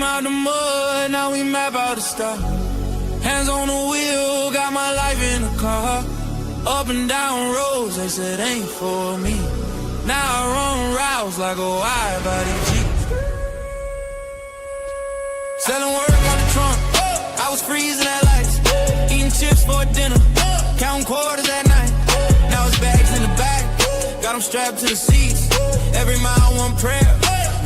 Came out the mud, now we map out the stuff. Hands on the wheel, got my life in the car. Up and down roads, they said ain't for me. Now I run routes like a wide body Jeep. Selling work on the trunk, I was freezing at lights. Eating chips for dinner, counting quarters at night. Now it's bags in the back, got them strapped to the seats. Every mile one prayer,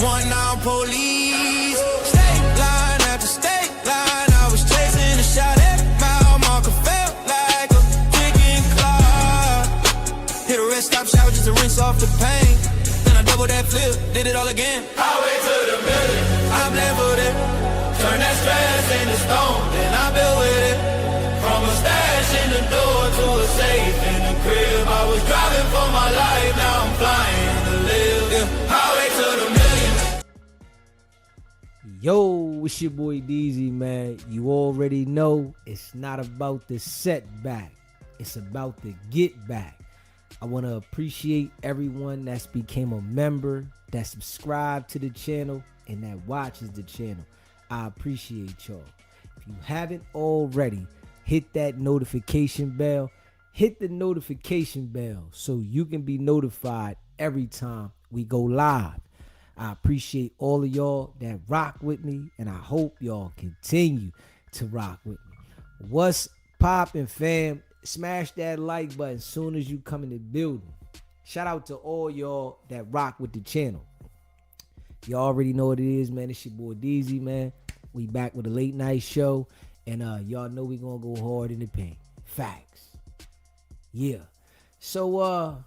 one now police. State line after state line, I was chasing a shot. Every mile marker felt like a ticking clock. Hit a rest stop shower just to rinse off the pain. Then I double that flip, did it all again. Highway to the million, I'm leveled it. Turn that stress into stone, then I built with it. From a stash in the door to a safe in the crib. I was driving for my life, now I'm flying to live. Yeah. Highway to the million. Yo, it's your boy DZ, man. You already know it's not about the setback. It's about the get back. I want to appreciate everyone that's became a member, that subscribed to the channel, and that watches the channel. I appreciate y'all. If you haven't already, hit that notification bell. Hit the notification bell so you can be notified every time we go live. I appreciate all of y'all that rock with me, and I hope y'all continue to rock with me. What's poppin', fam? Smash that like button as soon as you come in the building. Shout out to all y'all that rock with the channel. Y'all already know what it is, man. It's your boy DZ, man. We back with a late night show, and y'all know we gonna go hard in the paint. Facts. Yeah. So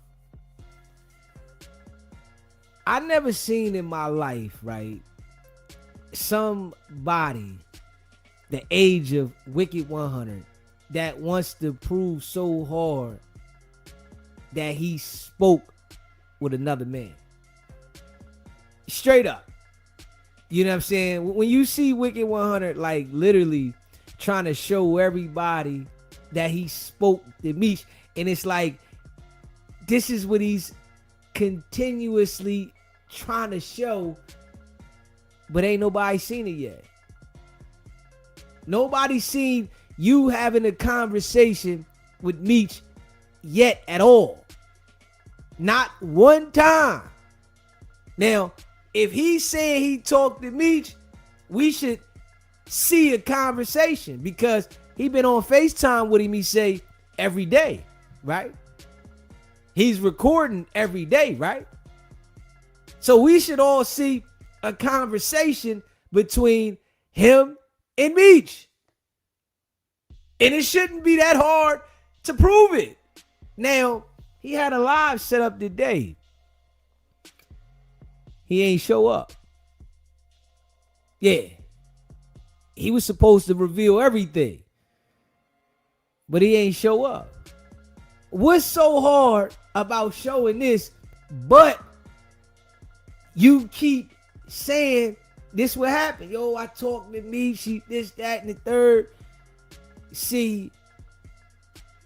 I never seen in my life, right, somebody the age of WICKED100 that wants to prove so hard that he spoke with another man. Straight up. You know what I'm saying? When you see WICKED100 like literally trying to show everybody that he spoke to Meech, and it's like this is what he's continuously trying to show, but ain't nobody seen it yet. Nobody seen you having a conversation with Meech yet at all. Not one time. Now, if he's saying he talked to Meech, we should see a conversation, because he been on FaceTime with him, he say, every day, right? He's recording every day, right? So we should all see a conversation between him and Meech. And it shouldn't be that hard to prove it. Now, he had a live set up today. He ain't show up. Yeah. He was supposed to reveal everything, but he ain't show up. What's so hard about showing this, but you keep saying this will happen? Yo, I talked to me, she this, that, and the third. See,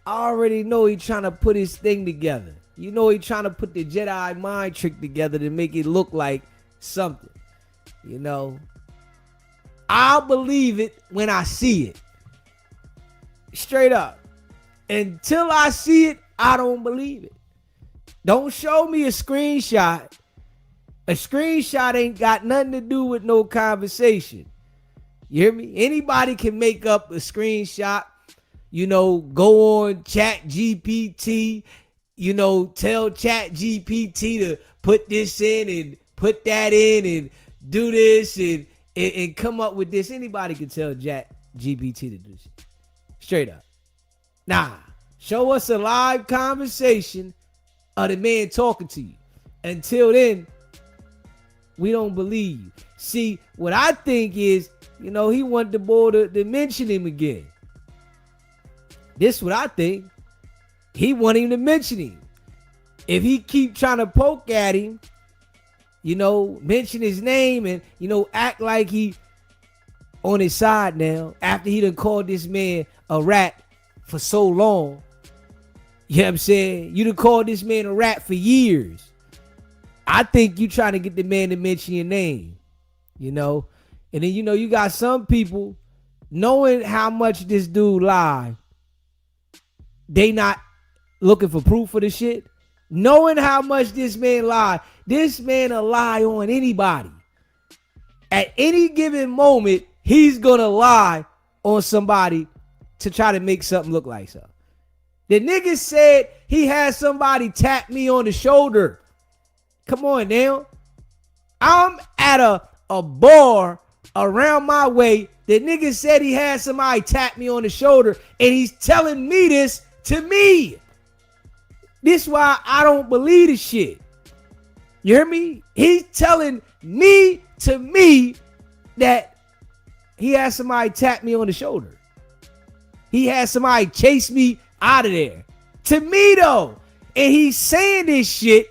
I already know he trying to put his thing together. You know he trying to put the Jedi mind trick together to make it look like something. You know, I'll believe it when I see it. Straight up. Until I see it, I don't believe it. Don't show me a screenshot. A screenshot ain't got nothing to do with no conversation. You hear me? Anybody can make up a screenshot, you know, go on Chat GPT, you know, tell Chat GPT to put this in and put that in and do this and come up with this. Anybody can tell Chat GPT to do shit. Straight up. Nah, show us a live conversation of the man talking to you. Until then, we don't believe you. See, what I think is, you know, he wanted the boy to mention him again. This is what I think. He want him to mention him. If he keep trying to poke at him, you know, mention his name and, you know, act like he on his side now, after he done called this man a rat for so long. You know what I'm saying? You done called this man a rat for years. I think you trying to get the man to mention your name, you know? And then, you got some people knowing how much this dude lied. They not looking for proof for the shit. Knowing how much this man lied. This man will lie on anybody. At any given moment, he's going to lie on somebody to try to make something look like something. The nigga said he had somebody tap me on the shoulder. Come on now. I'm at a bar around my way. The nigga said he had somebody tap me on the shoulder, and he's telling me this to me. This why I don't believe the shit. You hear me? He's telling me to me that he had somebody tap me on the shoulder. He had somebody chase me out of there. To me though. And he's saying this shit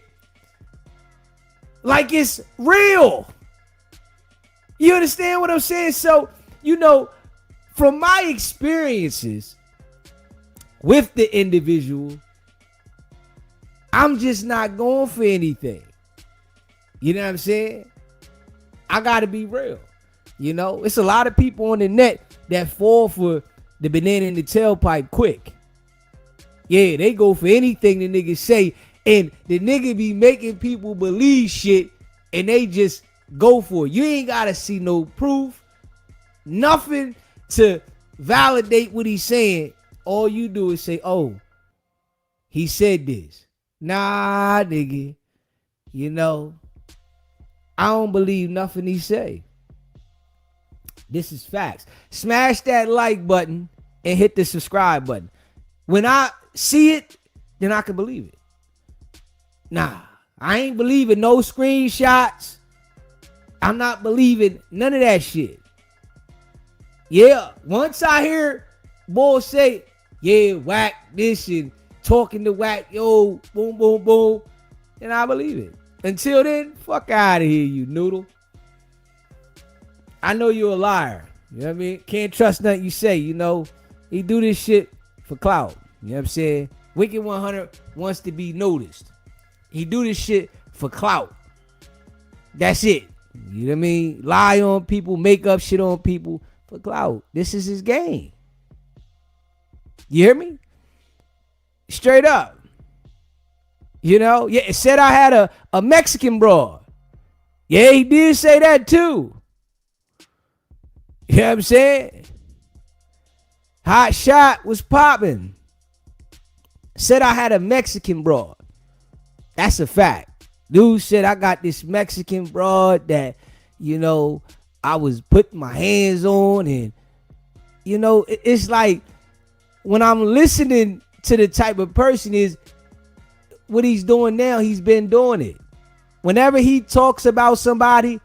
like it's real. You understand what I'm saying? So, from my experiences with the individual, I'm just not going for anything. You know what I'm saying? I gotta be real. It's a lot of people on the net that fall for the banana in the tailpipe quick. Yeah, they go for anything the nigga say, and the nigga be making people believe shit, and they just go for it. You ain't gotta see no proof, nothing to validate what he's saying. All you do is say, oh, he said this. Nah, nigga, I don't believe nothing he say. This is facts. Smash that like button and hit the subscribe button. When I see it, then I can believe it. Nah, I ain't believing no screenshots. I'm not believing none of that shit. Yeah, once I hear boy say, yeah, whack this and talking to whack, yo, boom, boom, boom, then I believe it. Until then, fuck out of here, you noodle. I know you're a liar. You know what I mean? Can't trust nothing you say, He do this shit for clout. You know what I'm saying? WICKED100 wants to be noticed. He do this shit for clout. That's it. You know what I mean? Lie on people, make up shit on people for clout. This is his game. You hear me? Straight up. Yeah, it said I had a Mexican broad. Yeah, he did say that too. You know what I'm saying? Hot shot was popping. Said I had a Mexican broad. That's a fact. Dude said I got this Mexican broad that, I was putting my hands on. And, it's like when I'm listening to the type of person is what he's doing now, he's been doing it. Whenever he talks about somebody,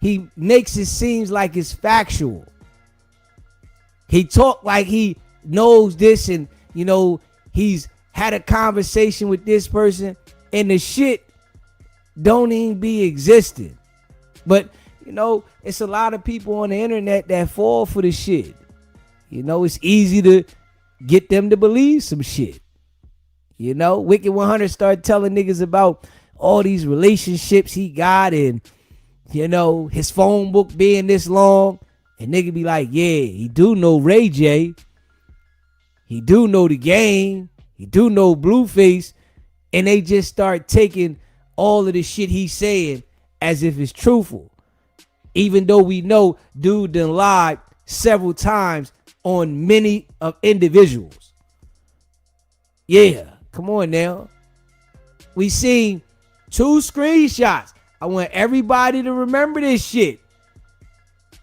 he makes it seem like it's factual. He talk like he knows this and, he's had a conversation with this person and the shit don't even be existing. But, it's a lot of people on the internet that fall for the shit. It's easy to get them to believe some shit. WICKED100 started telling niggas about all these relationships he got and, his phone book being this long. And nigga be like, yeah, he do know Ray J. He do know the game. He do know Blueface. And they just start taking all of the shit he's saying as if it's truthful. Even though we know dude done lied several times on many of individuals. Yeah, come on now. We seen 2 screenshots. I want everybody to remember this shit.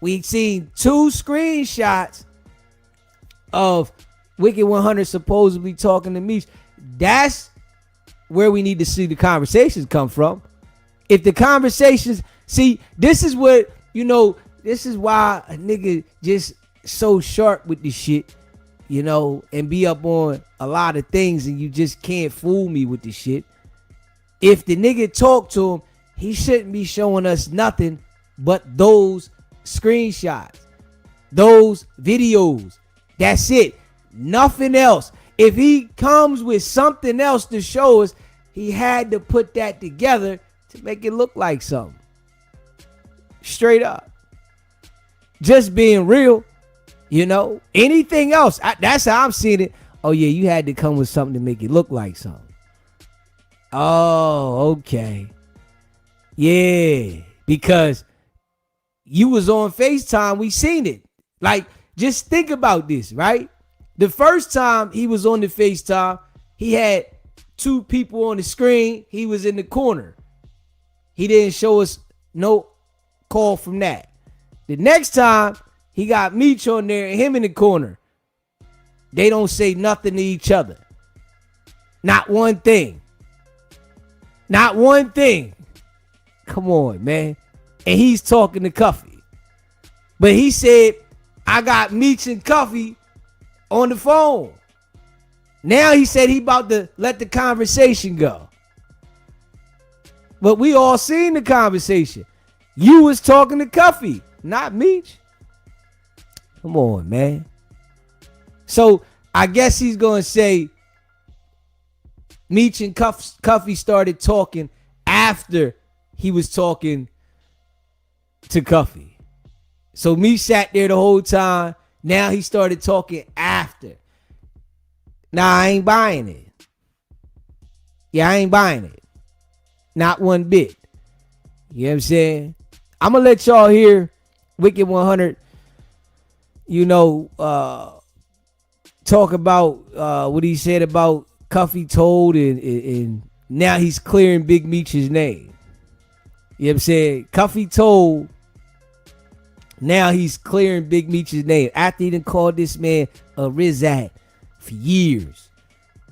We seen 2 screenshots of WICKED100 supposedly talking to Meech. That's where we need to see the conversations come from. If the conversations, see, this is what, this is why a nigga just so sharp with this shit, and be up on a lot of things and you just can't fool me with this shit. If the nigga talk to him, he shouldn't be showing us nothing but those screenshots, those videos. That's it. Nothing else. If he comes with something else to show us, he had to put that together to make it look like something. Straight up. Just being real, anything else. That's how I'm seeing it. Oh yeah, you had to come with something to make it look like something. Oh, okay. Yeah, because you was on FaceTime, we seen it. Like, just think about this, right? The first time he was on the FaceTime, he had two people on the screen. He was in the corner. He didn't show us no call from that. The next time, he got Meech on there and him in the corner. They don't say nothing to each other. Not one thing. Not one thing. Come on, man. And he's talking to Cuffy. But he said, I got Meech and Cuffy on the phone. Now he said he about to let the conversation go. But we all seen the conversation. You was talking to Cuffy, not Meech. Come on, man. So I guess he's going to say Meech and Cuffy started talking after he was talking to Cuffy. So Meech sat there the whole time. Now he started talking after. Nah, I ain't buying it. Yeah, I ain't buying it. Not one bit. You know what I'm saying? I'm going to let y'all hear Wicked 100, talk about what he said about Cuffy told, and now he's clearing Big Meech's name. You know what I'm saying? Cuffy told, now he's clearing Big Meech's name after he done called this man a Rizat for years.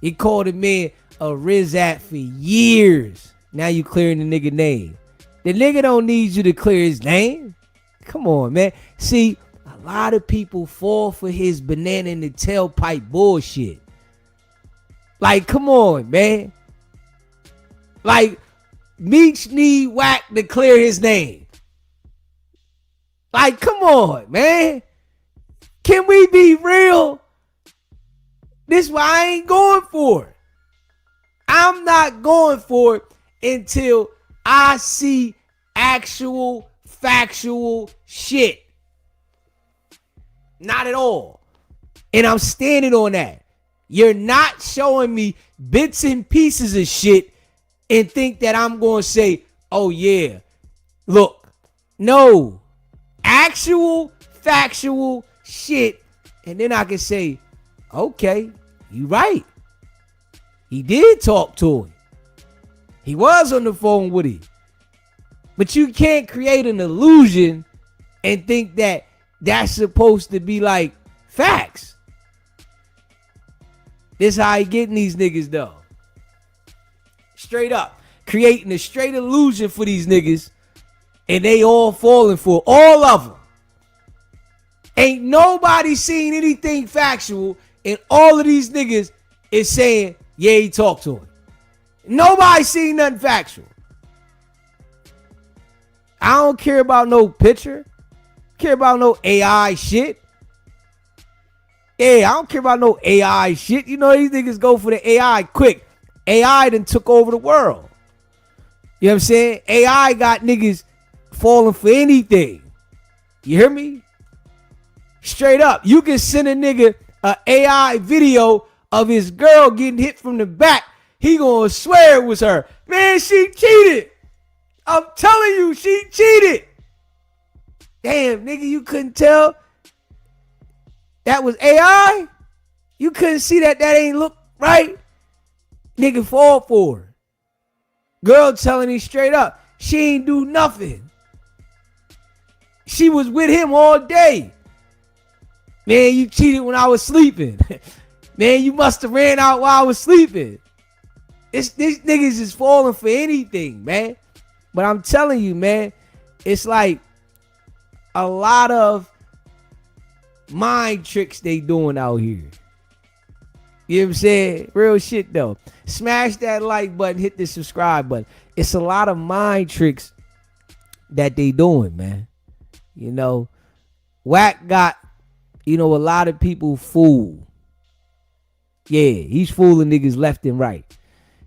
He called the man a Rizat for years. Now you clearing the nigga name. The nigga don't need you to clear his name. Come on, man. See, a lot of people fall for his banana in the tailpipe bullshit. Like, come on, man. Like, Meech need Wack to clear his name. Like, come on, man. Can we be real? This is why I ain't going for it. I'm not going for it until I see actual, factual shit. Not at all. And I'm standing on that. You're not showing me bits and pieces of shit and think that I'm going to say, oh yeah, look, no, actual, factual shit. And then I can say, okay, you right. He did talk to him. He was on the phone with him. But you can't create an illusion and think that that's supposed to be like facts. This how he getting these niggas though. Straight up. Creating a straight illusion for these niggas. And they all falling for it. All of them. Ain't nobody seen anything factual. And all of these niggas is saying, yeah, he talked to him. Nobody seen nothing factual. I don't care about no picture. Care about no AI shit. Yeah, I don't care about no AI shit. You know, these niggas go for the AI quick. AI done took over the world. You know what I'm saying? AI got niggas falling for anything. You hear me? Straight up. You can send a nigga an AI video of his girl getting hit from the back. He gonna swear it was her. Man, she cheated. I'm telling you, she cheated. Damn, nigga, you couldn't tell that was AI? You couldn't see that ain't look right? Nigga fall for her. Girl telling him straight up, she ain't do nothing. She was with him all day. Man, you cheated when I was sleeping. Man, you must have ran out while I was sleeping. These niggas is falling for anything, man. But I'm telling you, man, it's like a lot of mind tricks they doing out here. You know what I'm saying? Real shit though. Smash that like button, hit the subscribe button. It's a lot of mind tricks that they doing, man. You know, Wack got, a lot of people fooled. Yeah, he's fooling niggas left and right.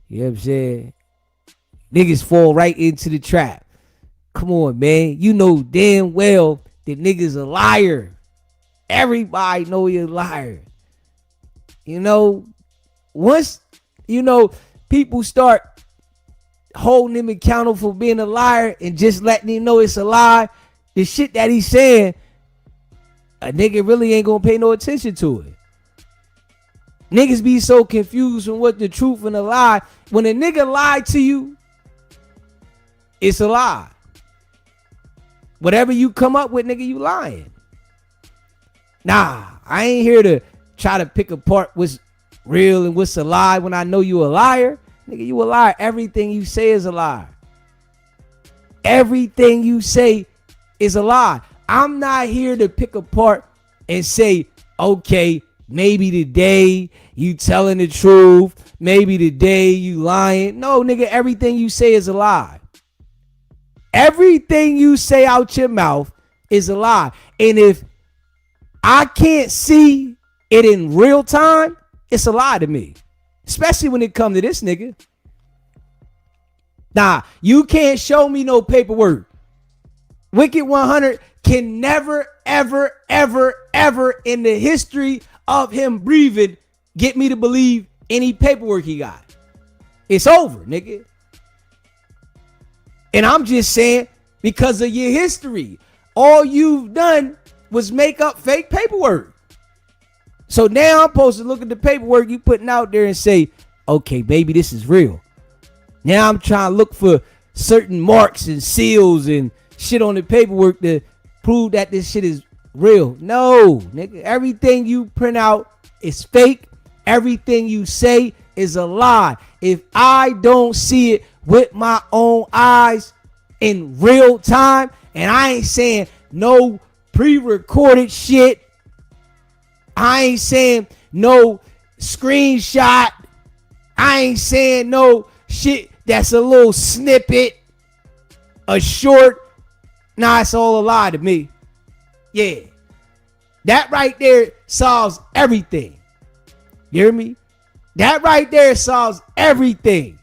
You know what I'm saying? Niggas fall right into the trap. Come on, man. You know damn well the nigga's a liar. Everybody know he a liar. You know, once, you know, people start holding him accountable for being a liar and just letting him know it's a lie, the shit that he's saying, a nigga really ain't gonna pay no attention to it. Niggas be so confused on what the truth and the lie. When a nigga lied to you, it's a lie. Whatever you come up with, nigga, you lying. Nah, I ain't here to try to pick apart what's real and what's a lie when I know you a liar. Nigga, you a liar. Everything you say is a lie. Everything you say is a lie. I'm not here to pick apart and say, okay, maybe today you telling the truth. Maybe today you lying. No, nigga, everything you say is a lie. Everything you say out your mouth is a lie. And if I can't see it in real time, it's a lie to me. Especially when it comes to this nigga. Nah, you can't show me no paperwork. WICKED100 can never, ever, ever, ever in the history of him breathing get me to believe any paperwork he got. It's over, nigga. And I'm just saying, because of your history, all you've done was make up fake paperwork. So now I'm supposed to look at the paperwork you putting out there and say, okay, baby, this is real. Now I'm trying to look for certain marks and seals and shit on the paperwork to prove that this shit is real. No, nigga, everything you print out is fake. Everything you say is a lie. If I don't see it with my own eyes in real time, and I ain't saying no pre-recorded shit, I ain't saying no screenshot, I ain't saying no shit that's a little snippet, a short, nah, it's all a lie to me. Yeah, that right there solves everything. You hear me? That right there solves everything.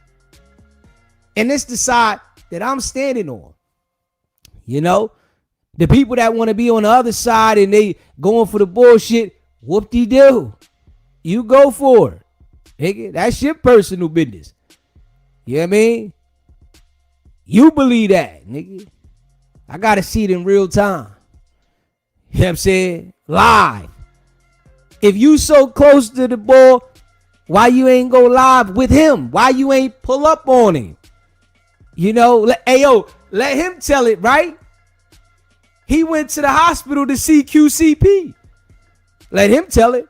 And it's the side that I'm standing on. You know, the people that want to be on the other side and they going for the bullshit, whoop-de-doo. You go for it. Nigga, that's your personal business. You know what I mean? You believe that, nigga. I got to see it in real time. You know what I'm saying? Live. If you so close to the ball, why you ain't go live with him? Why you ain't pull up on him? You know, let him tell it, right? He went to the hospital to see QCP. Let him tell it.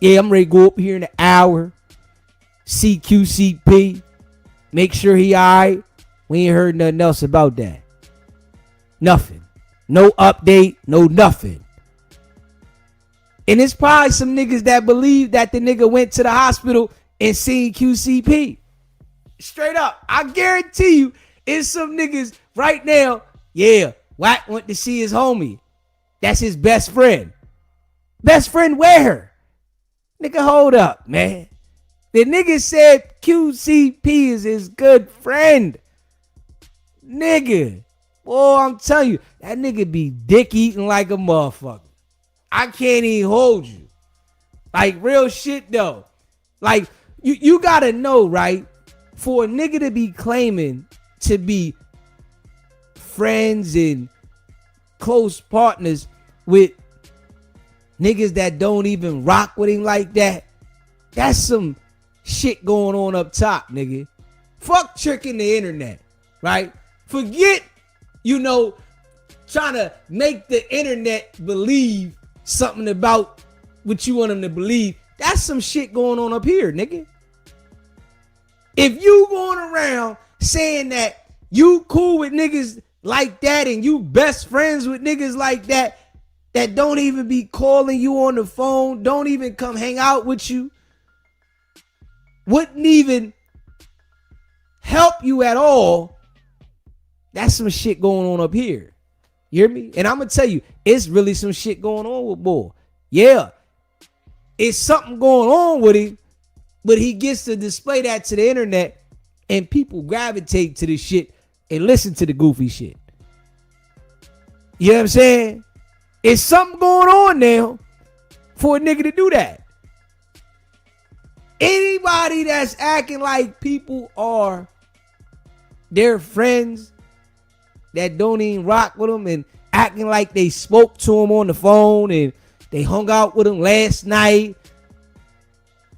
Yeah, I'm ready to go up here in an hour, see QCP, make sure he all right. We ain't heard nothing else about that. Nothing. No update, no nothing. And it's probably some niggas that believe that the nigga went to the hospital and seen QCP. Straight up. I guarantee you, it's some niggas right now. Yeah, Wack went to see his homie. That's his best friend. Best friend where? Nigga, hold up, man. The nigga said QCP is his good friend. Nigga. Boy, I'm telling you, that nigga be dick eating like a motherfucker. I can't even hold you. Like, real shit, though. Like, you gotta know, right? For a nigga to be claiming to be friends and close partners with niggas that don't even rock with him like that, that's some shit going on up top, nigga. Fuck tricking the internet, right? Forget, you know, trying to make the internet believe something about what you want them to believe. That's some shit going on up here, nigga. If you going around saying that you cool with niggas like that and you best friends with niggas like that, that don't even be calling you on the phone, don't even come hang out with you, wouldn't even help you at all, that's some shit going on up here. You hear me? And I'm going to tell you, it's really some shit going on with boy. Yeah, it's something going on with him, but he gets to display that to the internet and people gravitate to this shit and listen to the goofy shit. You know what I'm saying? It's something going on now for a nigga to do that. Anybody that's acting like people are their friends that don't even rock with them and acting like they spoke to him on the phone and they hung out with him last night,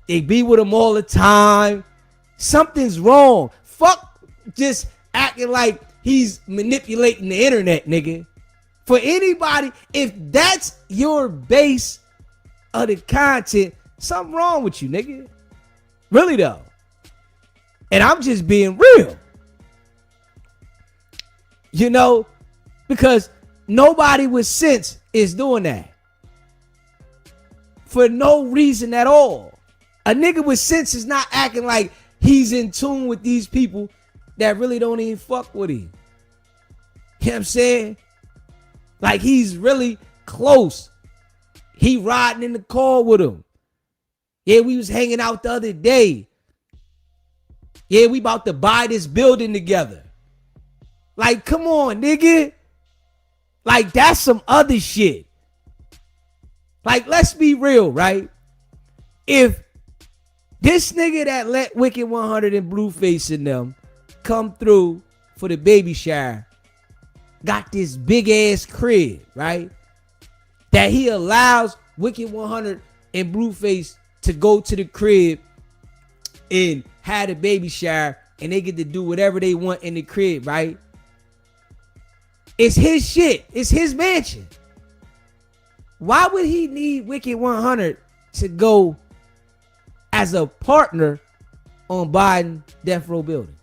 they be with him all the time, something's wrong. Fuck just acting like he's manipulating the internet, nigga. For anybody, if that's your base of the content, something wrong with you, nigga. Really though. And I'm just being real. You know, because nobody with sense is doing that. For no reason at all. A nigga with sense is not acting like he's in tune with these people that really don't even fuck with him. You know what I'm saying? Like he's really close. He riding in the car with him. Yeah, we was hanging out the other day. Yeah, we about to buy this building together. Like, come on, nigga. Like, that's some other shit. Like, let's be real, right? If this nigga that let WICKED100 and Blueface in them come through for the baby shower got this big ass crib, right? That he allows WICKED100 and Blueface to go to the crib and have a baby shower and they get to do whatever they want in the crib, right? It's his shit. It's his mansion. Why would he need WICKED100 to go as a partner on Biden death row building?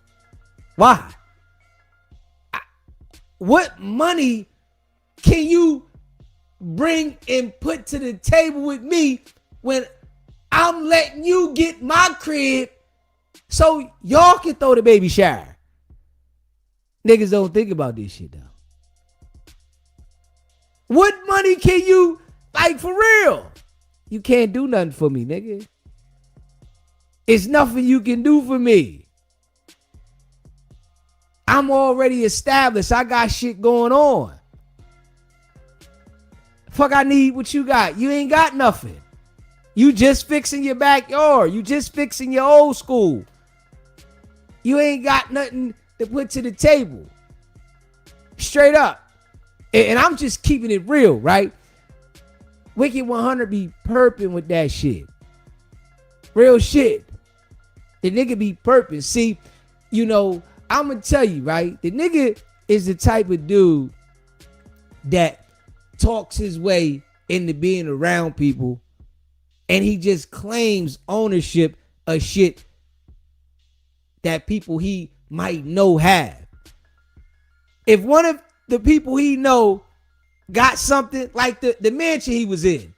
Why? What money can you bring and put to the table with me when I'm letting you get my crib so y'all can throw the baby shower? Niggas don't think about this shit though. What money can you, like, for real? You can't do nothing for me, nigga. It's nothing you can do for me. I'm already established. I got shit going on. Fuck, I need what you got. You ain't got nothing. You just fixing your backyard. You just fixing your old school. You ain't got nothing to put to the table. Straight up. And I'm just keeping it real, right? WICKED100 be perping with that shit. Real shit. The nigga be perping. See, you know, I'm going to tell you, right? The nigga is the type of dude that talks his way into being around people and he just claims ownership of shit that people he might know have. If one of the people he know got something like the mansion he was in,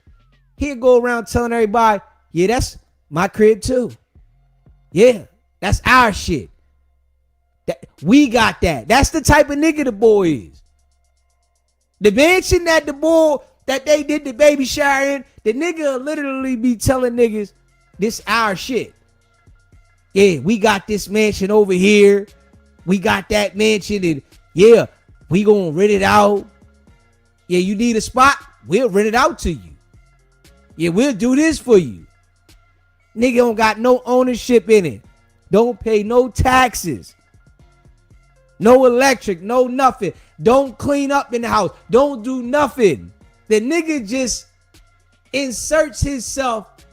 he'd go around telling everybody, yeah, that's my crib too. Yeah, that's our shit. That we got that. That's the type of nigga the boy is. The mansion that the boy that they did the baby shower in, the nigga literally be telling niggas, this our shit. Yeah, we got this mansion over here. We got that mansion and yeah, we gonna rent it out. Yeah, you need a spot? We'll rent it out to you. Yeah, we'll do this for you. Nigga don't got no ownership in it. Don't pay no taxes. No electric, no nothing. Don't clean up in the house. Don't do nothing. The nigga just inserts himself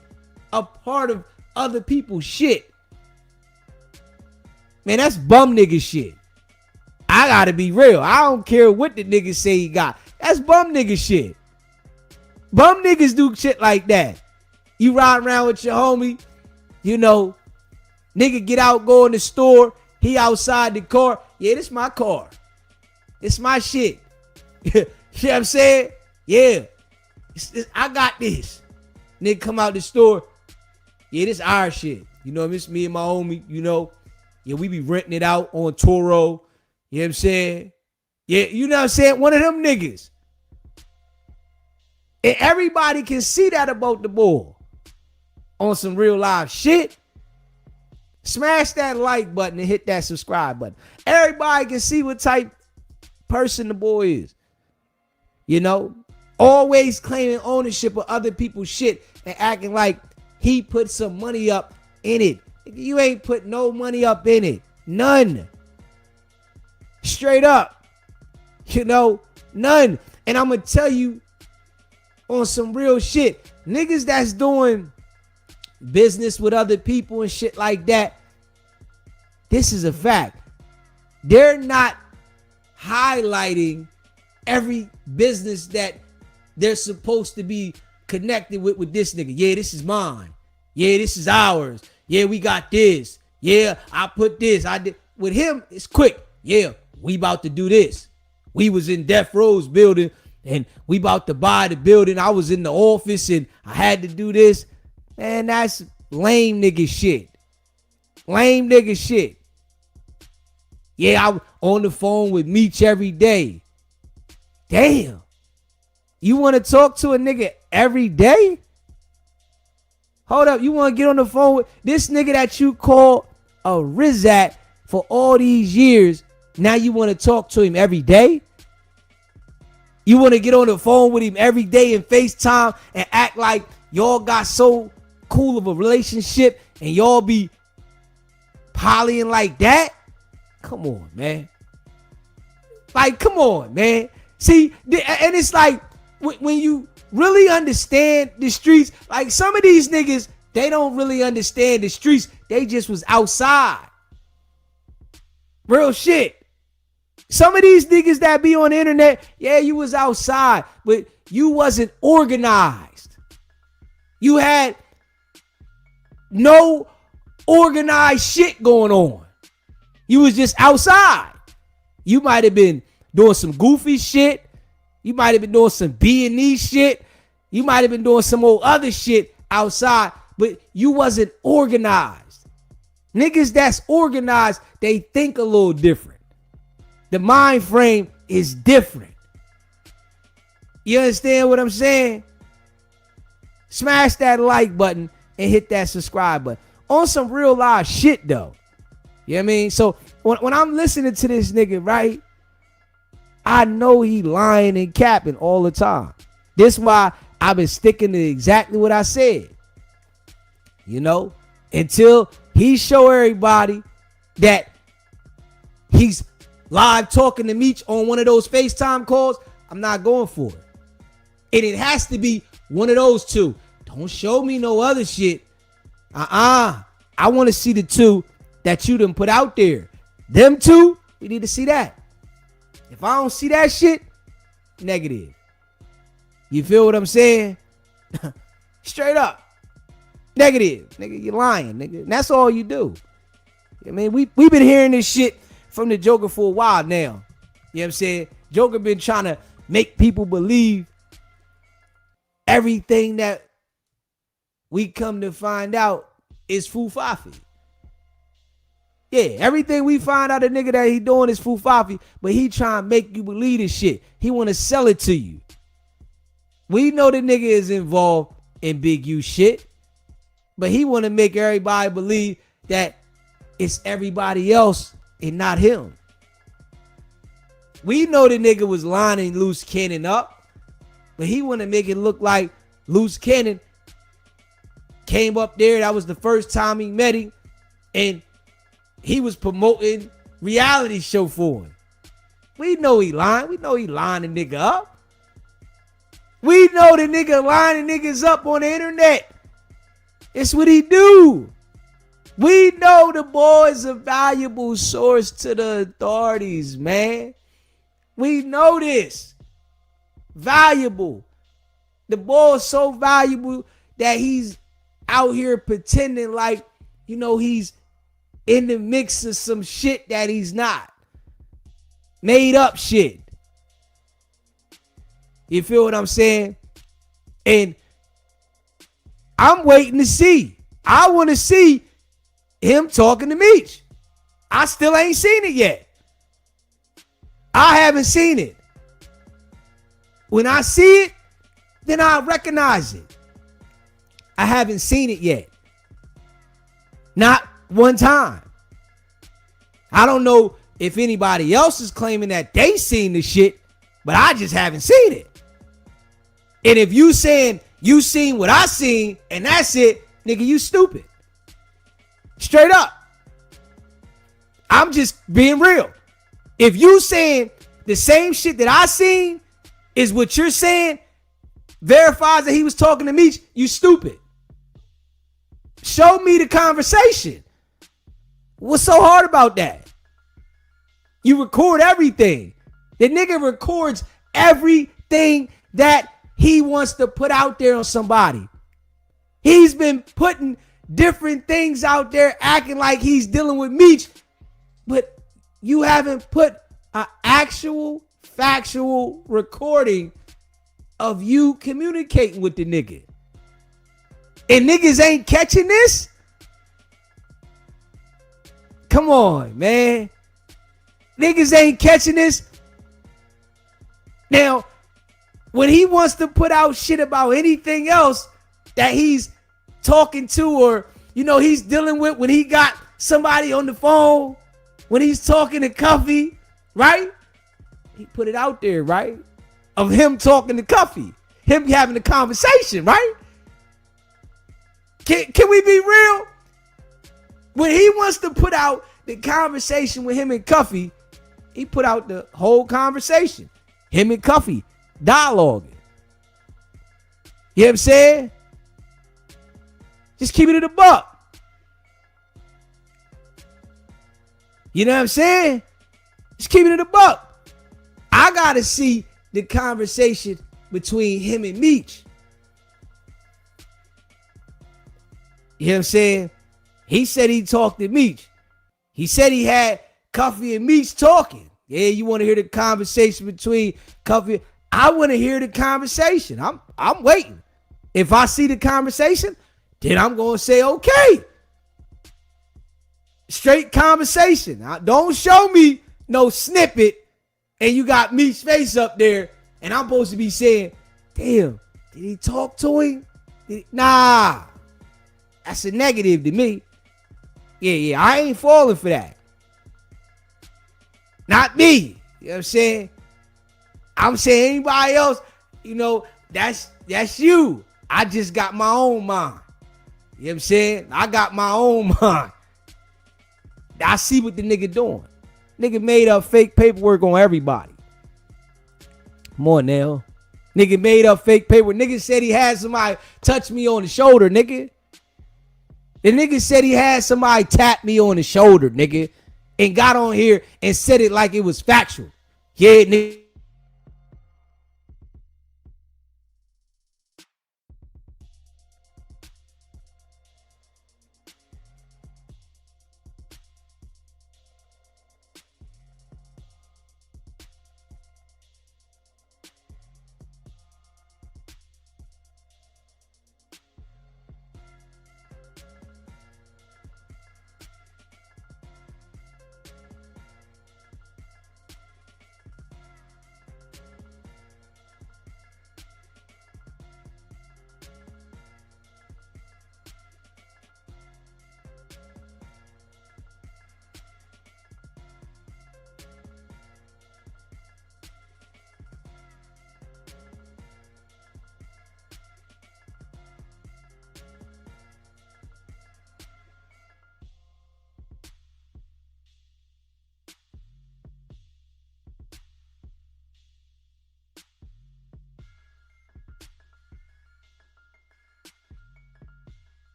a part of other people's shit. Man, that's bum nigga shit. I gotta be real. I don't care what the niggas say he got. That's bum nigga shit. Bum niggas do shit like that. You ride around with your homie, you know, nigga get out, go in the store, he outside the car. Yeah, this my car. It's my shit. You know what I'm saying? Yeah. I got this. Nigga come out the store. Yeah, this our shit. You know, it's me and my homie, you know. Yeah, we be renting it out on Toro. You know what I'm saying? Yeah, you know what I'm saying? One of them niggas. And everybody can see that about the boy. On some real live shit. Smash that like button and hit that subscribe button. Everybody can see what type person the boy is. You know, always claiming ownership of other people's shit and acting like he put some money up in it. You ain't put no money up in it. None. Straight up. You know, none. And I'm going to tell you on some real shit. Niggas that's doing business with other people and shit like that, this is a fact. They're not highlighting every business that they're supposed to be connected with this nigga. Yeah, this is mine. Yeah, this is ours. Yeah, we got this. Yeah, I put this. I did. With him, it's quick. Yeah, we about to do this. We was in Death Row's building and we about to buy the building. I was in the office and I had to do this. Man, that's lame nigga shit. Lame nigga shit. Yeah, I'm on the phone with Meech every day. Damn. You want to talk to a nigga every day? Hold up. You want to get on the phone with this nigga that you call a Rizat for all these years. Now you want to talk to him every day? You want to get on the phone with him every day and FaceTime and act like y'all got so cool of a relationship and y'all be polying like that? Come on, man. Like, come on, man. See, and it's like when you really understand the streets, like some of these niggas, they don't really understand the streets. They just was outside. Real shit. Some of these niggas that be on the internet, yeah, you was outside, but you wasn't organized. You had no organized shit going on. You was just outside. You might have been doing some goofy shit. You might have been doing some B&E shit. You might have been doing some old other shit outside, but you wasn't organized. Niggas that's organized, they think a little different. The mind frame is different. You understand what I'm saying? Smash that like button and hit that subscribe button. On some real live shit though. You know what I mean? So when I'm listening to this nigga, right, I know he lying and capping all the time. This why I've been sticking to exactly what I said. You know, until he show everybody that he's live talking to Meech on one of those FaceTime calls, I'm not going for it. And it has to be one of those two. Don't show me no other shit. I want to see the two that you done put out there. Them two, we need to see that. If I don't see that shit, negative. You feel what I'm saying? Straight up. Negative. Nigga, you lying, nigga. And that's all you do. I mean, we've been hearing this shit from the Joker for a while now. You know what I'm saying? Joker been trying to make people believe everything that we come to find out is fufafi. Yeah, everything we find out the nigga that he doing is fufafi, but he trying to make you believe this shit. He want to sell it to you. We know the nigga is involved in Big U shit, but he want to make everybody believe that it's everybody else and not him. We know the nigga was lining Loose Cannon up, but he want to make it look like Loose Cannon came up there. That was the first time he met him, and he was promoting reality show for him. We know he lying. We know he lining the nigga up. We know the nigga lining niggas up on the internet. It's what he do. We know the boy's a valuable source to the authorities, man. We know this. Valuable. The boy is so valuable that he's out here pretending like, you know, he's in the mix of some shit that he's not. Made up shit. You feel what I'm saying? And I'm waiting to see. I want to see him talking to Meech. I still ain't seen it yet. I haven't seen it. When I see it, then I recognize it. I haven't seen it yet. Not one time. I don't know if anybody else is claiming that they seen the shit, but I just haven't seen it. And if you saying you seen what I seen and that's it, nigga, you stupid. Straight up. I'm just being real. If you saying the same shit that I seen is what you're saying, verifies that he was talking to Meech, you stupid. Show me the conversation. What's so hard about that? You record everything. The nigga records everything that he wants to put out there on somebody. He's been putting different things out there, acting like he's dealing with Meech, but you haven't put an actual factual recording of you communicating with the nigga. And niggas ain't catching this? Come on, man. Niggas ain't catching this. Now, when he wants to put out shit about anything else that he's talking to or, he's dealing with, when he got somebody on the phone, when he's talking to Cuffy, right? He put it out there, right? Of him talking to Cuffy, him having a conversation, right? Can we be real? When he wants to put out the conversation with him and Cuffy, he put out the whole conversation. Him and Cuffy dialoguing. You know what I'm saying? Just keep it in the buck. You know what I'm saying? Just keep it in the buck. I gotta see the conversation between him and Meech. You know what I'm saying? He said he talked to Meech. He said he had Cuffy and Meech talking. Yeah, you want to hear the conversation between Cuffy? I want to hear the conversation. I'm waiting. If I see the conversation, then I'm going to say, okay. Straight conversation. Now, don't show me no snippet and you got Meech's face up there and I'm supposed to be saying, damn, did he talk to him? Nah. That's a negative to me. Yeah, I ain't falling for that. Not me. You know what I'm saying? I'm saying anybody else, that's you. I just got my own mind. You know what I'm saying? I got my own mind. I see what the nigga doing. Nigga made up fake paperwork on everybody. Come on now. Nigga made up fake paperwork. Nigga said he had somebody touch me on the shoulder, nigga. The nigga said he had somebody tap me on the shoulder, nigga, and got on here and said it like it was factual. Yeah, nigga.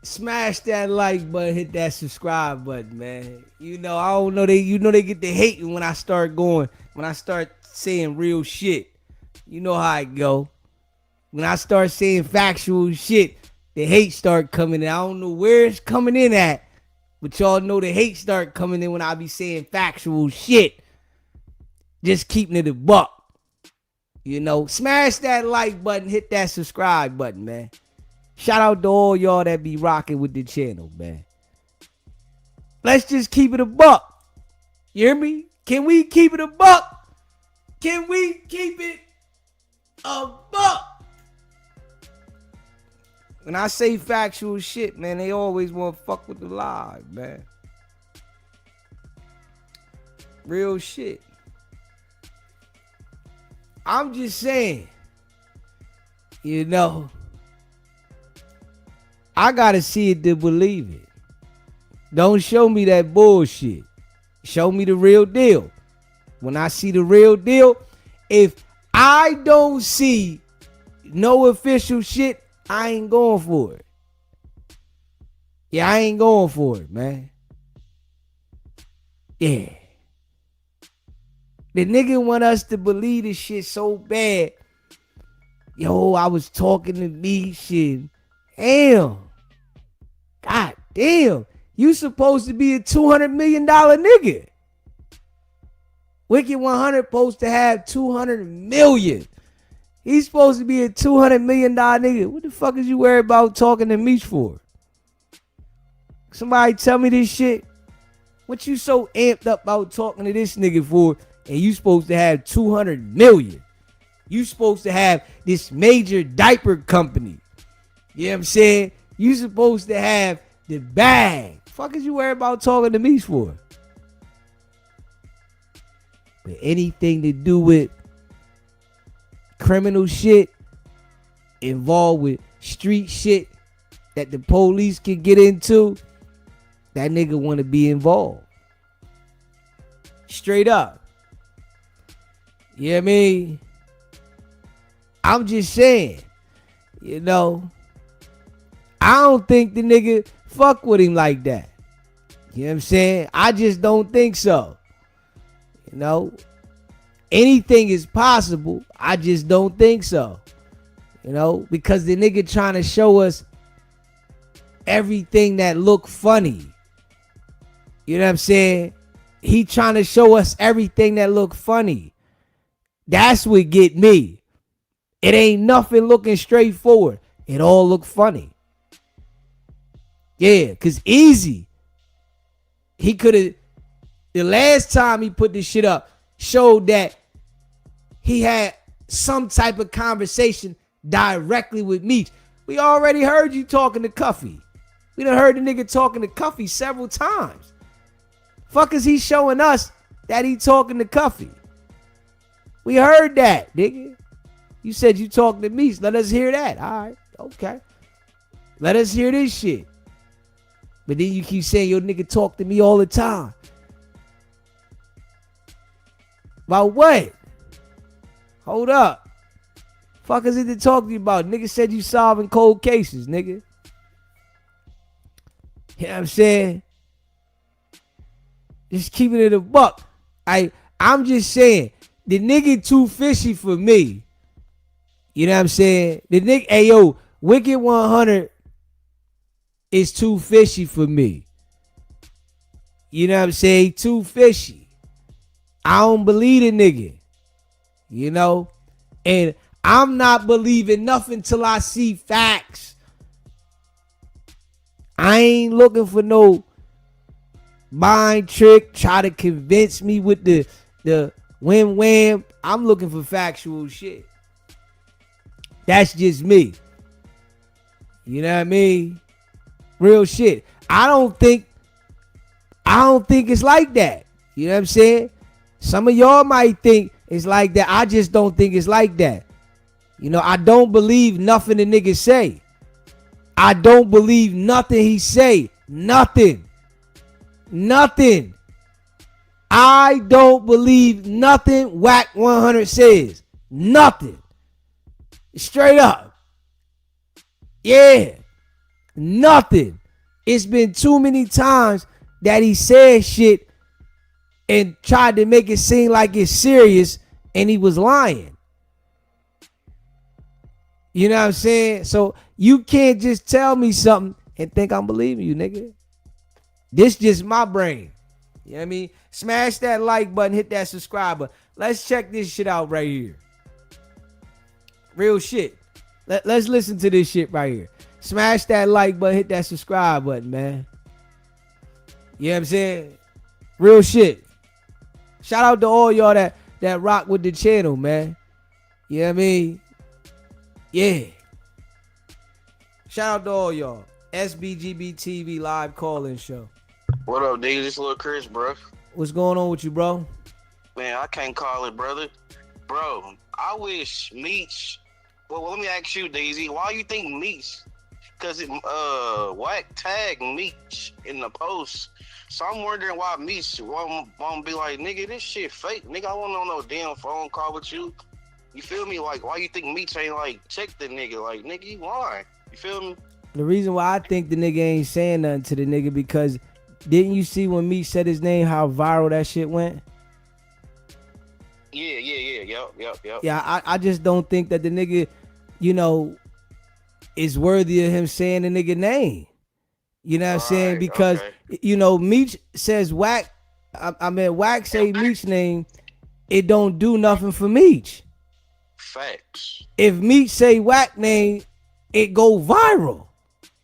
Smash that like button, hit that subscribe button, man. You know, I don't know they get the hating when I start saying real shit. You know how it go. When I start saying factual shit, the hate start coming in. I don't know where it's coming in at, but y'all know the hate start coming in when I be saying factual shit. Just keeping it a buck. You know, smash that like button, hit that subscribe button, man. Shout out to all y'all that be rocking with the channel, man. Let's just keep it a buck. You hear me? Can we keep it a buck? Can we keep it a buck? When I say factual shit, man, they always want to fuck with the lie, man. Real shit. I'm just saying, you know, I gotta see it to believe it. Don't show me that bullshit. Show me the real deal. When I see the real deal, if I don't see no official shit, I ain't going for it. Yeah, I ain't going for it, man. Yeah. The nigga want us to believe this shit so bad. Yo, I was talking to Meech and damn. God damn. You supposed to be a $200 million nigga. WICKED100 supposed to have $200 million. He's supposed to be a $200 million nigga. What the fuck is you worried about talking to Meech for? Somebody tell me this shit. What you so amped up about talking to this nigga for? And you supposed to have $200 million. You supposed to have this major diaper company. You know what I'm saying? You supposed to have the bag. Fuck is you worried about talking to me for? But anything to do with criminal shit, involved with street shit that the police can get into, that nigga want to be involved. Straight up. You know what I mean? I'm just saying, you know, I don't think the nigga fuck with him like that. You know what I'm saying? I just don't think so. You know, anything is possible. I just don't think so. You know, because the nigga trying to show us everything that look funny. You know what I'm saying? He trying to show us everything that look funny. That's what get me. It ain't nothing looking straightforward. It all look funny. Yeah, because easy. He could have, the last time he put this shit up, showed that he had some type of conversation directly with Meech. We already heard you talking to Cuffy. We done heard the nigga talking to Cuffy several times. Fuck is he showing us that he talking to Cuffy? We heard that, nigga. You said you talking to Meech. Let us hear that. All right, okay. Let us hear this shit. But then you keep saying your nigga talk to me all the time. About what? Hold up. Fuck is it to talk to you about? Nigga said you solving cold cases, nigga. You know what I'm saying? Just keeping it a buck. I'm just saying, the nigga too fishy for me. You know what I'm saying? The nigga, hey yo, WICKED100 is too fishy for me. You know what I'm saying? Too fishy. I don't believe the nigga. You know? And I'm not believing nothing till I see facts. I ain't looking for no mind trick, try to convince me with the wham. I'm looking for factual shit. That's just me. You know what I mean? Real shit. I don't think it's like that. You know what I'm saying? Some of y'all might think it's like that. I just don't think it's like that. You know, I don't believe nothing the nigga say. I don't believe nothing he say. Nothing. I don't believe nothing WICKED100 says. Nothing. Straight up. Yeah. Nothing. It's been too many times that he said shit and tried to make it seem like it's serious, and he was lying. You know what I'm saying? So you can't just tell me something and think I'm believing you, nigga. This just my brain. You know what I mean? Smash that like button, hit that subscribe button. Let's check this shit out right here. Real shit. Let's listen to this shit right here. Smash that like button, hit that subscribe button, man. You know what I'm saying? Real shit. Shout out to all y'all that rock with the channel, man. You know what I mean? Yeah. Shout out to all y'all. SBGB TV live call-in show. What up, dude? This little Chris, bro. What's going on with you, bro? Man, I can't call it, brother. Bro, I wish Meech. Well, let me ask you, Daisy. Why you think Meech? Because Wack tagged Meech in the post. So I'm wondering why Meech won't be like, nigga, this shit fake. Nigga, I want no damn phone call with you. You feel me? Like, why you think Meech ain't like, check the nigga? Like, nigga, you lying. You feel me? The reason why I think the nigga ain't saying nothing to the nigga because didn't you see when Meech said his name, how viral that shit went? Yeah. Yep. Yeah, I just don't think that the nigga, you know, is worthy of him saying the nigga name. You know what I'm saying? Because, you know, Meech says Wack, Wack say Meech name, it don't do nothing for Meech. Facts. If Meech say Wack name, it go viral.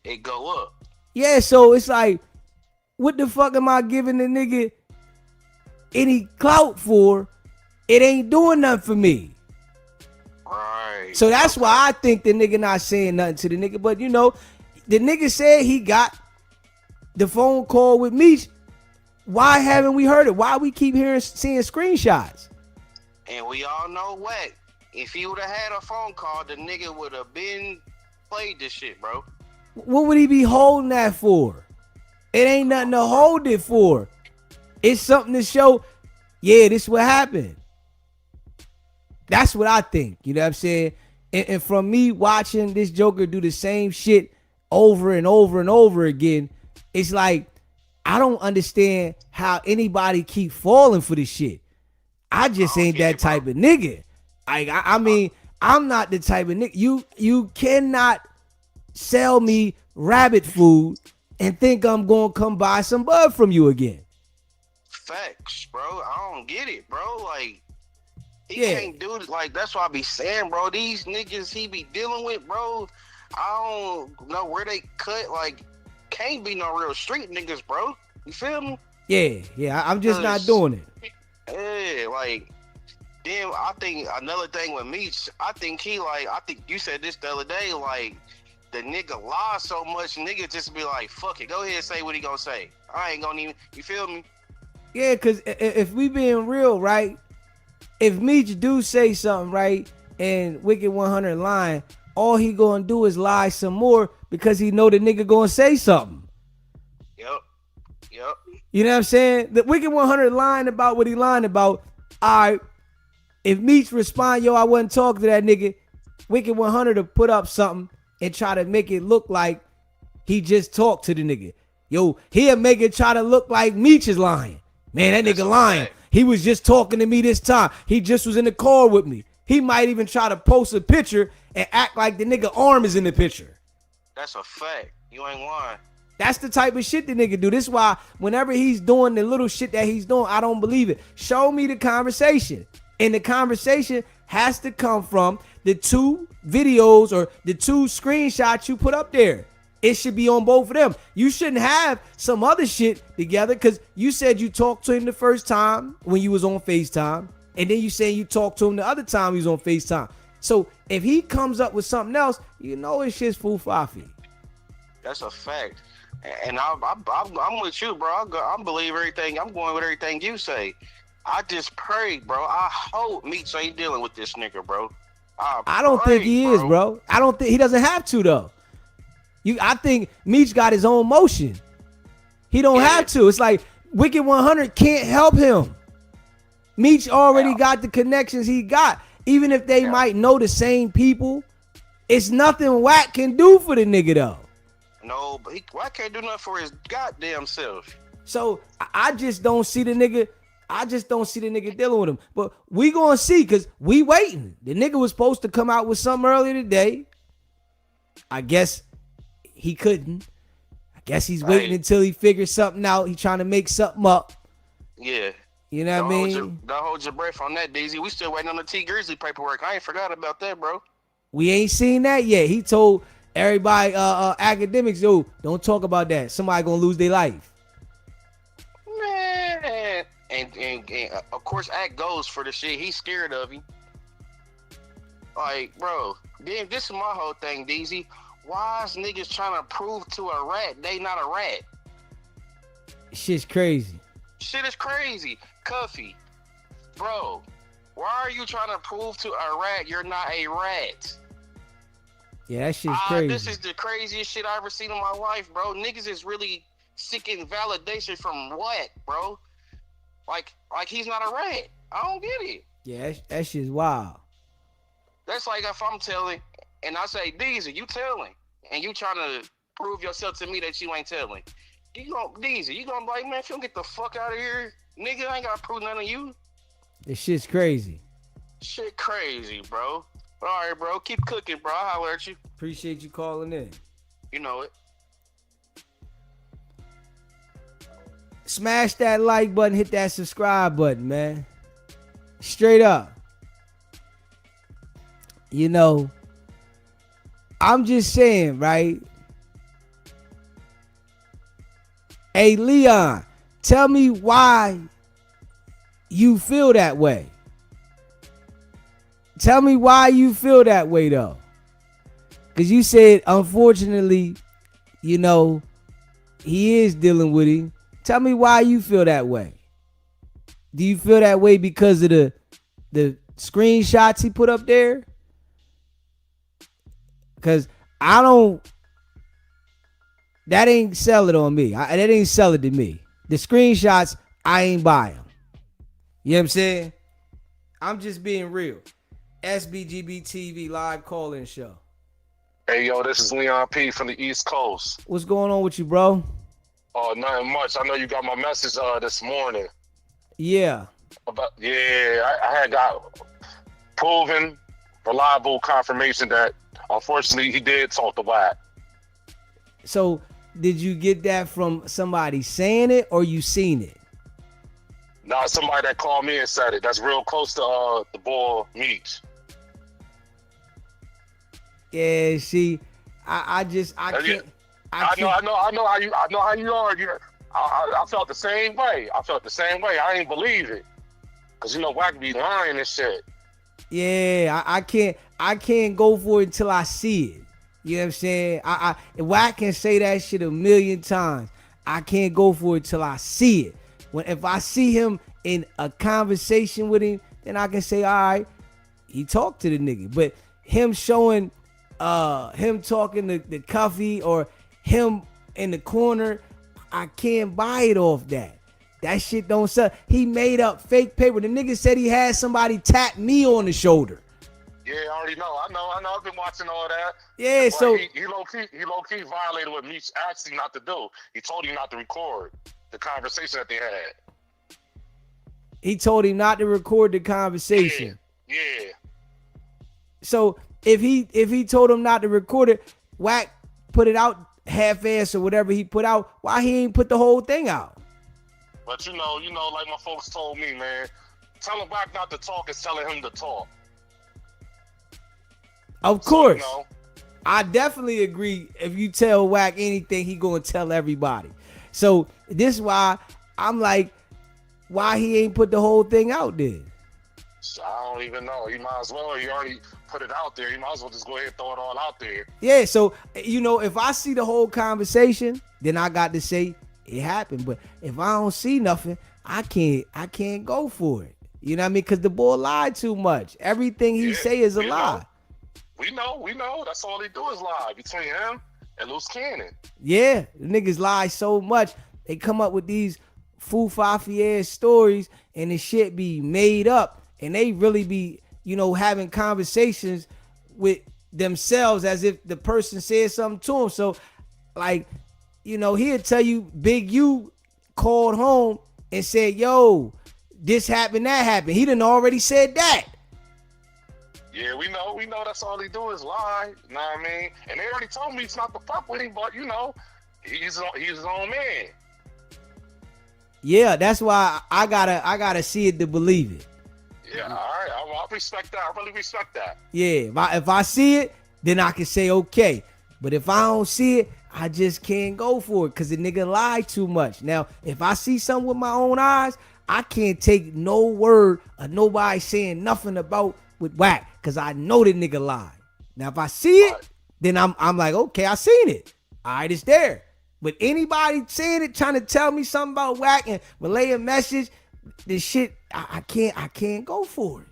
It go up. Yeah, so it's like, what the fuck am I giving the nigga any clout for? It ain't doing nothing for me. Right. So that's why I think the nigga not saying nothing to the nigga. But you know, the nigga said he got the phone call with Meech. Why haven't we heard it? Why we keep seeing screenshots? And we all know Wack. If he would have had a phone call, the nigga would have been played this shit, bro. What would he be holding that for? It ain't nothing to hold it for. It's something to show, yeah, this what happened. That's what I think. You know what I'm saying? And from me watching this Joker do the same shit over and over and over again, it's like, I don't understand how anybody keep falling for this shit. I just ain't that type of nigga. I mean, I'm not the type of nigga. You cannot sell me rabbit food and think I'm gonna come buy some bud from you again. Facts, bro. I don't get it, bro. Like, he can't do it. Like, that's what I be saying, bro. These niggas he be dealing with, bro, I don't know where they cut. Like, can't be no real street niggas, bro. You feel me? Yeah. I'm just not doing it. Yeah, like, then I think another thing with Meech, I think you said this the other day, like, the nigga lie so much, nigga just be like, fuck it, go ahead and say what he gonna say. I ain't gonna even, you feel me? Yeah, because if we being real, right, if Meech do say something, right, and WICKED100 lying, all he gonna do is lie some more because he know the nigga gonna say something. Yep. You know what I'm saying? The WICKED100 lying about what he lying about. All right, if Meech respond, yo, I wasn't talking to that nigga, WICKED100 to put up something and try to make it look like he just talked to the nigga. Yo, he'll make it try to look like Meech is lying. Man, that nigga lying. He was just talking to me this time. He just was in the car with me. He might even try to post a picture and act like the nigga arm is in the picture. That's a fact. You ain't lying. That's the type of shit the nigga do. This is why whenever he's doing the little shit that he's doing, I don't believe it. Show me the conversation. And the conversation has to come from the two videos or the two screenshots you put up there. It should be on both of them. You shouldn't have some other shit together because you said you talked to him the first time when you was on FaceTime. And then you saying you talked to him the other time he was on FaceTime. So if he comes up with something else, you know it's shit's fufafi. That's a fact. And I'm with you, bro. I believe everything. I'm going with everything you say. I just pray, bro. I hope Meech ain't dealing with this nigga, bro. I don't think he is, bro. I don't think he doesn't have to though. I think Meech got his own motion. He don't have to. It's like WICKED100 can't help him. Meech already got the connections he got. Even if they might know the same people, it's nothing Wack can do for the nigga though. No, but why can't do nothing for his goddamn self? So I just don't see the nigga. I just don't see the nigga dealing with him. But we gonna see, cause we waiting. The nigga was supposed to come out with something earlier today. I guess he couldn't. I guess he's waiting until he figures something out. He trying to make something up. Yeah. You know what I mean? Don't hold your breath on that, DZ. We still waiting on the T Grizzly paperwork. I ain't forgot about that, bro. We ain't seen that yet. He told everybody, academics, yo, don't talk about that. Somebody gonna lose their life. Man. And of course, Act goes for the shit. He's scared of him. Like, bro, then this is my whole thing, DZ. Why is niggas trying to prove to a rat they not a rat? Shit's crazy. Shit is crazy. Cuffy, bro, why are you trying to prove to a rat you're not a rat? Yeah, that shit's crazy. This is the craziest shit I ever seen in my life, bro. Niggas is really seeking validation from what, bro? Like he's not a rat. I don't get it. Yeah, that shit's wild. That's like if I'm telling, and I say, Deezy, you telling, and you trying to prove yourself to me that you ain't telling. Deezy, you gonna be like, man, if you don't get the fuck out of here, nigga, I ain't gotta prove none of you. This shit's crazy. Shit crazy, bro. All right, bro, keep cooking, bro. I'll holler at you. Appreciate you calling in. You know it. Smash that like button, hit that subscribe button, man. Straight up. You know, I'm just saying, right? Hey, Leon, tell me why you feel that way. Tell me why you feel that way, though. Because you said, unfortunately, you know, he is dealing with him. Tell me why you feel that way. Do you feel that way because of the screenshots he put up there? Because I don't, that ain't sell it on me. That ain't sell it to me. The screenshots, I ain't buy them. You know what I'm saying? I'm just being real. SBGB TV live call-in show. Hey, yo, this is Leon P from the East Coast. What's going on with you, bro? Oh, nothing much. I know you got my message this morning. Yeah. I had got proven, reliable confirmation that unfortunately he did talk to WAC. So did you get that from somebody saying it or you seen it? Not somebody that called me and said it. That's real close to the boy Meech. Yeah, see, I can't. I know how you are. I felt the same way. I ain't believe it. Cause you know WAC be lying and shit. Yeah, I can't go for it until I see it. You know what I'm saying? WAC can say that shit 1,000,000 times. I can't go for it till I see it. If I see him in a conversation with him, then I can say, all right, he talked to the nigga. But him showing him talking to Cuffy or him in the corner, I can't buy it off that. That shit don't sell. He made up fake paper. The nigga said he had somebody tap me on the shoulder. Yeah, I already know. I know. I've been watching all that. Yeah, but so he low key violated what Meech asked him not to do. He told him not to record the conversation that they had. He told him not to record the conversation. Yeah. So if he told him not to record it, WAC put it out half-ass or whatever he put out, why he ain't put the whole thing out? But you know, like my folks told me, man, telling WAC not to talk is telling him to talk. Of course. So, I definitely agree. If you tell WAC anything, he gonna tell everybody. So this is why I'm like, why he ain't put the whole thing out there? So I don't even know. He might as well. He already put it out there. He might as well just go ahead and throw it all out there. Yeah. So if I see the whole conversation, then I got to say it happened. But if I don't see nothing, I can't go for it. You know what I mean? Because the boy lied too much. Everything he say is a lie. We know. That's all he do is lie between him and Loose Cannon. Yeah, the niggas lie so much. They come up with these foo-faffy ass stories and the shit be made up. And they really be, having conversations with themselves as if the person said something to them. So Like, he'll tell you Big U called home and said, yo, this happened, that happened. He done already said that. Yeah, we know that's all he do is lie. You know what I mean? And they already told me it's not to fuck with him, but he's his own man. Yeah, that's why I gotta see it to believe it. Yeah, all right. I respect that. I really respect that. Yeah, if I see it, then I can say okay. But if I don't see it, I just can't go for it because the nigga lied too much. Now, if I see something with my own eyes, I can't take no word of nobody saying nothing about with Wack because I know the nigga lied. Now, if I see it, then I'm like, okay, I seen it. All right, it's there. But anybody saying it, trying to tell me something about Wack and relay a message, this shit, I can't go for it.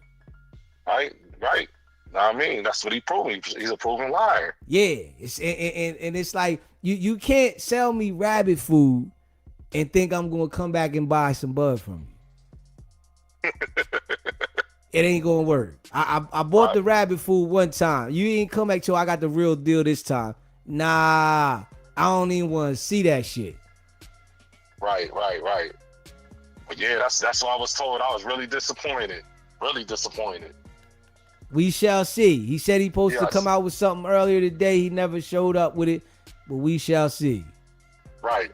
Right. Know what I mean? That's what he proved. He's a proven liar. Yeah, and it's like you can't sell me rabbit food and think I'm gonna come back and buy some bud from you. It ain't gonna work. I bought the rabbit food one time. You ain't come back till I got the real deal this time. Nah, I don't even want to see that shit. Right. But yeah, that's what I was told. I was really disappointed. We shall see. He said he supposed to come out with something earlier today. He never showed up with it, but we shall see. Right.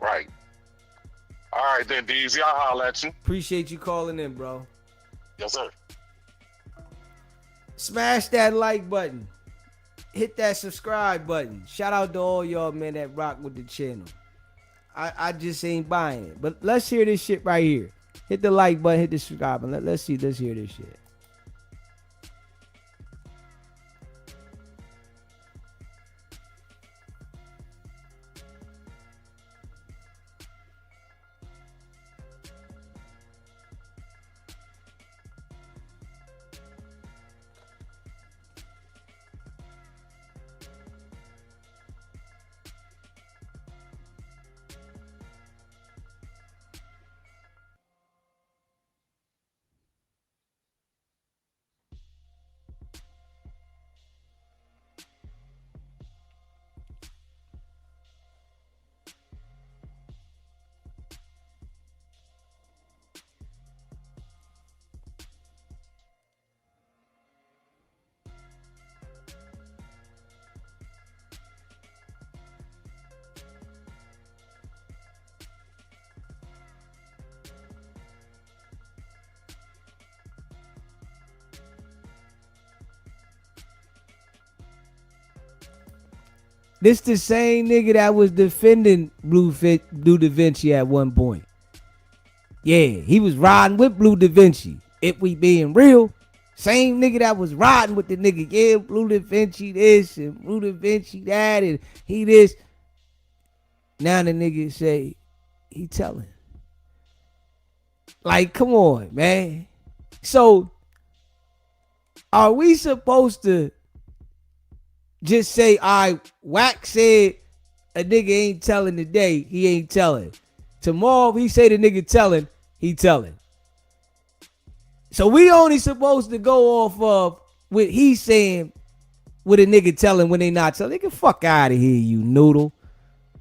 All right then, DZ, I'll holler at you. Appreciate you calling in, bro. Yes, sir. Smash that like button. Hit that subscribe button. Shout out to all y'all, man, that rock with the channel. I just ain't buying it. But let's hear this shit right here. Hit the like button, hit the subscribe button. Let's hear this shit. This the same nigga that was defending Blue Da Vinci at one point. Yeah, he was riding with Blue Da Vinci. If we being real, same nigga that was riding with the nigga. Yeah, Blue Da Vinci this and Blue Da Vinci that and he this. Now the nigga say he telling. Like, come on, man. So, are we supposed to just say, all right, Wack said a nigga ain't telling today, he ain't telling. Tomorrow, if he say the nigga telling, he telling. So we only supposed to go off of what he saying with a nigga telling when they not telling. Nigga, fuck out of here, you noodle.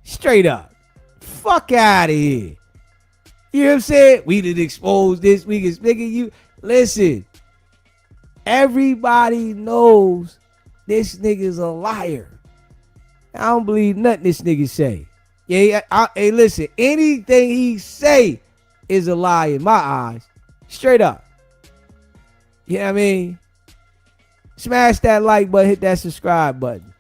Straight up. Fuck out of here. You know what I'm saying? We did expose this. We can nigga you. Listen. Everybody knows this nigga's a liar. I don't believe nothing this nigga say. Yeah, hey, listen. Anything he say is a lie in my eyes. Straight up. You know what I mean? Smash that like button. Hit that subscribe button.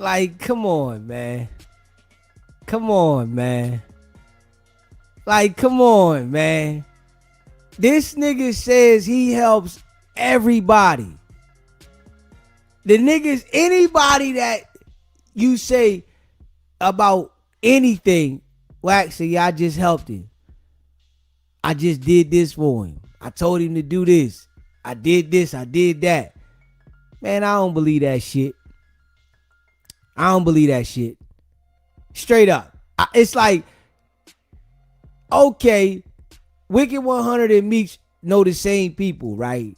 Like, come on, man. Come on, man. Like, come on, man. This nigga says he helps everybody. The niggas, anybody that you say about anything, well, actually, I just helped him. I just did this for him. I told him to do this. I did this. I did that. Man, I don't believe that shit. I don't believe that shit. Straight up. It's like, okay, Wicked 100 and Meech know the same people, right?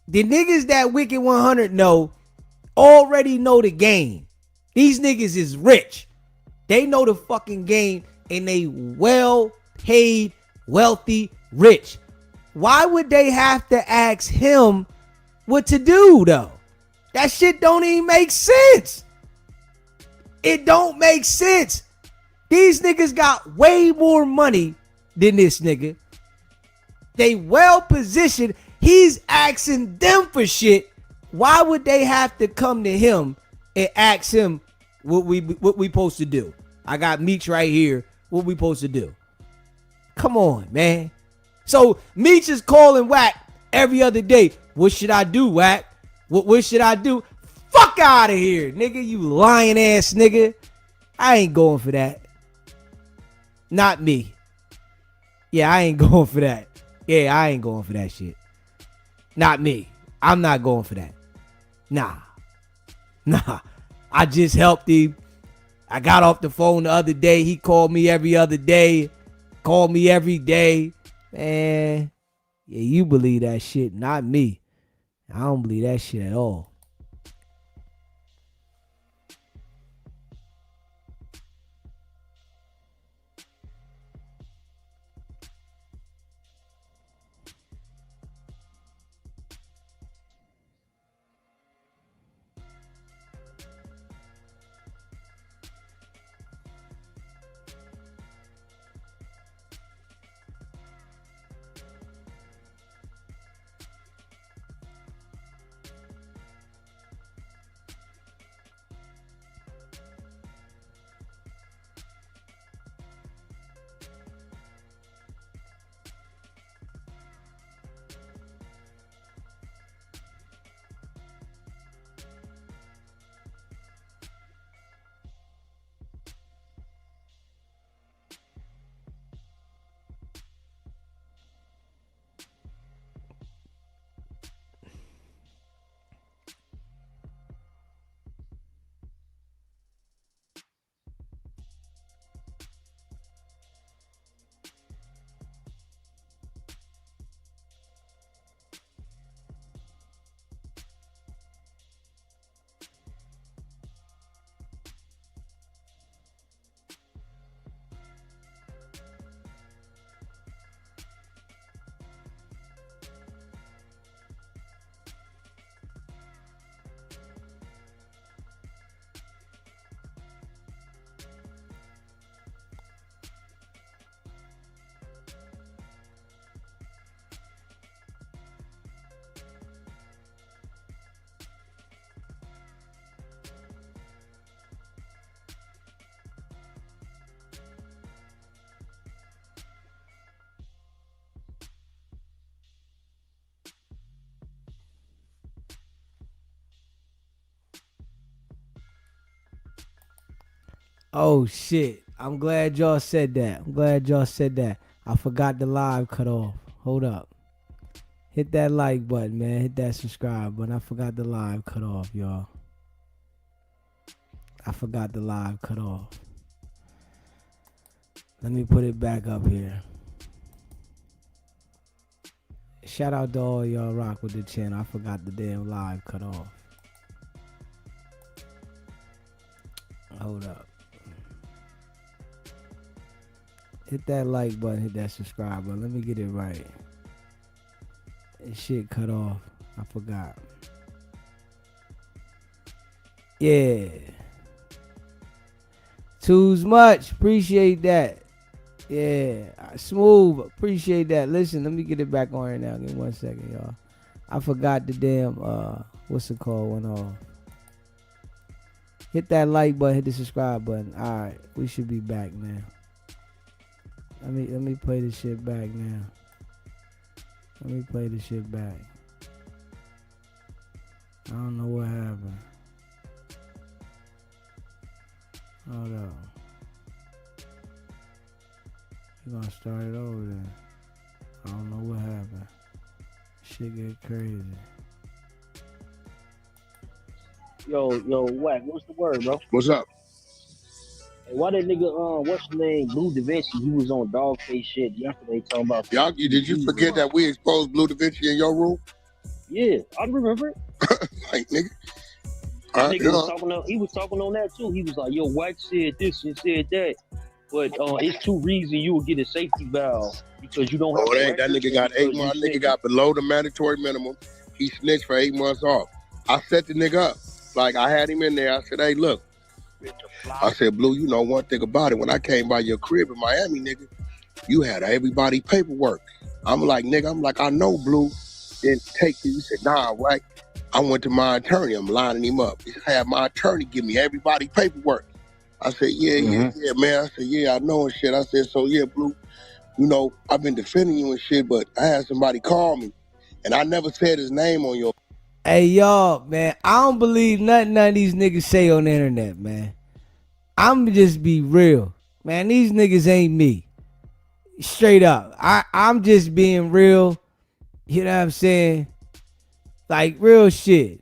The niggas that Wicked 100 know already know the game. These niggas is rich. They know the fucking game and they well paid, wealthy, rich. Why would they have to ask him what to do though? That shit don't even make sense. It don't make sense. These niggas got way more money than this nigga. They well positioned. He's asking them for shit. Why would they have to come to him and ask him what we supposed to do? I got Meech right here. What we supposed to do? Come on, man. So Meech is calling Wack every other day. What should I do, Wack? What should I do? Fuck out of here, nigga. You lying ass nigga. I ain't going for that. Not me. Yeah, I ain't going for that. Yeah, I ain't going for that shit. Not me. I'm not going for that. Nah. I just helped him. I got off the phone the other day. He called me every other day. Called me every day. Man, yeah, you believe that shit, not me. I don't believe that shit at all. Oh shit. I'm glad y'all said that. I forgot the live cut off. Hold up. Hit that like button, man. Hit that subscribe button. I forgot the live cut off, y'all. I forgot the live cut off. Let me put it back up here. Shout out to all y'all rock with the channel. I forgot the damn live cut off. Hold up. Hit that like button, hit that subscribe button. Let me get it right. This shit cut off. I forgot. Yeah. Too much. Appreciate that. Yeah. Smooth. Appreciate that. Listen, let me get it back on right now. Give me 1 second, y'all. I forgot the damn, what's it called? Went off. Hit that like button, hit the subscribe button. All right, we should be back now. Let me play this shit back now. Let me play this shit back. I don't know what happened. Hold up. We're gonna start it over then. I don't know what happened. Shit get crazy. Yo, Wack, what's the word, bro? What's up? Hey, why that nigga, what's his name, Blue Da Vinci, he was on Dogface shit yesterday talking about... Y'all, did you forget that we exposed Blue Da Vinci in your room? Yeah, I remember it. Like, nigga. He was talking on that too. He was like, yo, Wack said this and said that. But it's two reasons you will get a safety valve. Because you don't have... Oh, it ain't. That nigga got 8 months. Nigga got below the mandatory minimum. He snitched for 8 months off. I set the nigga up. Like, I had him in there. I said, hey, look. I said, Blue, you know one thing about it. When I came by your crib in Miami, nigga, you had everybody paperwork. I'm like, I know Blue didn't take it. He said, nah, right. I went to my attorney. I'm lining him up. He had my attorney give me everybody paperwork. I said, yeah, man. I said, yeah, I know and shit. I said, so yeah, Blue, you know, I've been defending you and shit, but I had somebody call me, and I never said his name on your... Hey, y'all, man, I don't believe nothing none of these niggas say on the internet, man. I'm just be real. Man, these niggas ain't me. Straight up. I'm just being real. You know what I'm saying? Like, real shit.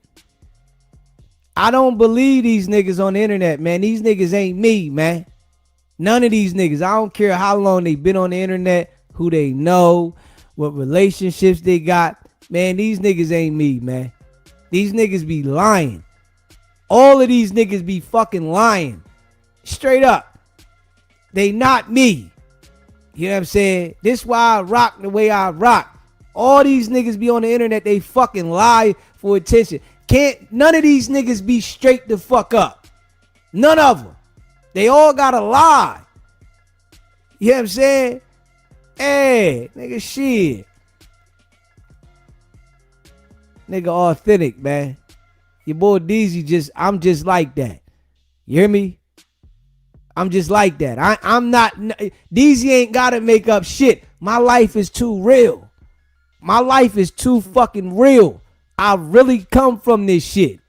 I don't believe these niggas on the internet, man. These niggas ain't me, man. None of these niggas. I don't care how long they been on the internet, who they know, what relationships they got. Man, these niggas ain't me, man. These niggas be lying. All of these niggas be fucking lying. Straight up. They not me. You know what I'm saying? This why I rock the way I rock. All these niggas be on the internet, they fucking lie for attention. None of these niggas be straight the fuck up. None of them. They all gotta lie. You know what I'm saying? Hey, nigga, shit. Nigga authentic, man. Your boy DZ I'm just like that. You hear me? I'm just like that. I'm not, DZ ain't gotta make up shit. My life is too real. My life is too fucking real. I really come from this shit.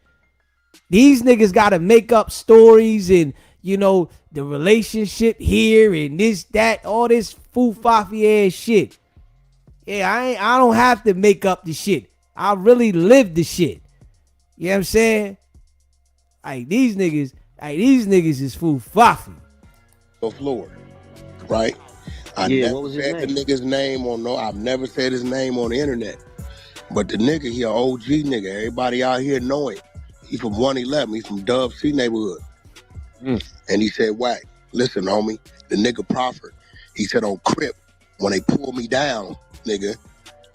These niggas gotta make up stories and, you know, the relationship here and this, that, all this foo-faffy ass shit. Yeah, I don't have to make up the shit. I really live the shit. You know what I'm saying? Like, these niggas is foo-faffy. Floor, right? I never said the nigga's name I've never said his name on the internet. But the nigga, he an OG nigga. Everybody out here know him. He from 111. He from Dub C neighborhood. And he said, Wack, listen, homie, the nigga proffered. He said on Crip, when they pulled me down, nigga,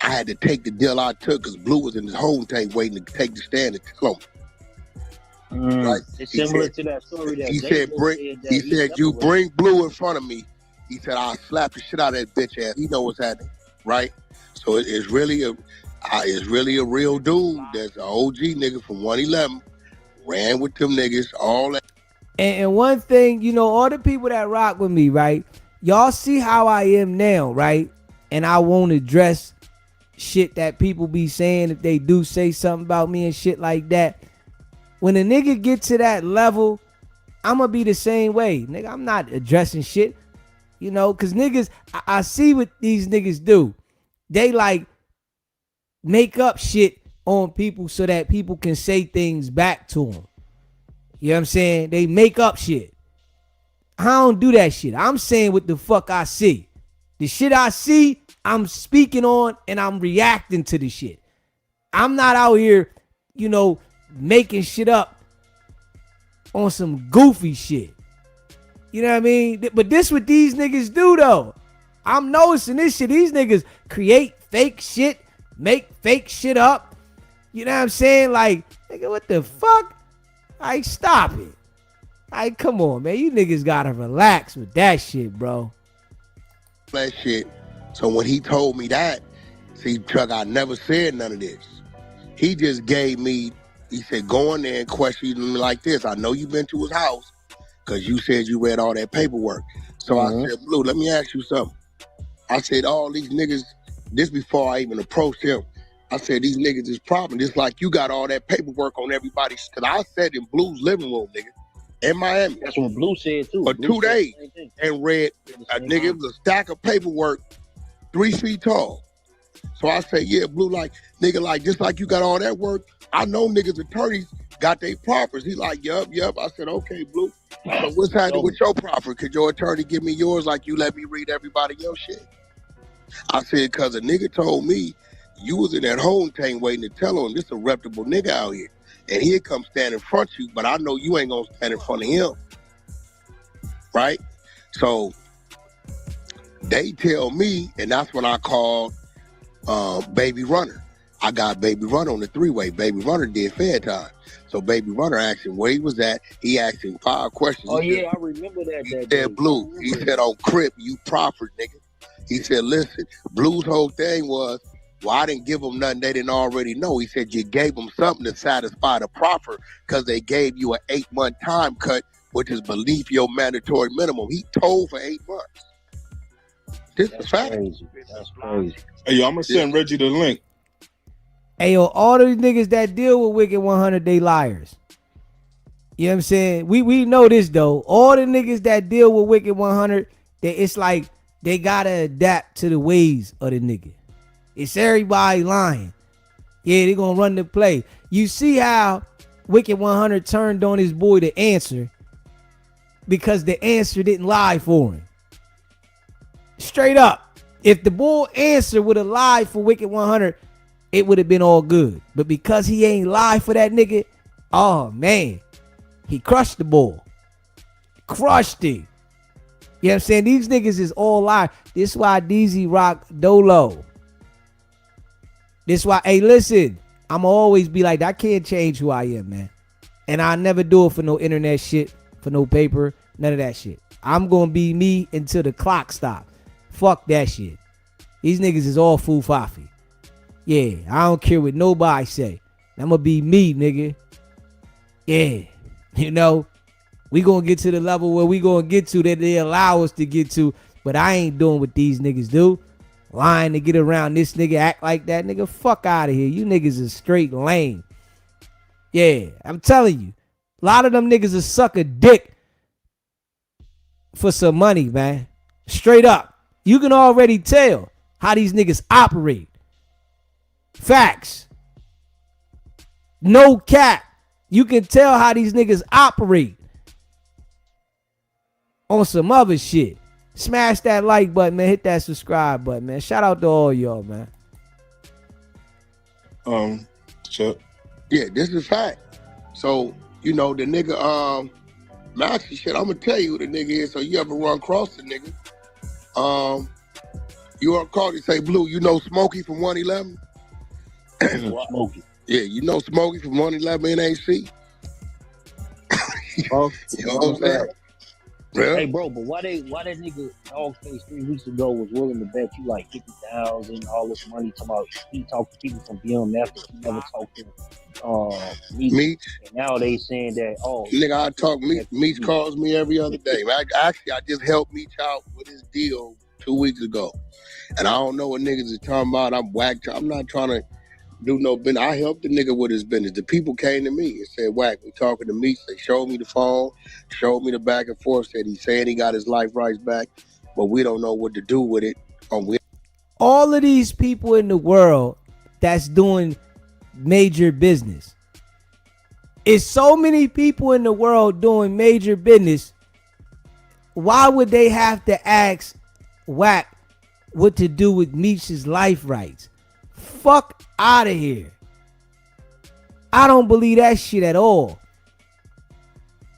I had to take the deal I took because Blue was in his home tank waiting to take the stand and tell him. Right? It's similar to that story that he said, you bring Blue in front of me. He said, I'll slap the shit out of that bitch ass. He know what's happening, right? So it's really a real dude that's an OG nigga from 111. Ran with them niggas, all that. And one thing, you know, all the people that rock with me, right? Y'all see how I am now, right? And I won't address shit that people be saying if they do say something about me and shit like that. When a nigga get to that level, I'm gonna be the same way. Nigga, I'm not addressing shit. You know, because niggas, I see what these niggas do. They like make up shit on people so that people can say things back to them. You know what I'm saying? They make up shit. I don't do that shit. I'm saying what the fuck I see. The shit I see, I'm speaking on and I'm reacting to the shit. I'm not out here, you know, making shit up on some goofy shit. You know what I mean? But this what these niggas do though. I'm noticing this shit. These niggas create fake shit, make fake shit up. You know what I'm saying? Like, nigga, what the fuck? Like, stop it. Like, come on, man. You niggas gotta relax with that shit, bro. That shit. So when he told me that, see, Chuck, I never said none of this. He just gave me He said, go in there and question him like this. I know you've been to his house because you said you read all that paperwork. So I said, Blue, let me ask you something. I said, all these niggas, this before I even approached him, I said, these niggas is problem. Just like you got all that paperwork on everybody. Because I sat in Blue's living room, nigga, in Miami. That's what Blue said, too. For Blue 2 days. And read, nigga, it was a stack of paperwork 3 feet tall. So I say, yeah, Blue, like, nigga, like, just like you got all that work, I know niggas' attorneys got their proffers. He like, yup. I said, okay, Blue. So what's happening with your proffer? Could your attorney give me yours like you let me read everybody else's shit? I said, because a nigga told me you was in that home tank waiting to tell him this a reputable nigga out here. And he'd come stand in front of you, but I know you ain't going to stand in front of him. Right? So they tell me, and that's when I called Baby Runner. I got Baby Runner on the 3-way. Baby Runner did fair time. So Baby Runner asked him where he was at. He asked him 5 questions. Oh, yeah, I remember that. He said, Blue. He said, on Crip, you proffered, nigga. He said, listen, Blue's whole thing was, well, I didn't give them nothing they didn't already know. He said, you gave them something to satisfy the proffer because they gave you an 8-month time cut, which is beneath your mandatory minimum. He told for 8 months. This is fact. That's crazy. Hey, yo, I'm going to send Reggie the link. Hey, yo, all these niggas that deal with Wicked 100, they liars. You know what I'm saying? We know this, though. All the niggas that deal with Wicked 100, it's like they got to adapt to the ways of the nigga. It's everybody lying. Yeah, they going to run the play. You see how Wicked 100 turned on his boy to answer because the answer didn't lie for him. Straight up. If the bull answer would have lied for Wicked 100, it would have been all good. But because he ain't lied for that nigga, oh man, he crushed the bull. Crushed him. You know what I'm saying? These niggas is all lies. This why DZ rock Dolo. This why, hey, listen, I'ma always be like, I can't change who I am, man. And I never do it for no internet shit, for no paper, none of that shit. I'm gonna be me until the clock stop. Fuck that shit. These niggas is all foo-faffy. Yeah, I don't care what nobody say. I'm gonna be me, nigga. Yeah, you know, we gonna get to the level where we gonna get to that they allow us to get to, but I ain't doing what these niggas do. Lying to get around this nigga, act like that nigga. Fuck out of here. You niggas is straight lame. Yeah, I'm telling you. A lot of them niggas is suck a dick for some money, man. Straight up. You can already tell how these niggas operate. Facts. No cap. You can tell how these niggas operate on some other shit. Smash that like button, man. Hit that subscribe button, man. Shout out to all y'all, man. Chuck. Yeah, this is fact. So, you know, the nigga, Maxie shit, I'm gonna tell you who the nigga is. So you ever run across the nigga? You are called, you say, Blue, you know Smokey from 111? Smokey. Yeah, you know Smokey from 111 NAC? Oh, You know what I'm saying? Yeah. Hey, bro, but why that nigga Dogface 3 weeks ago was willing to bet you like 50,000, all this money, talking about he talked to people from BMF that he never talked to Meech. And now they saying that, Nigga, I talk, Meech calls me every other day. I just helped Meech out with his deal 2 weeks ago. And I don't know what niggas is talking about. I'm whacked. I'm not trying to do no business. I helped the nigga with his business. The people came to me and said, Whack, we talking to Meech. They showed me the phone, showed me the back and forth, said he's saying he got his life rights back, but we don't know what to do with it. All of these people in the world that's doing major business. It's so many people in the world doing major business. Why would they have to ask Whack what to do with Meech's life rights? Fuck out of here. I don't believe that shit at all.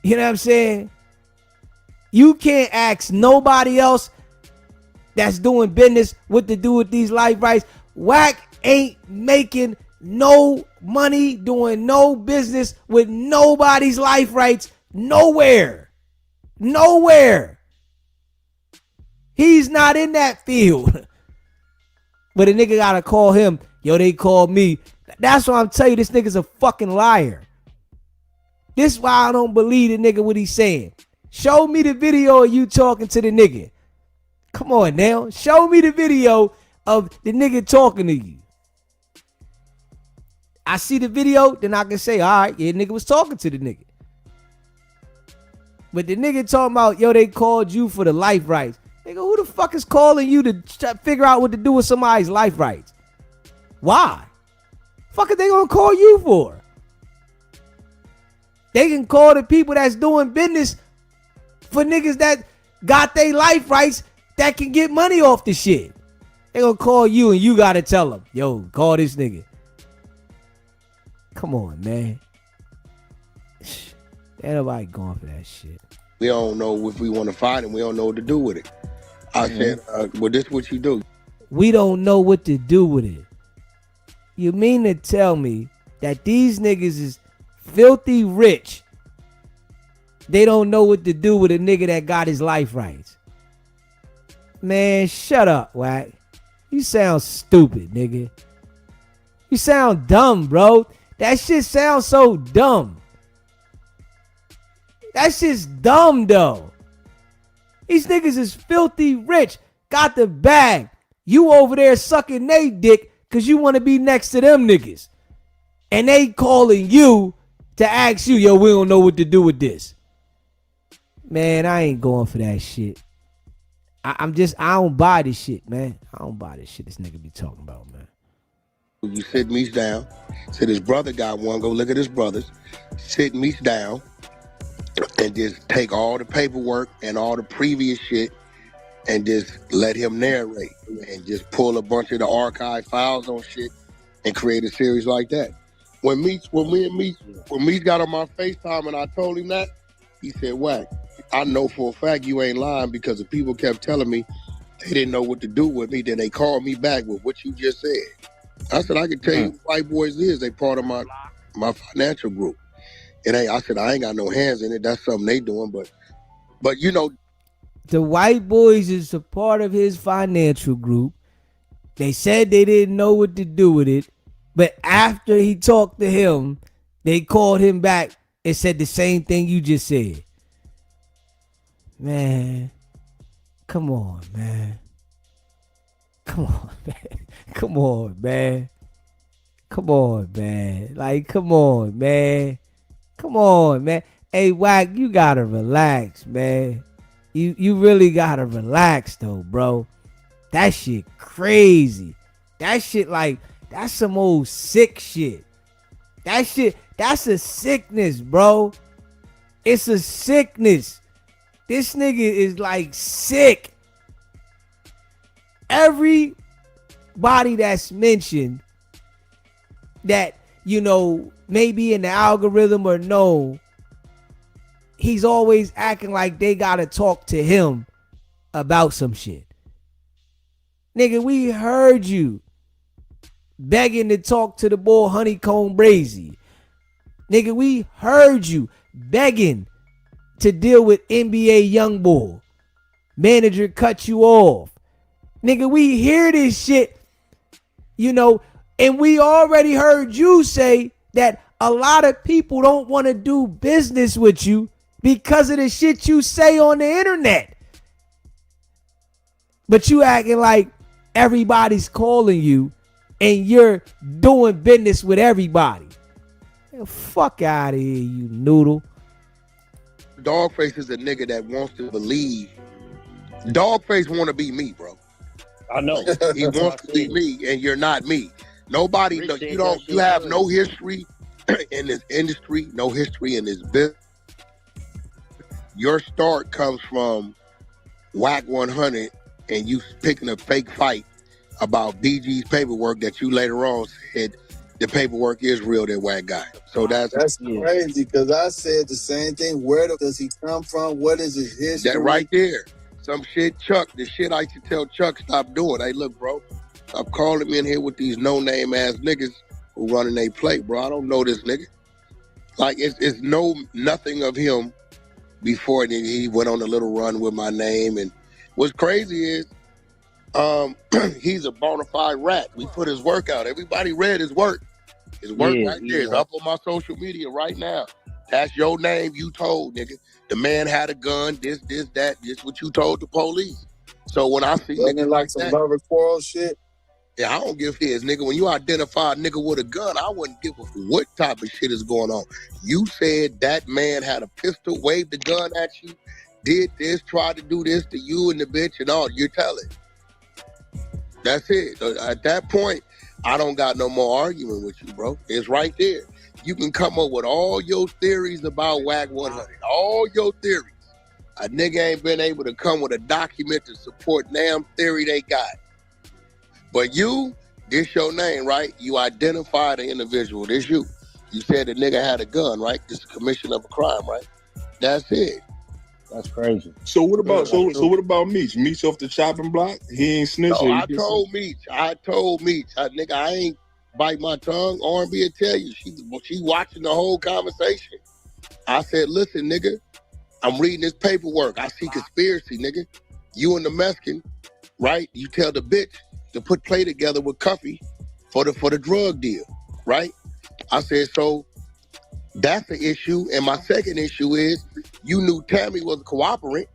You know what I'm saying? You can't ask nobody else that's doing business what to do with these life rights. Whack ain't making no money doing no business with nobody's life rights nowhere. Nowhere. He's not in that field. But a nigga gotta call him. Yo, they called me. That's why I'm telling you, this nigga's a fucking liar. This why I don't believe the nigga what he's saying. Show me the video of you talking to the nigga. Come on now. Show me the video of the nigga talking to you. I see the video, then I can say, all right, yeah, nigga was talking to the nigga. But the nigga talking about, yo, they called you for the life rights. Nigga, who the fuck is calling you to figure out what to do with somebody's life rights? Why? Fuck are they gonna call you for? They can call the people that's doing business for niggas that got their life rights that can get money off the shit. They gonna call you and you gotta tell them, yo, call this nigga. Come on, man. Ain't nobody going for that shit. We don't know if we want to fight him. We don't know what to do with it. I said, well, this what you do. We don't know what to do with it. You mean to tell me that these niggas is filthy rich? They don't know what to do with a nigga that got his life rights. Man, shut up, Wack. You sound stupid, nigga. You sound dumb, bro. That shit sounds so dumb. That shit's dumb, though. These niggas is filthy rich. Got the bag. You over there sucking they dick because you want to be next to them niggas. And they calling you to ask you, yo, we don't know what to do with this. Man, I ain't going for that shit. I don't buy this shit, man. I don't buy this shit this nigga be talking about, man. You sit Meech down. Said his brother got one. Go look at his brothers. Sit Meech down and just take all the paperwork and all the previous shit and just let him narrate and just pull a bunch of the archive files on shit and create a series like that. When Meech got on my FaceTime and I told him that, he said, Wack, I know for a fact you ain't lying because the people kept telling me they didn't know what to do with me. Then they called me back with what you just said. I said, I can tell you who White Boys is. They part of my financial group. I said, I ain't got no hands in it. That's something they doing. But you know. The White Boys is a part of his financial group. They said they didn't know what to do with it. But after he talked to him, they called him back and said the same thing you just said. Man, come on, man. Come on, man. Come on, man. Come on, man. Like, come on, man. Come on, man. Hey, Wack, you gotta relax, man. You really gotta relax, though, bro. That shit crazy. That shit, like, that's some old sick shit. That shit, that's a sickness, bro. It's a sickness. This nigga is, like, sick. Everybody that's mentioned that, you know, maybe in the algorithm or no, he's always acting like they gotta talk to him about some shit. Nigga, we heard you begging to talk to the boy Honeycomb Brazy. Nigga, we heard you begging to deal with NBA Youngboy. Manager cut you off. Nigga, we hear this shit, you know, and we already heard you say that a lot of people don't want to do business with you because of the shit you say on the internet. But you acting like everybody's calling you and you're doing business with everybody. Fuck out of here, you noodle. Dogface is a nigga that wants to believe. Dogface want to be me, bro. I know. He wants to be me, and you're not me. Nobody, you have no history in this industry, no history in this business. Your start comes from WICKED100 and you picking a fake fight about BG's paperwork that you later on said the paperwork is real that Wack got. So that's crazy because I said the same thing. Where does he come from? What is his history? That right there. Some shit Chuck, the shit I used to tell Chuck stop doing. Hey, look, bro, stop calling me in here with these no-name ass niggas who running they plate, bro. I don't know this nigga. Like, it's nothing of him before he went on a little run with my name. And what's crazy is he's a bona fide rat. We put his work out. Everybody read his work. His work right there is up on my social media right now. That's your name you told, nigga. The man had a gun, this, that. This what you told the police. So when I see Wasn't it niggas like like some that, lover quarrel shit? yeah, I don't give his, nigga. When you identify a nigga with a gun, I wouldn't give a what type of shit is going on. You said that man had a pistol, waved the gun at you, did this, tried to do this to you and the bitch and all. You're telling. That's it. At that point, I don't got no more argument with you, bro. It's right there. You can come up with all your theories about WICKED100, all your theories. A nigga ain't been able to come with a document to support damn theory they got. But you, this your name, right? You identified the individual. This you. You said the nigga had a gun, right? This is commission of a crime, right? That's it. That's crazy. So what about Yeah, so what about Meech? Meech off the chopping block? He ain't snitch. No, I told Meech, nigga, I ain't bite my tongue. R&B will tell you. She watching the whole conversation. I said, listen, nigga, I'm reading this paperwork. I see conspiracy, nigga. You and the Mexican, right? You tell the bitch to put play together with Cuffy for the drug deal, right? I said, so that's the issue. And my second issue is you knew Tammy was a cooperant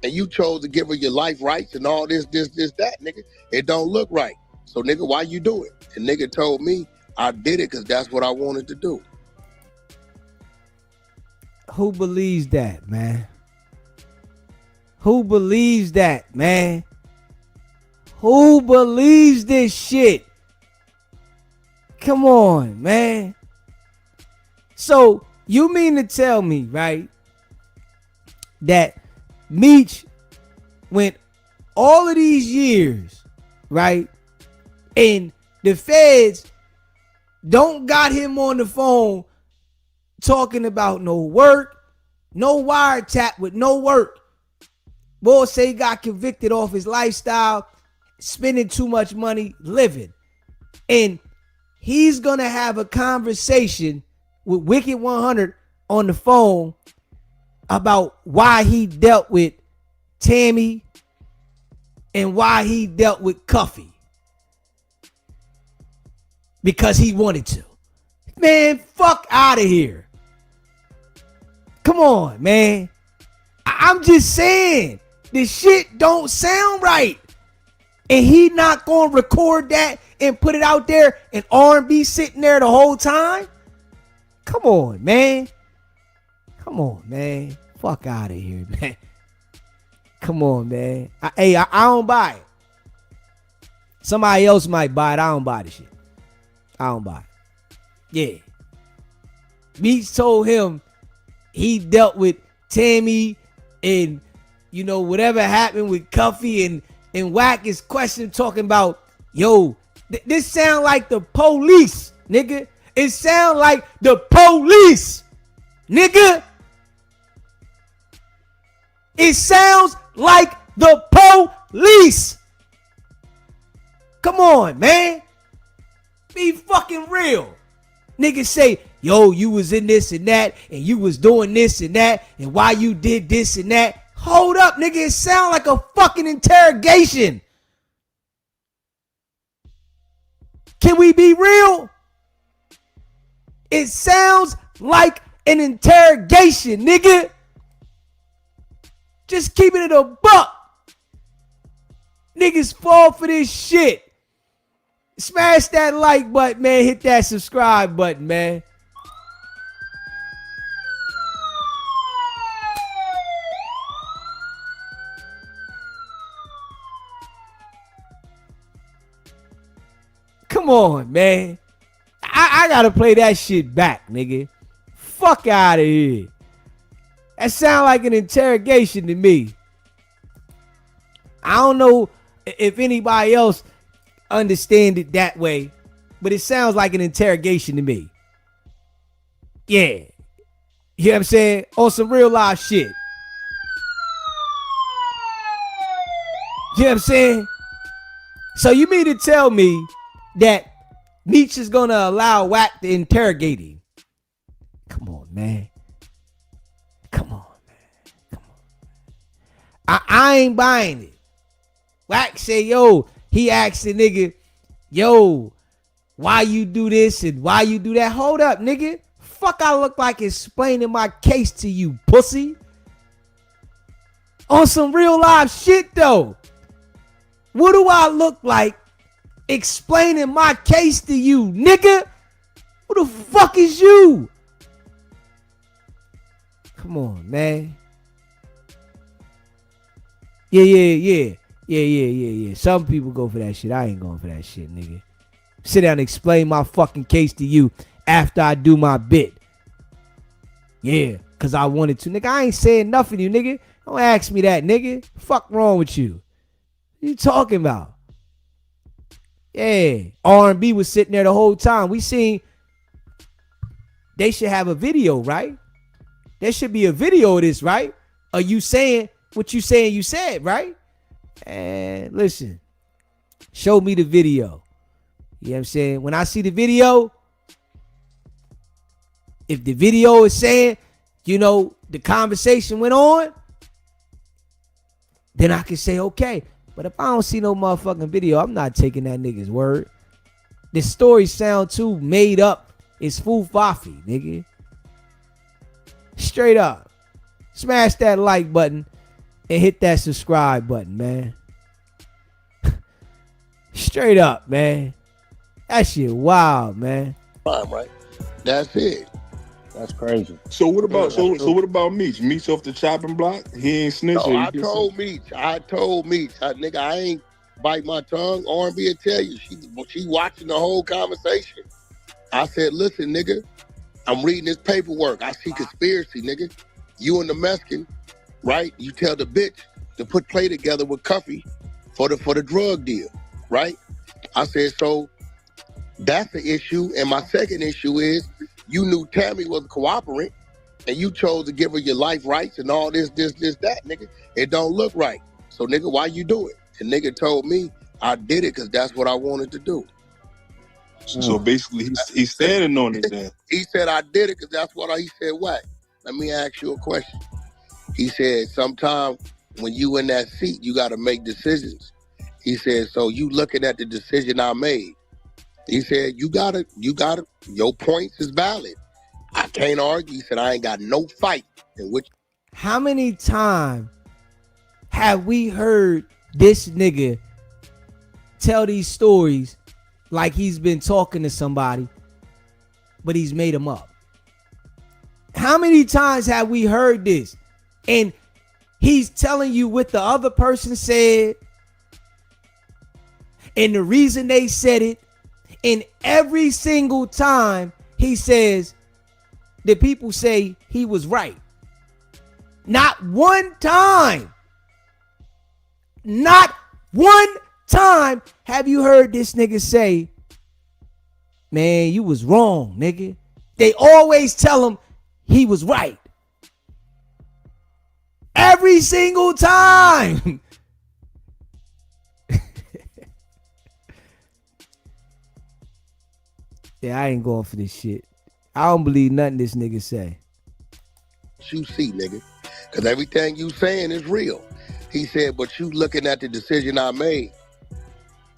and you chose to give her your life rights and all this, that, nigga. It don't look right. So, nigga, why you do it? And nigga told me I did it because that's what I wanted to do. Who believes that, man? Who believes that, man? Who believes this shit? Come on, man. So you mean to tell me, right, that Meech went all of these years, right, and the feds don't got him on the phone talking about no work, no wiretap with no work. Boy say he got convicted off his lifestyle, spending too much money living. And he's going to have a conversation with WICKED100 on the phone about why he dealt with Tammy and why he dealt with Cuffy. Because he wanted to. Man, fuck out of here. Come on, man. I'm just saying, this shit don't sound right. And he not gonna record that and put it out there and R&B sitting there the whole time? Come on, man. Come on, man. Fuck out of here, man. Come on, man. I don't buy it. Somebody else might buy it. I don't buy the shit. I don't buy it. Yeah. Meech told him he dealt with Tammy and, you know, whatever happened with Cuffy and Wack is question talking about, yo, this sound like the police, nigga. It sound like the police, nigga. It sounds like the police. Come on, man. Be fucking real. Niggas say, yo, you was in this and that, and you was doing this and that, and why you did this and that. Hold up, nigga. It sound like a fucking interrogation. Can we be real? It sounds like an interrogation, nigga. Just keeping it a buck. Niggas fall for this shit. Smash that like button, man. Hit that subscribe button, man. Come on, man. I gotta play that shit back, nigga. Fuck out of here. That sound like an interrogation to me. I don't know if anybody else understand it that way, but it sounds like an interrogation to me. Yeah. You know what I'm saying? On some real life shit. You know what I'm saying? So you mean to tell me that Meech is gonna allow Wack to interrogate him? Come on, man. Come on, man. Come on. I ain't buying it. Wack say, yo, he asked the nigga, yo, why you do this and why you do that? Hold up, nigga. fuck I look like explaining my case to you, pussy? On some real live shit, though. What do I look like explaining my case to you, nigga? Who the fuck is you? Come on, man. Yeah. Some people go for that shit. I ain't going for that shit, nigga. Sit down and explain my fucking case to you after I do my bit. Yeah, because I wanted to. Nigga, I ain't saying nothing to you, nigga. Don't ask me that, nigga. Fuck wrong with you? What you talking about? Yeah, R&B was sitting there the whole time. We seen they should have a video, right? There should be a video of this, right? Are you saying what you saying you said, right? And listen, show me the video. You know what I'm saying? When I see the video, if the video is saying, you know, the conversation went on, then I can say, okay. But if I don't see no motherfucking video, I'm not taking that nigga's word. The story sound too made up. It's foo-faffy, nigga. Straight up. Smash that like button and hit that subscribe button, man. Straight up, man. That shit wild, man. Fine, right? That's it. That's crazy. So what about what about Meech? Meech off the chopping block? He ain't snitching. No, I told Meech, nigga, I ain't bite my tongue. R&B will tell you, she watching the whole conversation. I said, listen, nigga, I'm reading this paperwork. I see conspiracy, nigga. You and the Mexican, right? You tell the bitch to put play together with Cuffy for the drug deal, right? I said, so that's the issue. And my second issue is you knew Tammy was a cooperant and you chose to give her your life rights and all this, that, nigga. It don't look right. So, nigga, why you do it? And nigga told me I did it because that's what I wanted to do. So basically, he's standing on it then. He said I did it because that's what he said. What? Let me ask you a question. He said, sometime when you in that seat, you got to make decisions. He said, so you looking at the decision I made. He said, you got it. Your points is valid. I can't argue. He said, I ain't got no fight. In which. How many times have we heard this nigga tell these stories like he's been talking to somebody, but he's made them up? How many times have we heard this? And he's telling you what the other person said and the reason they said it. And every single time he says, the people say he was right. Not one time. Not one time have you heard this nigga say, man, you was wrong, nigga. They always tell him he was right. Every single time. Yeah, I ain't going for this shit. I don't believe nothing this nigga say. You see, nigga, because everything you saying is real. He said, but you looking at the decision I made.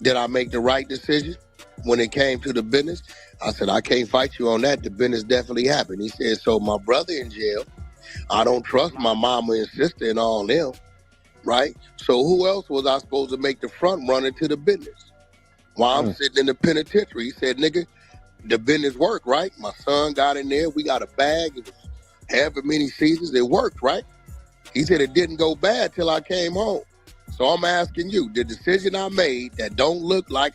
Did I make the right decision when it came to the business? I said, I can't fight you on that. The business definitely happened. He said, so my brother in jail. I don't trust my mama and sister and all them, right? So who else was I supposed to make the front runner to the business? While I'm sitting in the penitentiary, he said, nigga, the business worked, right? My son got in there. We got a bag. It was however many seasons. It worked, right? He said it didn't go bad till I came home. So I'm asking you, the decision I made that don't look like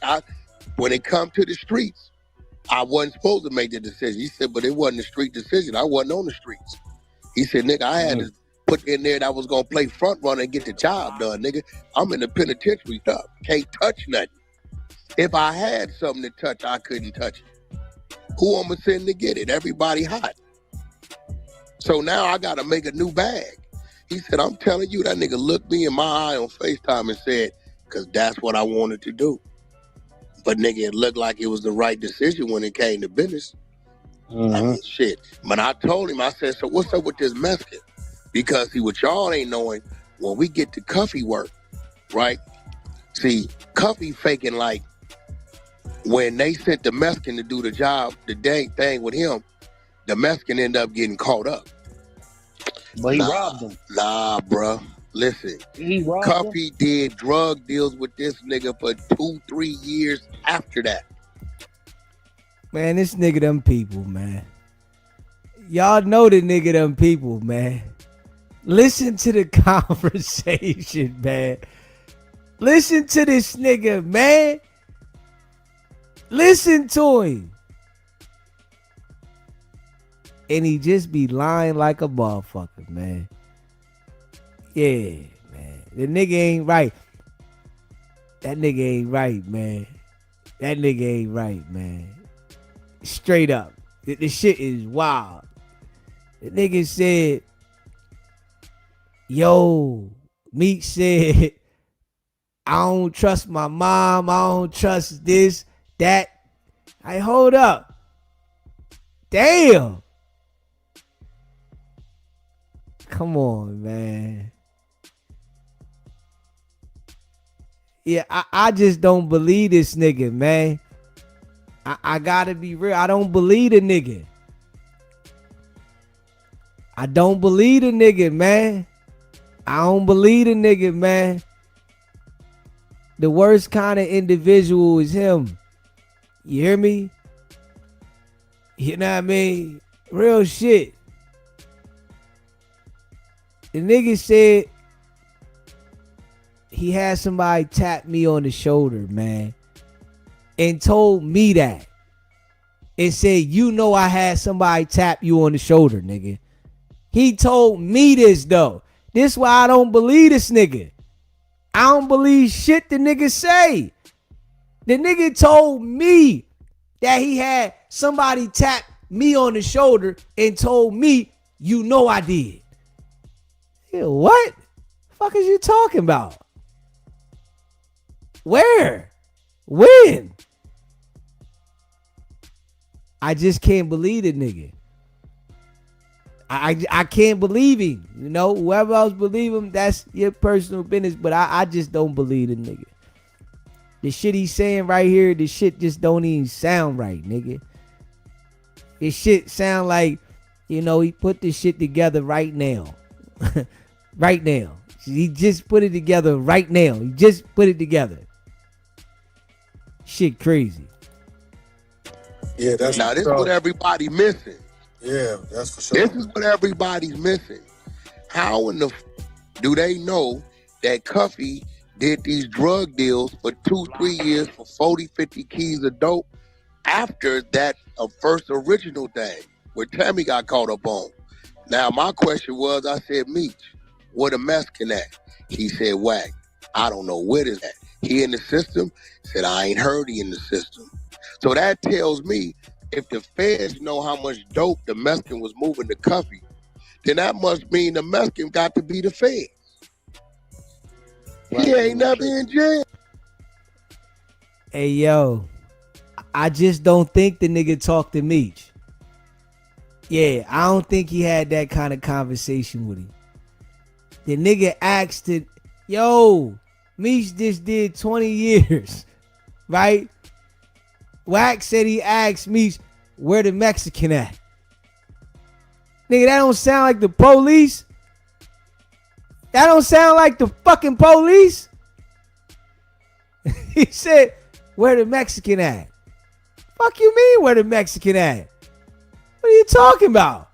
when it come to the streets, I wasn't supposed to make the decision. He said, but it wasn't a street decision. I wasn't on the streets. He said, nigga, I had to put in there that I was going to play front runner and get the job done, nigga. I'm in the penitentiary, dog. Can't touch nothing. If I had something to touch, I couldn't touch it. Who I'm going to send to get it? Everybody hot. So now I got to make a new bag. He said, I'm telling you, that nigga looked me in my eye on FaceTime and said, because that's what I wanted to do. But nigga, it looked like it was the right decision when it came to business. I mean, shit. But I told him, I said, so what's up with this Mexican? Because see, what y'all ain't knowing, when we get to Cuffy work, right? See, Cuffy faking like when they sent the Mexican to do the job, the dang thing with him, the Mexican ended up getting caught up. But he robbed him. Nah, bruh. Listen, He robbed him. Cuffy did drug deals with this nigga for 2-3 years after that. Man, this nigga them people, man. Y'all know the nigga them people, man. Listen to the conversation, man. Listen to this nigga, man. Listen to him. And he just be lying like a motherfucker, man. Yeah, man. The nigga ain't right. That nigga ain't right, man. That nigga ain't right, man. Straight up. The shit is wild. The nigga said, yo, Meech said, I don't trust my mom. I don't trust this, that. Hey, hold up. Damn. Come on, man. Yeah, I just don't believe this nigga, man. I gotta be real. I don't believe the nigga. I don't believe the nigga, man. I don't believe the nigga, man. The worst kind of individual is him. You hear me? You know what I mean? Real shit. The nigga said he had somebody tap me on the shoulder, man, and told me that. It said, you know I had somebody tap you on the shoulder, nigga. He told me this, though. This why I don't believe this nigga. I don't believe shit the nigga say. The nigga told me that he had somebody tap me on the shoulder and told me, you know I did. Yeah, what? The fuck is you talking about? Where? When? I just can't believe the nigga. I can't believe him. You know, whoever else believe him, that's your personal business. But I just don't believe the nigga. The shit he's saying right here, the shit just don't even sound right, nigga. This shit sound like, you know, he put this shit together right now. Right now. He just put it together right now. He just put it together. Shit crazy. Yeah, that's now this is what everybody missing. Yeah, that's for sure. This is what everybody's missing. How in the do they know that Cuffy did these drug deals for 2-3 years for 40-50 keys of dope after that first original thing where Tammy got caught up on? Now my question was, I said, Meech, where the Mexican at? He said, Whack. I don't know where this at. He in the system? Said, I ain't heard he in the system. So that tells me if the feds know how much dope the Mexican was moving to Cuffy, then that must mean the Mexican got to be the feds. Right. He ain't never in jail. Hey, yo, I just don't think the nigga talked to Meech. Yeah, I don't think he had that kind of conversation with him. The nigga asked it, yo, Meech just did 20 years, right? Wack said he asked Meech, where the Mexican at? Nigga, that don't sound like the police. That don't sound like the fucking police. He said, where the Mexican at? Fuck you mean, where the Mexican at? What are you talking about?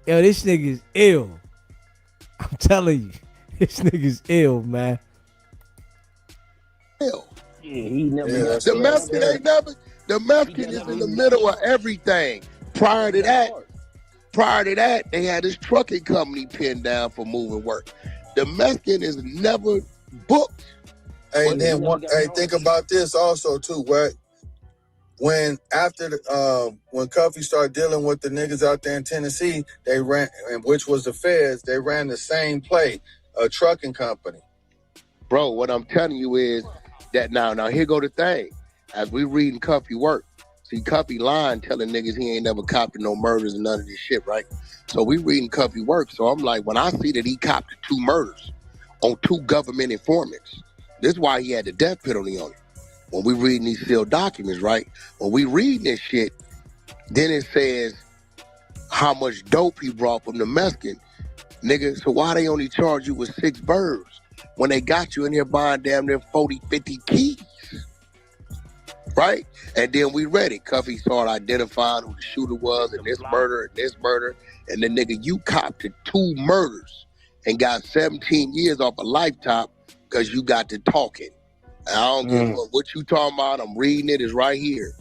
Yo, this nigga's ill. I'm telling you, this nigga's ill, man. Ill. Yeah, he never. Yeah, The Mexican ain't never. The Mexican is in the middle of everything. Prior to that, they had this trucking company pinned down for moving work. The Mexican is never booked. Hey, and then think about this also too, right? When after when Cuffy started dealing with the niggas out there in Tennessee, they ran, and which was the feds, they ran the same play, a trucking company. Bro, what I'm telling you is that now here go the thing. As we reading Cuffy work, see Cuffy lying, telling niggas he ain't never copped no murders and none of this shit, right? So we reading Cuffy work. So I'm like, when I see that he copped 2 murders on 2 government informants, this is why he had the death penalty on him. When we reading these sealed documents, right? When we reading this shit, Then it says how much dope he brought from the Mexican. Nigga, so why they only charge you with 6 birds when they got you in here buying damn near 40, 50 keys? Right? And then we read it. Cuffy started identifying who the shooter was and this murder and this murder. And then nigga, you copped to 2 murders and got 17 years off a lifetime because you got to talking. And I don't give a fuck what you talking about. I'm reading it. It's right here.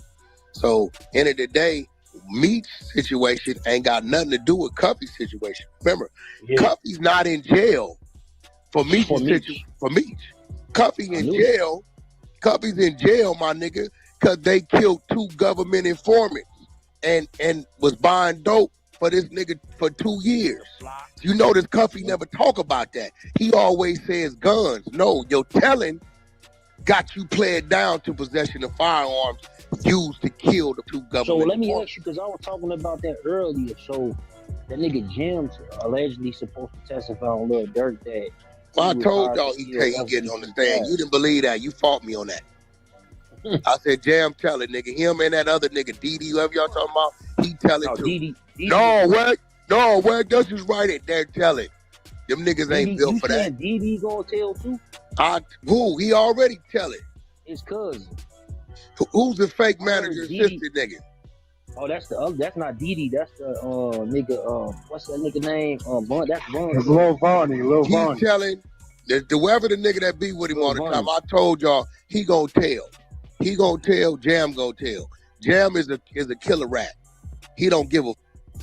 So, end of the day, Meech's situation ain't got nothing to do with Cuffy's situation. Remember, Cuffy's not in jail for Meech's situation. For Meech. Cuffy's in jail, my nigga, because they killed 2 government informants and was buying dope for this nigga for 2 years. You notice Cuffy never talk about that. He always says guns. No, your telling got you played down to possession of firearms used to kill the 2 government. So let me informants. ask you, because I was talking about that earlier. So that nigga Jim's allegedly supposed to testify on Lil Durk that. Well, I told y'all he getting on the stand. You didn't believe that. You fought me on that. I said, Jam tell it, nigga. Him and that other nigga, Didi, whoever y'all talking about, he tell it too. Didi. No, that's just right it there, tell it. Them niggas ain't built for that. Didi gonna tell too? He already tell it. His cousin. Who's the fake manager assistant nigga? Oh, that's the other. That's not Didi. That's the nigga. What's that nigga name? That's Vaughn. It's Lil Vonnie. He's telling whoever the nigga that be with him all the time. I told y'all he gonna tell. He gonna tell. Jam gonna tell. Jam is a killer rat. He don't give a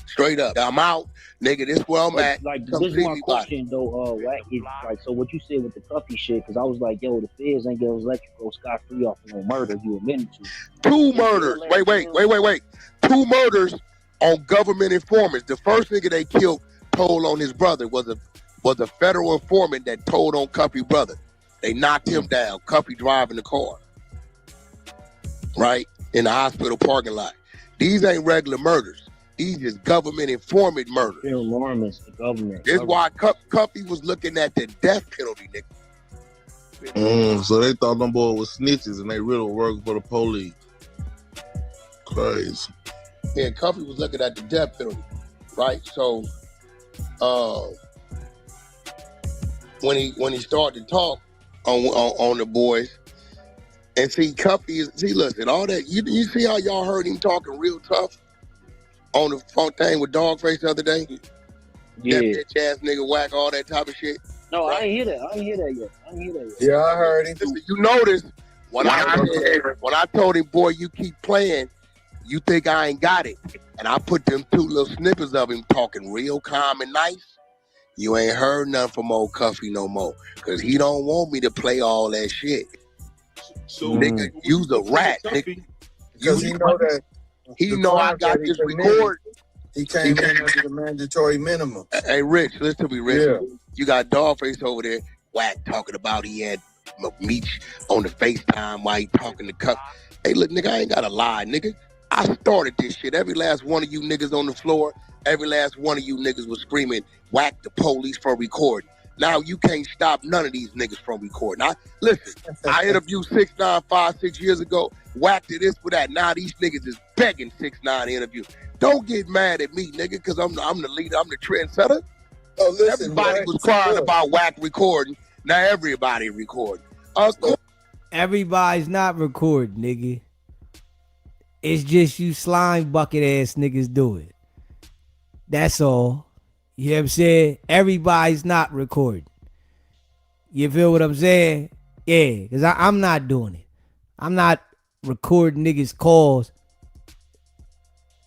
straight up. I'm out, nigga. This where I'm at. Like this is my question though. Wack, is like so what you said with the Cuffy shit? Because I was like, yo, the feds ain't gonna let you go scot free off of no murder you admitted to. 2 murders. Wait. 2 murders on government informants. The first nigga they killed told on his brother was a federal informant that told on Cuffy brother. They knocked him down. Cuffy driving the car. Right? In the hospital parking lot. These ain't regular murders. These is government informant murders. Informants, the government. This is why Cuffy was looking at the death penalty, nigga. So they thought them boys was snitches and they really working for the police. Crazy. Yeah, Cuffy was looking at the death penalty, right? So, when he started to talk on the boys, and see listen, all that you see how y'all heard him talking real tough on the phone thing with Dogface the other day? Yeah. That bitch ass nigga whack, all that type of shit. No, right? I ain't hear that yet. Yeah, I heard him. Listen, you notice when I told him, boy, you keep playing, you think I ain't got it. And I put them 2 little snippets of him talking real calm and nice. You ain't heard nothing from old Cuffy no more. Because he don't want me to play all that shit. So, nigga, you's a rat, nigga. Because he know that. He know I got this record. He came in under the mandatory minimum. Hey, Rich, listen to me, Rich. Yeah. You got Dogface over there, whack, talking about he had Meech on the FaceTime while he talking to Cuff. Hey, look, nigga, I ain't got to lie, nigga. I started this shit. Every last one of you niggas on the floor, every last one of you niggas was screaming, whack the police for recording. Now you can't stop none of these niggas from recording. Listen, I interviewed 6ix9ine 5-6 years ago, whacked it this for that. Now these niggas is begging 6ix9ine interview. Don't get mad at me, nigga, because I'm the leader, I'm the trendsetter. Oh, listen, everybody was crying about whack recording. Now everybody recording. Everybody's not recording, nigga. It's just you slime bucket ass niggas do it. That's all. You know what I'm saying? Everybody's not recording. You feel what I'm saying? Yeah, because I'm not doing it. I'm not recording niggas' calls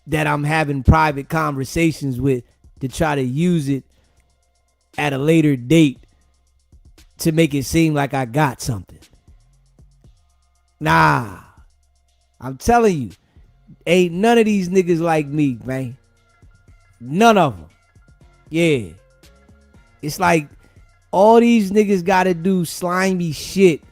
that I'm having private conversations with to try to use it at a later date to make it seem like I got something. Nah. I'm telling you, ain't none of these niggas like me, man. None of them. Yeah. It's like all these niggas gotta do slimy shit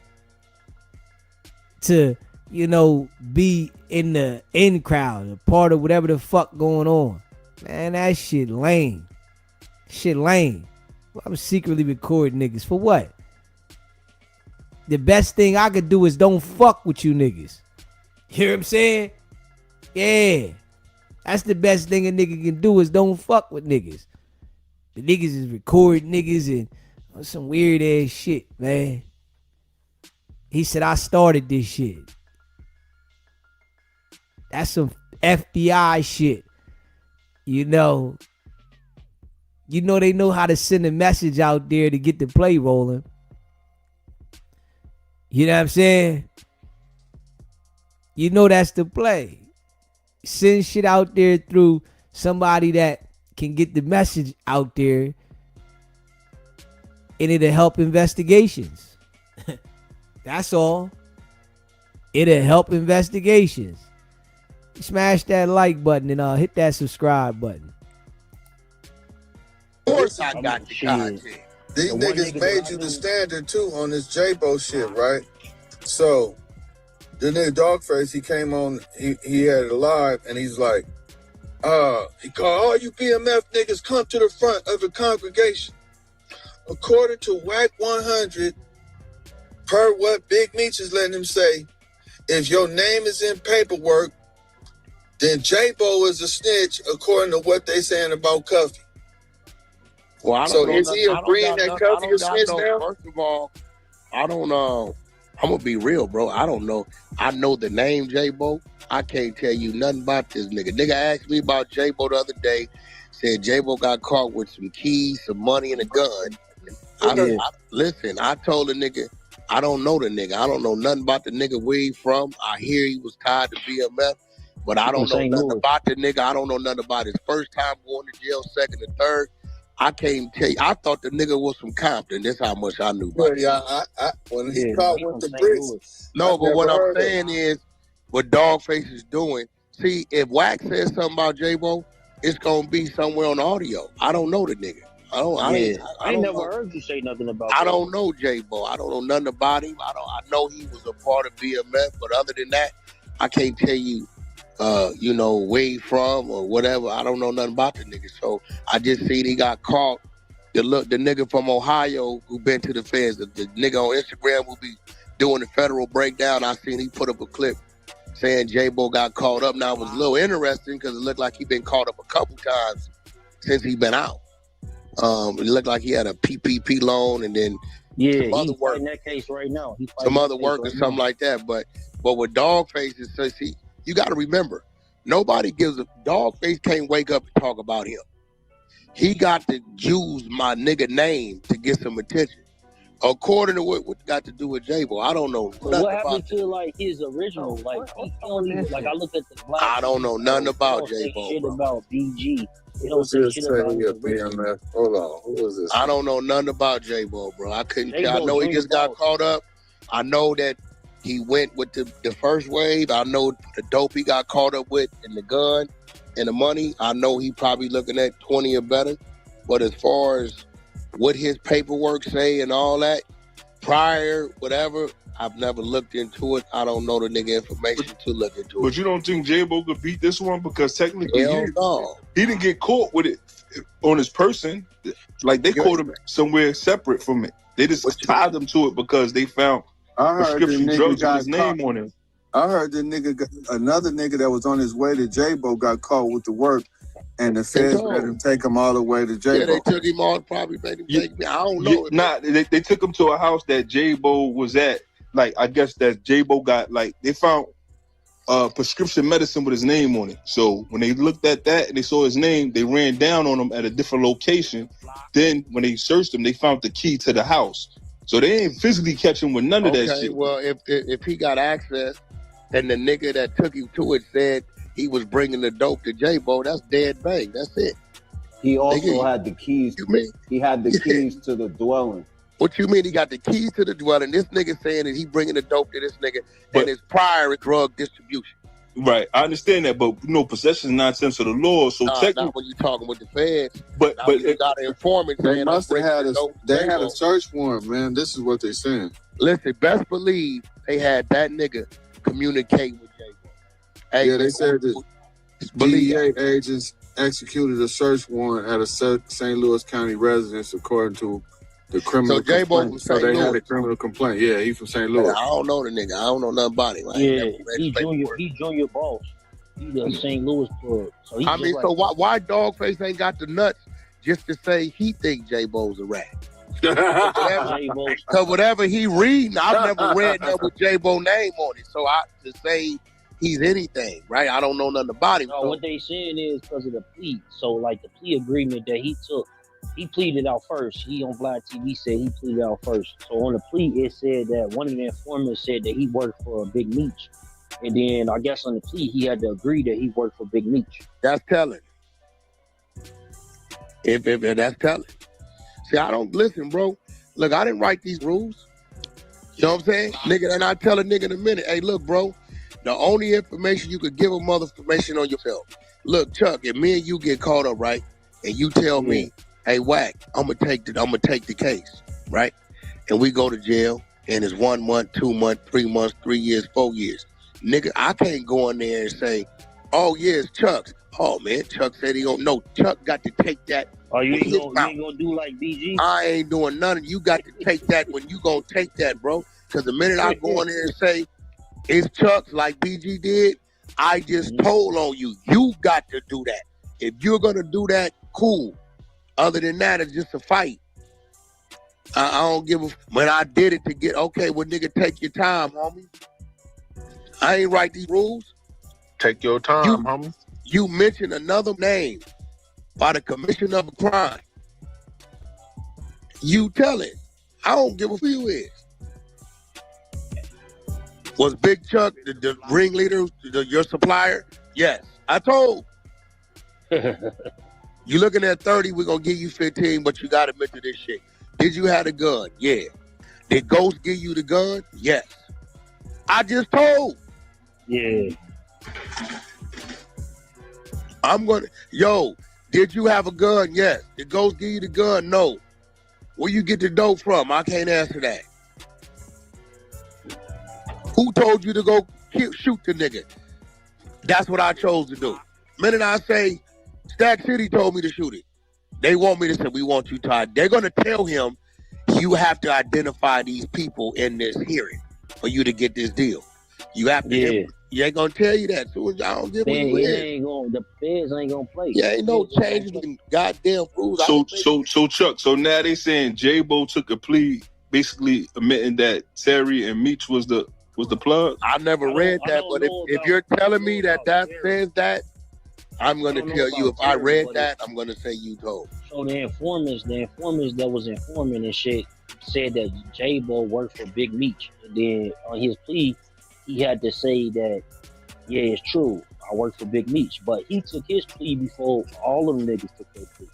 to, be in the in crowd, a part of whatever the fuck going on. Man, that shit lame. Shit lame. I'm secretly recording niggas. For what? The best thing I could do is don't fuck with you niggas. You hear what I'm saying? Yeah. That's the best thing a nigga can do is don't fuck with niggas. The niggas is recording niggas and some weird ass shit, man. He said, I started this shit. That's some FBI shit. You know they know how to send a message out there to get the play rolling. You know what I'm saying? You know that's the play. Send shit out there through somebody that can get the message out there, and it'll help investigations. That's all. It'll help investigations. Smash that like button and hit that subscribe button. Of course I got the content. These niggas made you the standard too on this J-Bo shit, right? So the nigga Dogface, he came on, he had it live, and he's like, he called all you BMF niggas come to the front of the congregation. According to WICKED100, per what Big Meech is letting him say, if your name is in paperwork, then J-Bo is a snitch according to what they saying about Cuffy. Well, so is he agreeing that Cuffy is snitch now? First of all, I don't know. I'm gonna be real, bro. I don't know. I know the name J-Bo. I can't tell you nothing about this nigga. Nigga asked me about J-Bo the other day. Said J-Bo got caught with some keys, some money, and a gun. Listen, I told the nigga, I don't know the nigga. I don't know nothing about the nigga where he from. I hear he was tied to BMF, but I don't know nothing about the nigga. I don't know nothing about his first time going to jail, second and third. I can't tell you. I thought the nigga was from Compton. That's how much I knew about him. When he caught with the bricks. No, but what I'm saying is, what Dogface is doing. See, if Wack says something about J-Bo, it's gonna be somewhere on the audio. I don't know the nigga. I ain't never heard you say nothing about. I don't know J-Bo. I don't know nothing about him. I know he was a part of BMF, but other than that, I can't tell you. Where he from or whatever. I don't know nothing about the nigga. So I just seen he got caught. The nigga from Ohio who been to the feds, the nigga on Instagram who be doing the federal breakdown. I seen he put up a clip saying J-Bo got caught up. Now it was a little interesting because it looked like he been caught up a couple times since he been out. It looked like he had a PPP loan and then some other work in that case right now. Some other work or something like that. But with Dogface, it says you got to remember, nobody gives a Dogface can't wake up and talk about him. He got to use my nigga name to get some attention. According to what got to do with J-Bo, I don't know. So what happened to like his original? Like he don't even, like I look at the black. I don't know nothing about J-Bo. Shit about BG. They don't say shit about BMF. Hold on, who is this? I don't know nothing about J-Bo, bro. I couldn't tell. I know he just got caught up. I know that he went with the first wave. I know the dope he got caught up with and the gun and the money. I know he probably looking at 20 or better. But as far as what his paperwork say and all that, prior, whatever, I've never looked into it. I don't know the nigga information to look into it. But you don't think J-Bo could beat this one? Because technically he didn't get caught with it on his person. Like they caught him somewhere separate from it. They just tied him to it because they found prescription drugs with his name on him. I heard the another nigga that was on his way to J-Bo got caught with the work, and the feds let him take him all the way to J-Bo. Yeah, they took him all, probably made him take me. I don't know. They took him to a house that J-Bo was at. Like, I guess that J-Bo got, like, they found prescription medicine with his name on it. So when they looked at that and they saw his name, they ran down on him at a different location. Then when they searched him, they found the key to the house. So they ain't physically catch him with none of that shit. Well, if he got access and the nigga that took him to it said he was bringing the dope to J-Bo, that's dead bang. That's it. He also had the keys. He had the keys to the dwelling. What you mean he got the keys to the dwelling? This nigga saying that he bringing the dope to this nigga and his prior drug distribution. Right, I understand that, but possession is 9 cents of the law. So technically, not when you talking with the feds. But you got an informant. They must have had a search warrant, man. This is what they saying. Listen, best believe they had that nigga communicate with J-Bo. Hey, they said that DEA agents executed a search warrant at a St. Louis County residence, according to the criminal complaint. So they had a criminal complaint. Yeah, he from St. Louis. I don't know the nigga. I don't know nothing about him. He junior boss. He the St. Louis plug. So he I just mean, like so why Dogface ain't got the nuts just to say he think J-Bo's a rat? Because whatever he reading, I've never read that with J-Bo name on it. So to say he's anything, right? I don't know nothing about him. No, So. what they saying is because of the plea. So like the plea agreement that he took, he pleaded out first. He on Black TV said he pleaded out first. So on the plea, it said that one of the informants said that he worked for Big Meech. And then I guess on the plea, he had to agree that he worked for Big Meech. That's telling. If that's telling. See, I don't listen, bro. Look, I didn't write these rules. You know what I'm saying? Nigga, and I tell a nigga in a minute, hey, look, bro, the only information you could give a mother information on yourself. Look, Chuck, if me and you get caught up, right, and you tell me, hey, Wack, I'm gonna take the case, right? And we go to jail, and it's 1 month, 2 months, 3 months, 3 years, 4 years. Nigga, I can't go in there and say, oh, yeah, it's Chuck's. Oh, man, Chuck said he don't know. Chuck got to take that. Oh, you ain't gonna do like BG? I ain't doing nothing. You got to take that when you gonna take that, bro. Because the minute I go in there and say, it's Chuck's like BG did, I just told on you. You got to do that. If you're gonna do that, cool. Other than that, it's just a fight. I don't give a... When I did it to get... Okay, well, nigga, take your time, homie. I ain't write these rules. Take your time, homie. You mentioned another name by the commission of a crime. You tell it. I don't give a who you is. Was Big Chuck the ringleader, your supplier? Yes. I told. You looking at 30, we're going to give you 15, but you got to mention this shit. Did you have a gun? Yeah. Did Ghost give you the gun? Yes. I just told. Yeah. Did you have a gun? Yes. Did Ghost give you the gun? No. Where you get the dope from? I can't answer that. Who told you to go shoot the nigga? That's what I chose to do. Minute I say, Stack City told me to shoot it. They want me to say, we want you to. They're going to tell him, you have to identify these people in this hearing for you to get this deal. You have to. Yeah. You ain't gonna tell you that. So I don't give a the feds ain't gonna play. Yeah, ain't no changes in goddamn rules. So Chuck. So now they saying J-Bo took a plea, basically admitting that Terry and Meech was the plug. I never read that, but if you're telling me that says that, I'm gonna tell you. If I read that, I'm gonna say you told. So the informants that was informing and shit said that J-Bo worked for Big Meech, and then on his plea, he had to say that, yeah, it's true, I worked for Big Meech. But he took his plea before all of them niggas took their plea.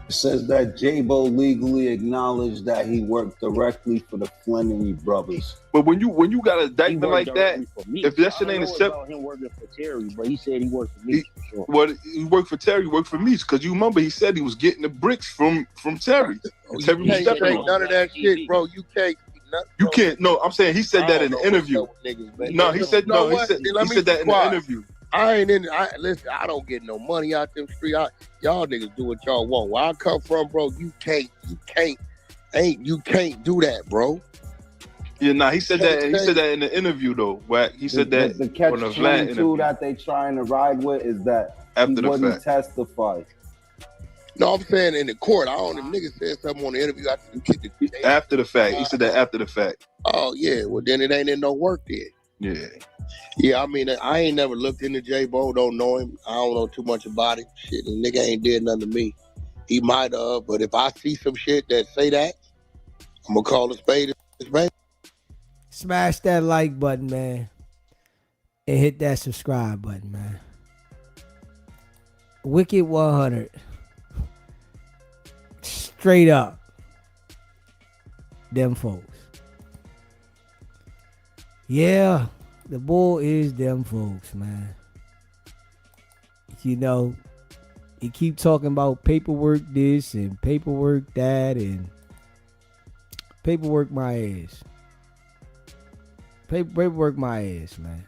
It says that J-Bo legally acknowledged that he worked directly for the Flannery brothers. But when you got a indictment like that, if that shit ain't accepted, about him working for Terry, but he said he worked for Meech for sure. Well, he worked for Terry, worked for Meech, because you remember he said he was getting the bricks from Terry. Terry was stepping on none of that shit, bro. You can't. You can't. No, I'm saying he said that in the interview. He said that in the interview. Listen, I don't get no money out them streets. Y'all niggas do what y'all want. Where I come from, bro, you can't do that, bro. Yeah, he said that. He said that in the interview though. He said that the catch-22 that they trying to ride with is that after he wouldn't testify. No, I'm saying in the court. I don't know. Niggas said something on the interview after the fact. He said that after the fact. Oh yeah. Well, then it ain't in no work then. Yeah. Yeah, I mean, I ain't never looked into J-Bo. Don't know him. I don't know too much about him. Shit, the nigga ain't did nothing to me. He might have, but if I see some shit that say that, I'm gonna call a spade a spade. Smash that like button, man, and hit that subscribe button, man. WICKED100. Straight up. Them folks. Yeah, the bull is them folks, man. You know, you keep talking about paperwork this and paperwork that and paperwork my ass. Paperwork my ass, man.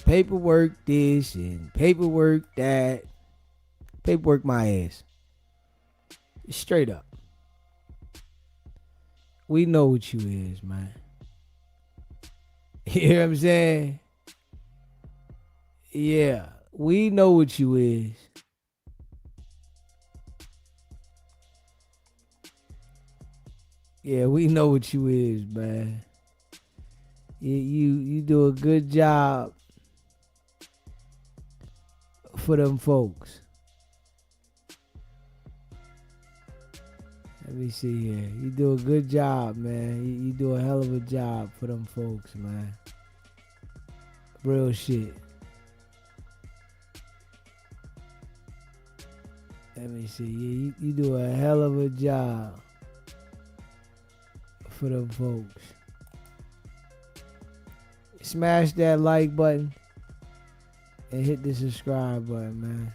Paperwork this and paperwork that. Paperwork my ass. Straight up. We know what you is, man. You hear what I'm saying? Yeah, we know what you is. Yeah, we know what you is, man. You do a good job for them folks. Let me see here. You do a good job, man. You do a hell of a job for them folks, man. Real shit. Let me see. Yeah, you do a hell of a job for them folks. Smash that like button and hit the subscribe button, man.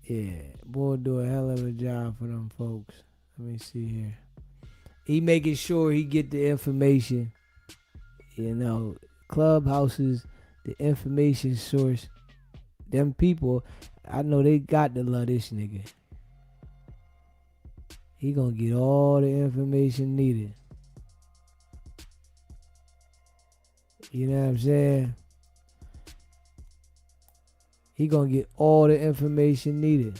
Yeah, boy do a hell of a job for them folks. Let me see here. He making sure he get the information. You know, clubhouses, the information source. Them people, I know they got to love this nigga. He gonna get all the information needed. You know what I'm saying? He gonna get all the information needed.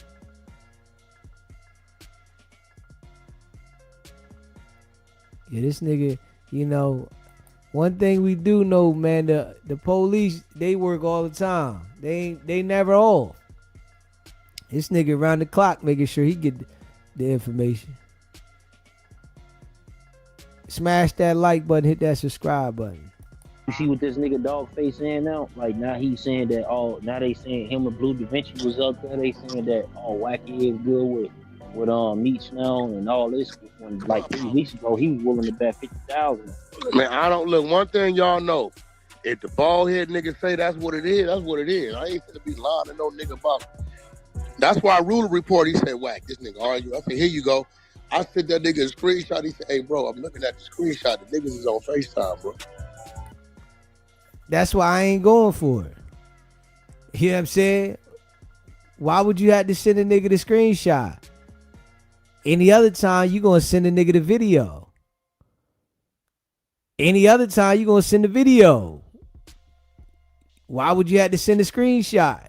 Yeah, this nigga, you know, one thing we do know, man, the police, they work all the time. They never off. This nigga around the clock making sure he get the information. Smash that like button, hit that subscribe button. You see what this nigga Dogface saying now? Like now he's saying that now they saying him and Blue Da Vinci was up there. They saying that Wacky is good with Meech now and all this. When like 3 weeks ago he was willing to bet 50,000. Man, I don't look. One thing y'all know, if the bald head nigga say that's what it is, that's what it is. I ain't gonna be lying to no nigga about it. That's why Ruler report. He said, "Whack, this nigga argue." I said, "Here you go." I sent that nigga a screenshot. He said, "Hey, bro, I'm looking at the screenshot. The niggas is on FaceTime, bro." That's why I ain't going for it. You know what I'm saying? Why would you have to send a nigga the screenshot? Any other time, you going to send a nigga the video. Any other time, you going to send a video. Why would you have to send a screenshot?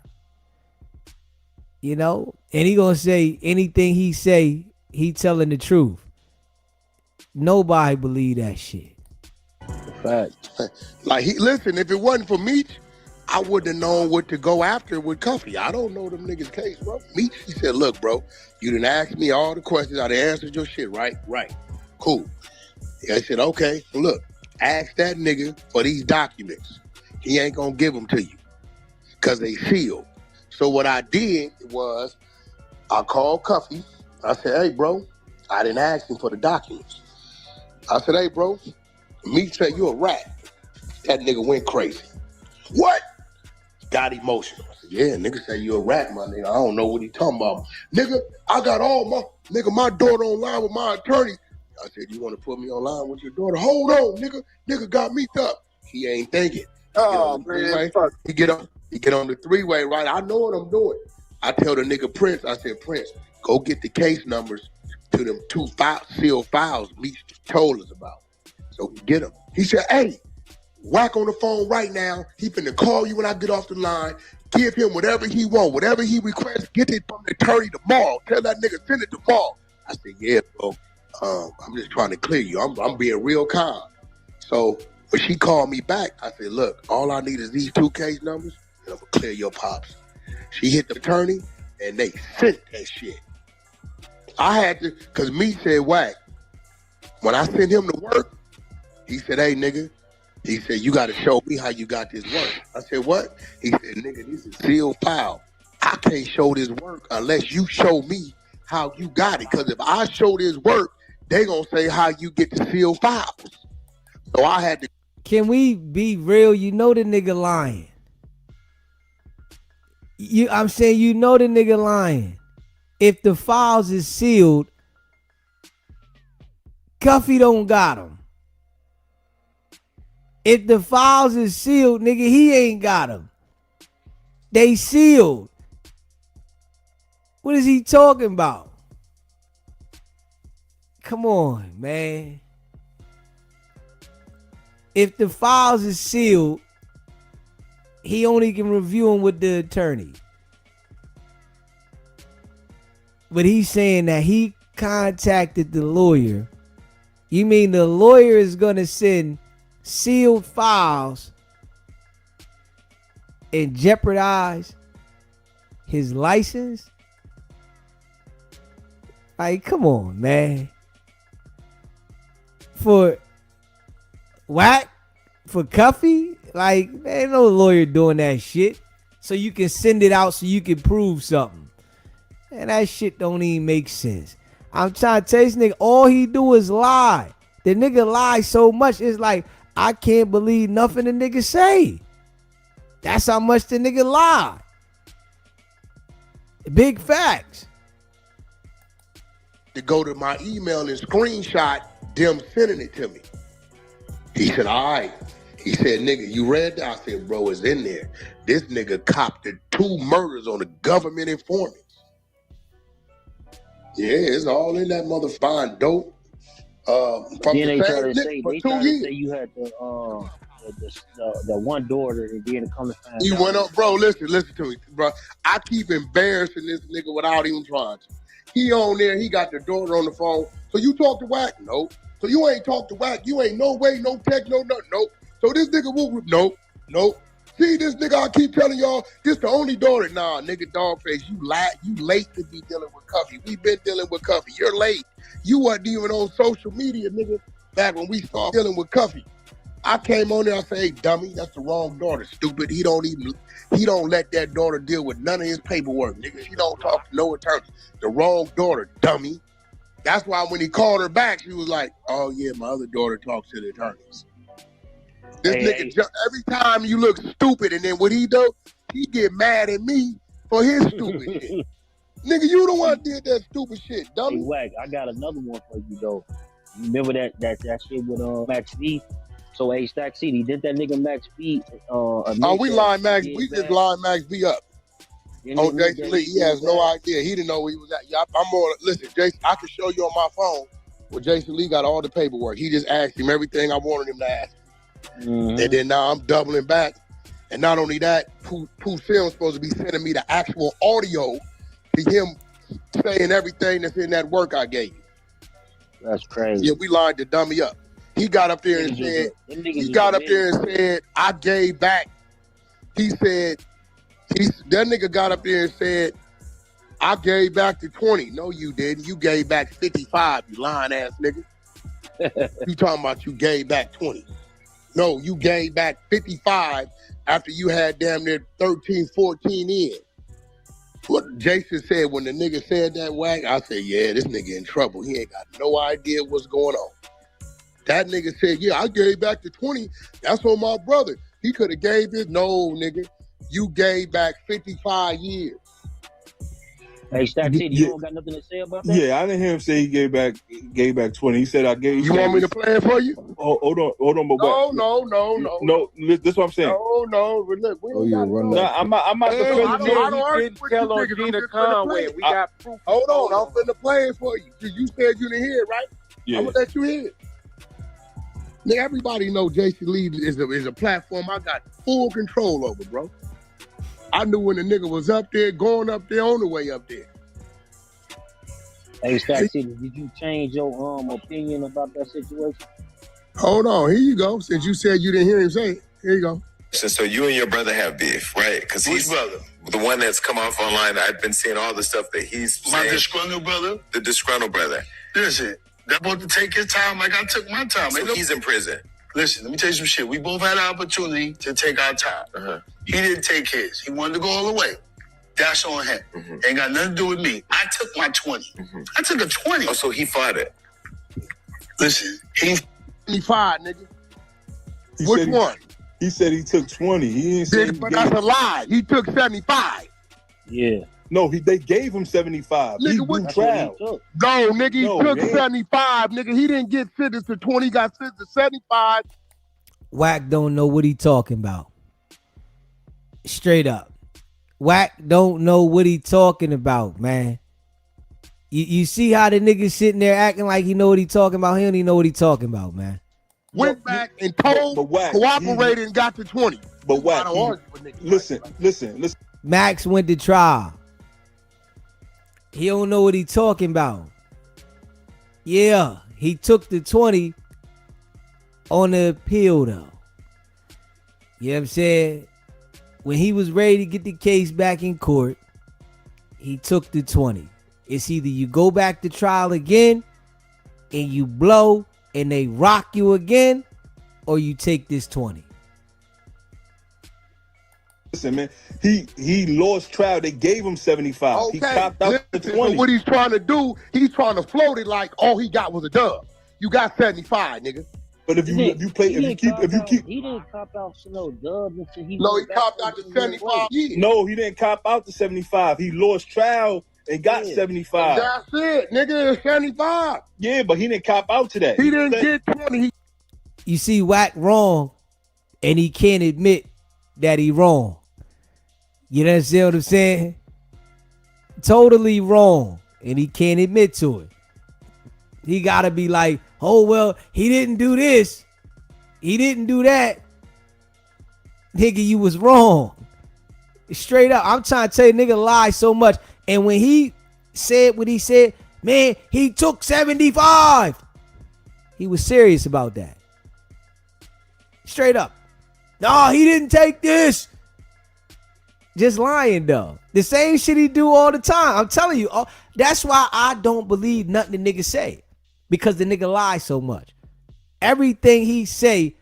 You know? And he going to say anything he say, he telling the truth. Nobody believe that shit. Fact. Like, listen, if it wasn't for Meech, I wouldn't have known what to go after with Cuffy. I don't know them niggas' case, bro. Meech, he said, "Look, bro, you done asked me all the questions. I done answered your shit, right? Right. Cool." I said, "Okay, look, ask that nigga for these documents. He ain't gonna give them to you because they sealed." So what I did was I called Cuffy. I said, "Hey, bro, I didn't ask him for the documents." I said, "Hey, bro, Meech said you a rat." That nigga went crazy. What? Got emotional. I said, "Yeah, nigga say you a rat, my nigga. I don't know what he talking about. Nigga, I got all my daughter online with my attorney." I said, "You want to put me online with your daughter? Hold on, nigga. Nigga got me up." He ain't thinking. Oh, man, fuck. He get on the three-way, right? I know what I'm doing. I tell the nigga Prince, I said, "Prince, go get the case numbers to them 2 sealed files Meech told us about." So we get them. He said, "Hey, Whack on the phone right now. He finna call you when I get off the line. Give him whatever he want, whatever he requests. Get it from the attorney tomorrow. Tell that nigga send it tomorrow." I said, "Yeah, bro. I'm just trying to clear you. I'm being real calm." So when she called me back, I said, "Look, all I need is these 2 case numbers, and I'm gonna clear your pops." She hit the attorney, and they sent that shit. I had to, cause me said, "Whack, when I sent him to work, he said, 'Hey, nigga,' he said, 'you got to show me how you got this work.'" I said, "What?" He said, "Nigga, this is sealed file. I can't show this work unless you show me how you got it. Because if I show this work, they gonna say how you get the sealed files." So I had to. Can we be real? You know the nigga lying. I'm saying you know the nigga lying. If the files is sealed, Cuffy don't got them. If the files is sealed, nigga, he ain't got them. They sealed. What is he talking about? come on, man. If the files is sealed, he only can review them with the attorney. But he's saying that he contacted the lawyer. You mean the lawyer is going to send sealed files and jeopardize his license? Like, come on, man. For whack? For Cuffy? Like, there ain't no lawyer doing that shit. So you can send it out so you can prove something. And that shit don't even make sense. I'm trying to tell this nigga, all he do is lie. The nigga lies so much, it's like, I can't believe nothing the nigga say. That's how much the nigga lie. Big facts. To go to my email and screenshot them sending it to me. He said, all right. He said, nigga, you read that? I said, bro, it's in there. This nigga copped 2 murders on the government informants. Yeah, it's all in that motherfucking dope. From then they the try same to nigga say for they 2 try to years. say you had the one daughter and then come to find He out. went up, bro, listen to me, bro. I keep embarrassing this nigga without even trying to. He on there, he got the daughter on the phone. So you talk to Wack? Nope. So you ain't talk to Wack? You ain't no way, no text, no nothing. Nope. So this nigga will, nope. See this nigga, I keep telling y'all, this the only daughter. Nah, nigga, Dogface, you late to be dealing with Cuffy. We been dealing with Cuffy. You're late. You wasn't even on social media, nigga, back when we started dealing with Cuffy. I came on there, I said, hey, dummy, that's the wrong daughter, stupid. He don't let that daughter deal with none of his paperwork, nigga. She don't talk to no attorney. The wrong daughter, dummy. That's why when he called her back, she was like, oh, yeah, my other daughter talks to the attorneys. This nigga, every time you look stupid, and then what he do, he get mad at me for his stupid shit. Nigga, you the one did that stupid shit, dummy. Hey, Wack, I got another one for you, though. You remember that shit with Max V? So, hey, Stack City, did that nigga Max V we line Max, we just line Max V up. On Jason Lee, he has no idea. He didn't know where he was at. I'm on, listen, Jason, I can show you on my phone where Jason Lee got all the paperwork. He just asked him everything I wanted him to ask. Mm-hmm. And then now I'm doubling back. And not only that, Pooh Film's supposed to be sending me the actual audio to him saying everything that's in that work I gave you. That's crazy. Yeah, we lined the dummy up. He got up there and said, I gave back. He said, that nigga got up there and said, I gave back to 20. No, you didn't. You gave back 55, you lying ass nigga. You talking about you gave back 20. No, you gave back 55 after you had damn near 13, 14 in. What Jason said when the nigga said that, Wack, I said, yeah, this nigga in trouble. He ain't got no idea what's going on. That nigga said, yeah, I gave back to 20. That's on my brother. He could have gave this. No, nigga. You gave back 55 years. Hey, Stack City, you don't got nothing to say about that? Yeah, I didn't hear him say he gave back 20. He said I gave. You want me to play it for you? Oh, hold on, but no. This is what I'm saying. No. Look, we ain't got no. Nah, I'm not defending I don't argue with you niggas. I'm just finna play it. We got proof. Hold on, I'm finna play it for you. You said you didn't hear it, right? Yeah. I'm gonna let you hear it. Nigga, everybody know Jason Lee is a platform I got full control over, bro. I knew when the nigga was up there, going up there, on the way up there. Hey, Stack City, did you change your opinion about that situation? Hold on, here you go. Since you said you didn't hear him say it, here you go. So you and your brother have beef, right? Because he's brother, the one that's come off online. I've been seeing all the stuff that he's saying. My disgruntled brother? The disgruntled brother. Listen, that boy to take his time like I took my time. So he's in prison. Listen, let me tell you some shit. We both had an opportunity to take our time. Uh-huh. He didn't take his. He wanted to go all the way. That's on him. Mm-hmm. Ain't got nothing to do with me. I took my 20. Mm-hmm. I took a 20. Oh, so he fought it. Listen, he fought, nigga. Which one? He said he took 20. He didn't say but that's a lie. He took 75. Yeah. No, they gave him 75. Nigga, what trial? No, nigga, he took 75. Nigga, he didn't get sentenced to 20. He got sentenced to 75. Wack don't know what he talking about. Straight up. Wack don't know what he talking about, man. You see how the nigga sitting there acting like he know what he talking about? He don't even know what he talking about, man. Went back and told, cooperated, and got to 20. But Wack, listen. Max went to trial. He don't know what he talking about. Yeah, he took the 20 on the appeal, though. You know what I'm saying? When he was ready to get the case back in court, he took the 20. It's either you go back to trial again and you blow and they rock you again, or you take this 20. Listen, man, he lost trial. They gave him 75. Okay, he copped out the 20. So what he's trying to do, he's trying to float it like all he got was a dub. You got 75, nigga. But if you keep, he didn't cop out to no dub until he. No, he copped out to 75. Yeah. No, he didn't cop out to 75. He lost trial and got 75. That's it, nigga. It's 75. Yeah, but he didn't cop out to that. He didn't get 20. You see Wack wrong, and he can't admit that he wrong. You understand what I'm saying? Totally wrong, and he can't admit to it. He gotta be like, oh well, he didn't do this, he didn't do that. Nigga, you was wrong. Straight up, I'm trying to tell you, nigga lie so much. And when he said what he said, man, he took 75. He was serious about that. Straight up. No, he didn't take this. Just lying though. The same shit he do all the time. I'm telling you. That's why I don't believe nothing the nigga say. Because the nigga lies so much. Everything he say,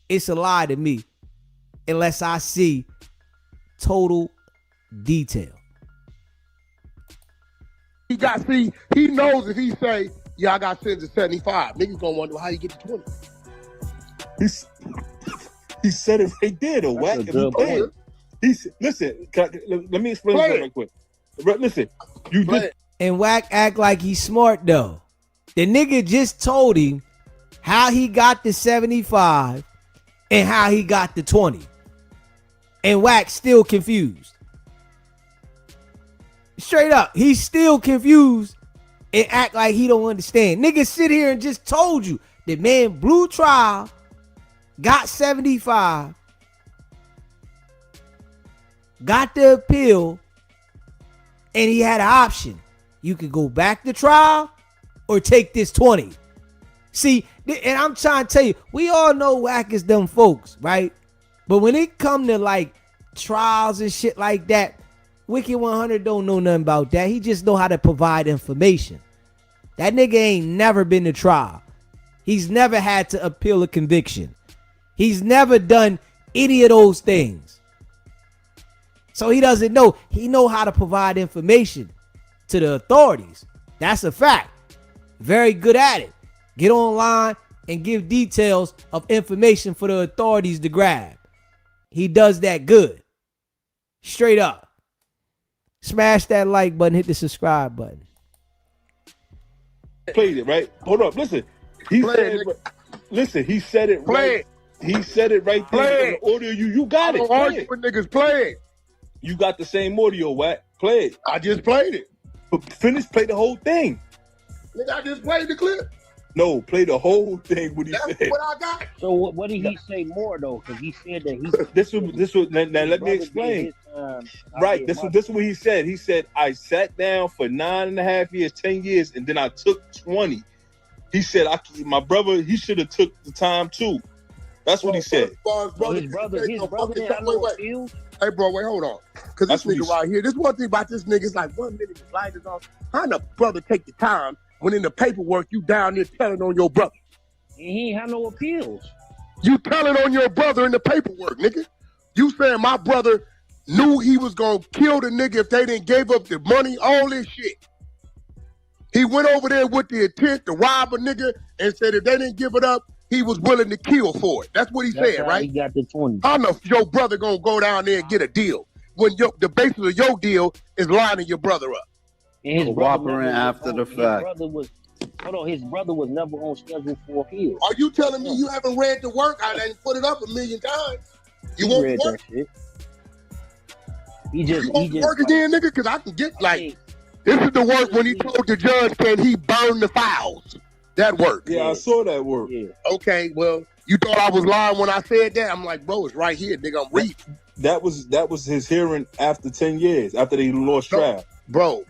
it's a lie to me. Unless I see total detail. He knows if he say, yeah, I got sentenced to 75. Niggas gonna wonder how you get to 20. He said it right there though, Wack. Listen, let me explain something real quick. Listen, you did. And Wack act like he's smart though. The nigga just told him how he got the 75 and how he got the 20. And Wack still confused. Straight up, he's still confused and act like he don't understand. Nigga sit here and just told you the man blew trial, got 75, got the appeal, and he had an option. You could go back to trial or take this 20. See, and I'm trying to tell you, we all know Wack is them folks, right? But when it come to like trials and shit like that, WICKED100 don't know nothing about that. He just know how to provide information. That nigga ain't never been to trial. He's never had to appeal a conviction. He's never done any of those things. So he doesn't know. He know how to provide information to the authorities. That's a fact. Very good at it. Get online and give details of information for the authorities to grab. He does that good. Straight up. Smash that like button. Hit the subscribe button. Played it, right? Hold up. Listen. He said it right. He said it right there. The audio, you got it. Play it. Niggas play it. You got the same audio, Wack. Play it. I just played it. But play the whole thing. Nigga, I just played the clip. No, play the whole thing. What he said. What I got. So what did he say more though? Because he said that he. This was. Now let me explain. Right. This is what he said. He said I sat down for 9.5 years, 10 years, and then I took 20. He said my brother. He should have took the time too. That's what he said. His brother didn't have no appeal. Hey, bro, wait, hold on. Because this nigga right here, this one thing about this nigga is like 1 minute his light is off. How the brother take the time when in the paperwork you down there telling on your brother? He ain't have no appeals. You telling on your brother in the paperwork, nigga. You saying my brother knew he was going to kill the nigga if they didn't give up the money, all this shit. He went over there with the intent to rob a nigga and said if they didn't give it up, he was willing to kill for it. That's what he said, right? He got the 20. How know your brother gonna go down there and get a deal when the basis of your deal is lining your brother up? And his cooperating after the fact. His brother was never on schedule for appeal. Are you telling me you haven't read the work? I didn't put it up 1 million times. You won't read work? That shit. He just work again, nigga, because I can get like This is the work when he told the judge, can he burn the files? That work. Yeah, I saw that work. Yeah. Okay, well, you thought I was lying when I said that? I'm like, bro, it's right here, nigga. I'm reading. That was his hearing after 10 years, after they lost trial. Bro,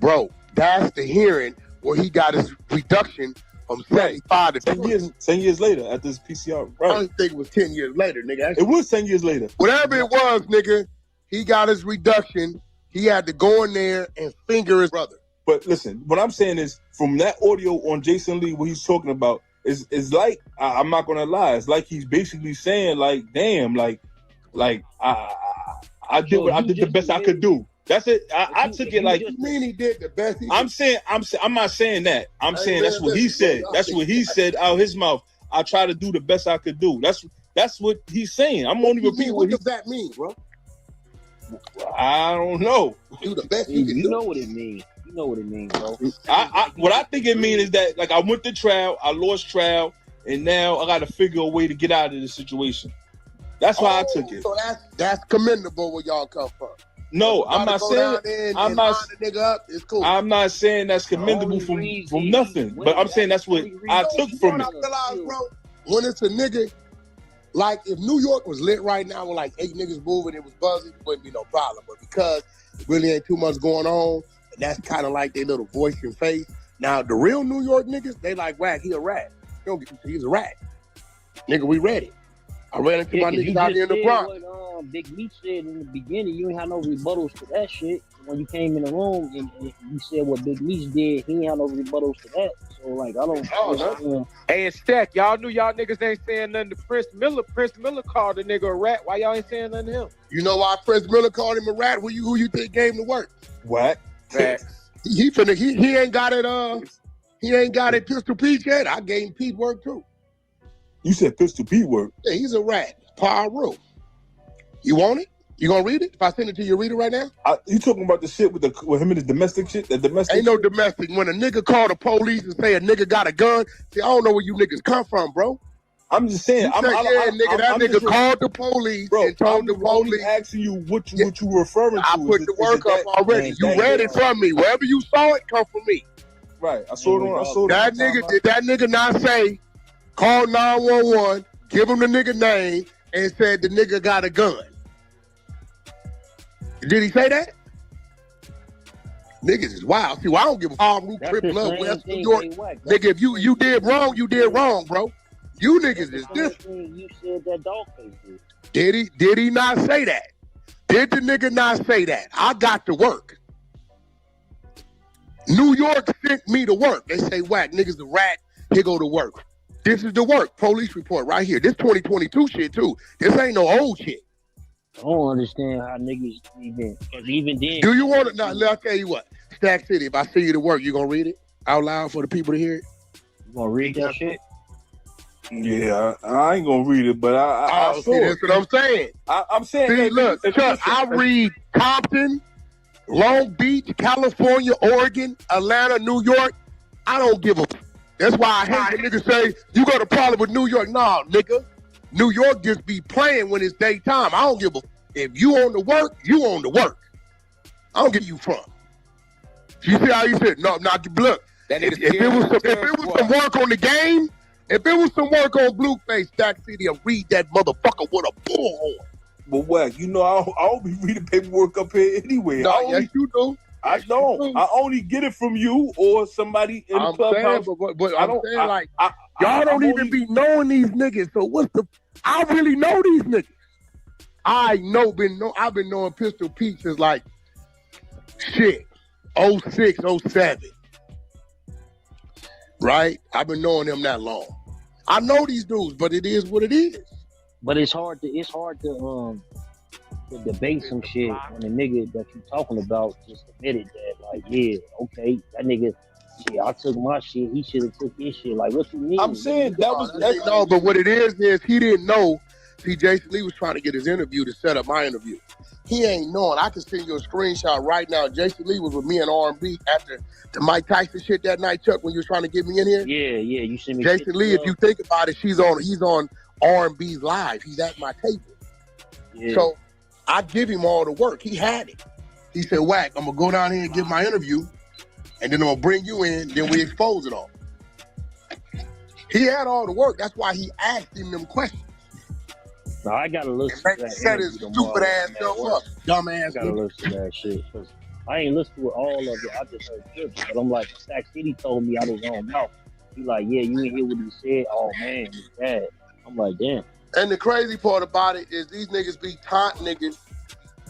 that's the hearing where he got his reduction from 75 to 10 years. 10 years later, after his PCR. Right. I don't think it was 10 years later, nigga. It was 10 years later. Whatever it was, nigga, he got his reduction. He had to go in there and finger his brother. But listen, what I'm saying is, from that audio on Jason Lee, what he's talking about is like, I'm not gonna lie, it's like he's basically saying, like, damn, I did the best I could do. That's it. I took it like. You mean he did the best? I'm not saying that. I'm saying that's what he said. That's what he said out his mouth. I try to do the best I could do. That's what he's saying. I'm only repeating what does that mean, bro? I don't know. Do the best you can do. You know what it means. You know what it means, bro. What I think it means is that, like, I went to trial, I lost trial, and now I got to figure a way to get out of the situation. That's why I took it. So that's commendable where y'all come from. No, I'm not saying. I'm not. The nigga up. It's cool. I'm not saying that's commendable from nothing, but I'm saying that's what I took from it. Bro, when it's a nigga, like if New York was lit right now with like 8 niggas moving, it was buzzing, it wouldn't be no problem. But because it really ain't too much going on, and that's kind of like their little voice and face. Now the real New York niggas, they like, whack, he a rat. He's a rat. Nigga, we ready. I ran into my niggas out here in the Bronx. What Big Meech said in the beginning, you ain't had no rebuttals to that shit. When you came in the room and you said what Big Meech did, he ain't had no rebuttals to that. So, like, I don't. Hey, and Stack, y'all knew y'all niggas ain't saying nothing to Prince Miller. Prince Miller called the nigga a rat. Why y'all ain't saying nothing to him? You know why Prince Miller called him a rat? Who you think gave him the work? What? He ain't got it. He ain't got it. Pistol Pete yet. I gave him Pete work too. You said Pistol Pete work? Yeah, he's a rat. Pyro. You want it? You gonna read it? If I send it to you, read it right now? You talking about the shit with him and his domestic shit? The domestic? Ain't no domestic. When a nigga call the police and say a nigga got a gun, see, I don't know where you niggas come from, bro. I'm just saying. That nigga called the police, bro, and told the police. I'm asking you what you referring to. I put the work up already. You read it from me. Wherever you saw it, come from me. Right. I saw it. That nigga did that nigga not say, call 911, give him the nigga name, and said the nigga got a gun? Did he say that? Niggas is wild. See, well, I don't give a fuck. Root Crip Love West New York. Nigga, if you did wrong, you did wrong, bro. You niggas is different. You said that Dogface did. Did he not say that? Did the nigga not say that? I got to work. New York sent me to work. They say, whack, niggas a rat. Here go to work. This is the work. Police report right here. This 2022 shit, too. This ain't no old shit. I don't understand how niggas even then. Do you want to? Now, I'll tell you what. Stack City, if I see you to work, you gonna read it out loud for the people to hear it? You gonna read that shit? Yeah, I ain't gonna read it, but I see, that's what I'm saying. I'm saying. See, look, Chuck, I read Compton, Long Beach, California, Oregon, Atlanta, New York. I don't give a. That's why I hate when niggas say you got a problem with New York. Nah, nigga. New York just be playing when it's daytime. I don't give a. If you on the work, you on the work. I don't give you from. You see how you said no? Look, if it was some work on the game, if it was some work on Blueface, Stack City, I'll read that motherfucker with a bullhorn. But what? You know, I don't be reading paperwork up here anyway. No, yes, you do. I don't. I only get it from you or somebody in the clubhouse. But I'm saying, y'all don't even be knowing these niggas. So what's the? I really know these niggas. I've been knowing Pistol Pete since like shit 06, 07. Right? I've been knowing them that long. I know these dudes, but it is what it is. But it's hard to debate some shit when the nigga that you talking about just admitted that, like, yeah, okay, that nigga, yeah, I took my shit, he should have took his shit. Like, what you mean? I'm saying but what it is he didn't know. See, Jason Lee was trying to get his interview to set up my interview. He ain't knowing. I can send you a screenshot right now. Jason Lee was with me in R&B after the Mike Tyson shit that night, Chuck, when you was trying to get me in here. Yeah, you sent me. Jason Lee, if you think about it, he's on R&B's live. He's at my table. Yeah. So I give him all the work. He had it. He said, whack, I'm going to go down here and give my interview. and then I'm gonna bring you in, then we expose it all. He had all the work. That's why he asked him them questions. No, I gotta listen to that Set his interview stupid ass self up, dumb I ass. gotta listen to that shit because I ain't listened to all of it. I just heard clips, but I'm like, Stack City told me out of his own mouth. He like, yeah, you ain't hear what he said. Oh man, he's bad. I'm like, damn. And the crazy part about it is these niggas be taunting niggas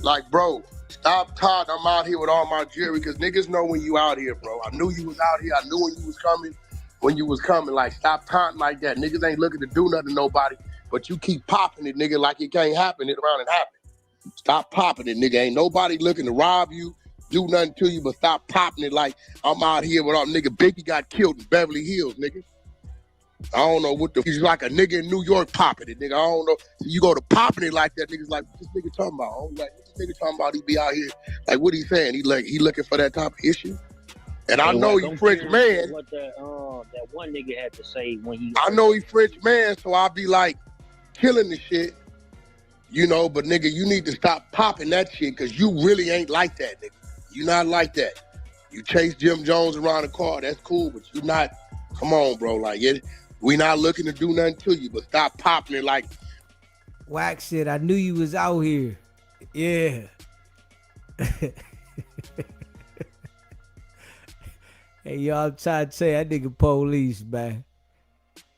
like, bro, stop taunting. I'm out here with all my jewelry because niggas know when you out here, bro. I knew you was out here. I knew when you was coming. Like, stop taunting like that. Niggas ain't looking to do nothing to nobody, but you keep popping it, nigga, like it can't happen. It around and happen. Stop popping it, nigga. Ain't nobody looking to rob you, do nothing to you, but stop popping it like I'm out here with all nigga. Biggie got killed in Beverly Hills, nigga. I don't know what he's like a nigga in New York popping it, nigga. I don't know. So you go to popping it like that, niggas like, what this nigga talking about? I don't like what this nigga talking about. He be out here like what he saying? He looking for that type of issue. And I know he French man. What that one nigga had to say when he. I know he French man, so I be like killing the shit, you know. But nigga, you need to stop popping that shit because you really ain't like that, nigga. You not like that. You chase Jim Jones around the car, that's cool, but you not. Come on, bro. Like we not looking to do nothing to you, but stop popping it like. Wack said, I knew you was out here. Yeah. Hey, y'all, I'm trying to say that nigga police, man.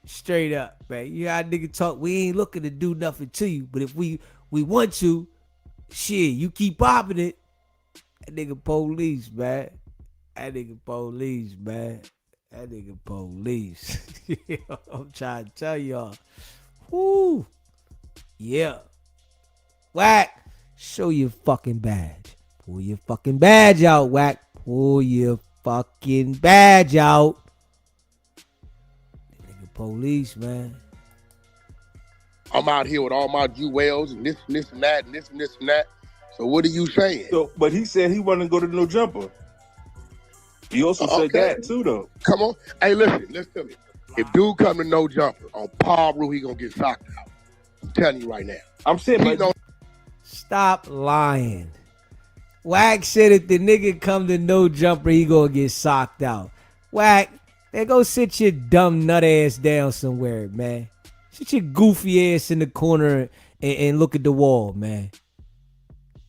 Straight up, man. You how nigga talk, we ain't looking to do nothing to you, but if we want to, shit, you keep popping it. That nigga police, man. That nigga police, man. That nigga police. I'm trying to tell y'all. Woo. Yeah. Wack, show your fucking badge. Pull your fucking badge out, Wack. Pull your fucking badge out. That nigga police, man. I'm out here with all my jewels and this and this and that and this and this and that. So what are you saying? So, but he said he wasn't going to no jumper. He also said that too, though. Come on. Hey, listen to me. If dude come to no jumper on Paul Rue, he gonna get socked out. I'm telling you right now. I'm saying, stop lying. Wack said if the nigga come to no jumper, he gonna get socked out. Wack, then go sit your dumb nut ass down somewhere, man. Sit your goofy ass in the corner and look at the wall, man.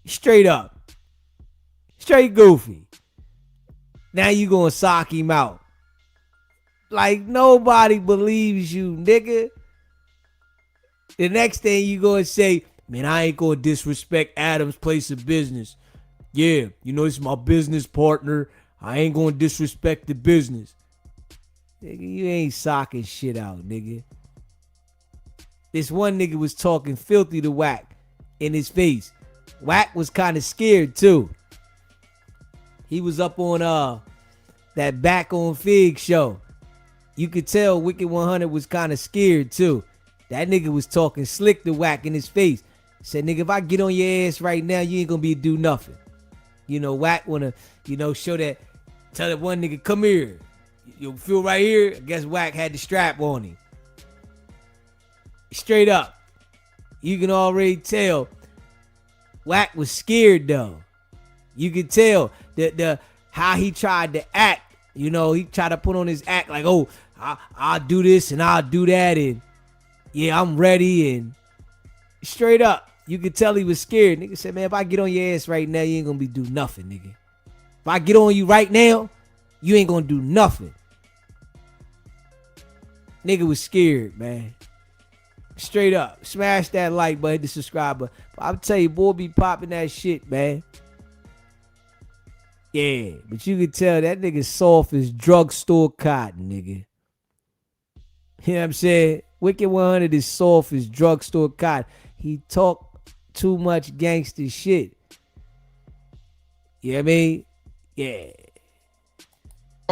Straight up. Straight goofy. Now you gonna sock him out. Like nobody believes you, nigga. The next thing you gonna say, man, I ain't gonna disrespect Adam's place of business. Yeah, you know, it's my business partner. I ain't gonna disrespect the business. Nigga, you ain't socking shit out, nigga. This one nigga was talking filthy to Wack in his face. Wack was kind of scared too. He was up on that Back on Fig show. You could tell WICKED100 was kind of scared too. That nigga was talking slick to Wack in his face. Said, nigga, if I get on your ass right now, you ain't gonna be do nothing. You know, Wack wanna, show that, tell that one nigga, come here. You feel right here? I guess Wack had the strap on him. Straight up. You can already tell Wack was scared though. You could tell the how he tried to act. You know, he tried to put on his act like, oh, I'll do this and I'll do that and yeah, I'm ready. And straight up, you could tell he was scared. Nigga said, man, if I get on your ass right now, you ain't gonna be do nothing, nigga. If I get on you right now, you ain't gonna do nothing. Nigga was scared, man. Straight up. Smash that like button, the subscribe button. I'll tell you, boy, be popping that shit, man. Yeah, but you can tell that nigga soft as drugstore cotton, nigga. You know what I'm saying? WICKED100 is soft as drugstore cotton. He talk too much gangster shit. You know what I mean? Yeah.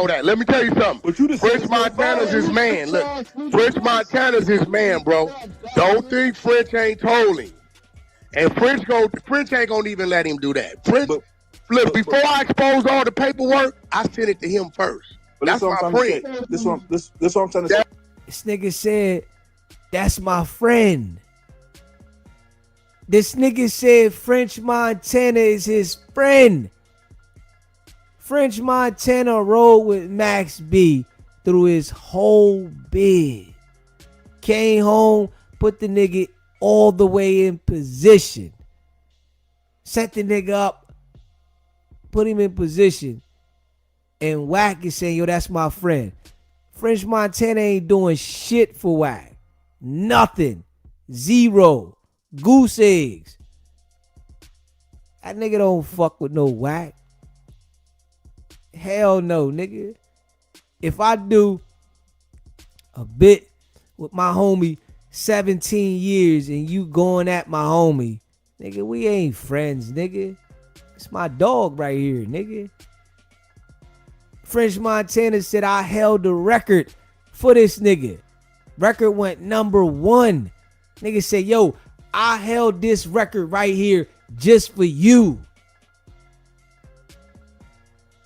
That. Let me tell you something. French Montana's his man. Look, French Montana's his man, bro. Don't think French ain't told him. And French ain't gonna even let him do that. French, look, before I expose all the paperwork, I sent it to him first. That's my friend. This what I'm trying to say. This nigga said, that's my friend. This nigga said French Montana is his friend. French Montana rode with Max B through his whole bid. Came home, put the nigga all the way in position. Set the nigga up, put him in position. And Wack is saying, yo, that's my friend. French Montana ain't doing shit for Wack. Nothing. Zero. Goose eggs. That nigga don't fuck with no Wack. Hell no, nigga. If I do a bit with my homie 17 years and you going at my homie, nigga, we ain't friends, nigga. It's my dog right here, nigga. French Montana said I held the record for this nigga. Record went number 1. Nigga said, yo, I held this record right here just for you.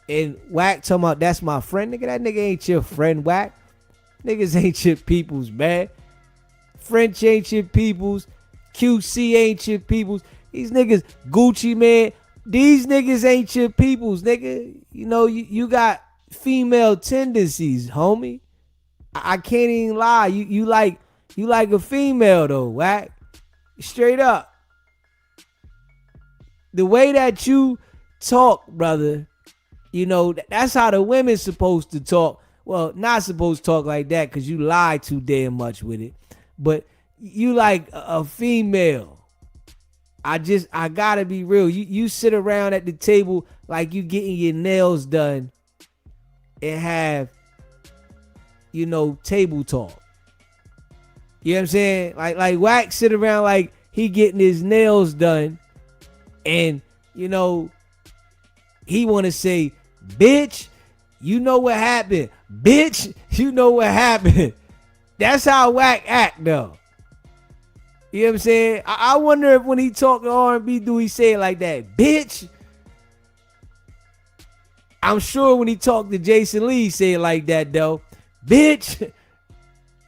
And Wack talking about that's my friend. Nigga, that nigga ain't your friend, Wack. Niggas ain't your peoples, man. French ain't your peoples. QC ain't your peoples. These niggas, Gucci, man. These niggas ain't your peoples, nigga. You know, you got female tendencies, homie. I can't even lie. You like a female though, Wack. Straight up. The way that you talk, brother, you know, that's how the women's supposed to talk. Well, not supposed to talk like that because you lie too damn much with it. But you like a female. I gotta be real. You sit around at the table like you getting your nails done and have, you know, table talk. You know what I'm saying? Like Wack sit around like he getting his nails done and, you know, he want to say, bitch, you know what happened. Bitch, you know what happened. That's how Wack act though. You know what I'm saying? I wonder if when he talk to R&B, do he say it like that? Bitch. I'm sure when he talk to Jason Lee, he say it like that though. Bitch.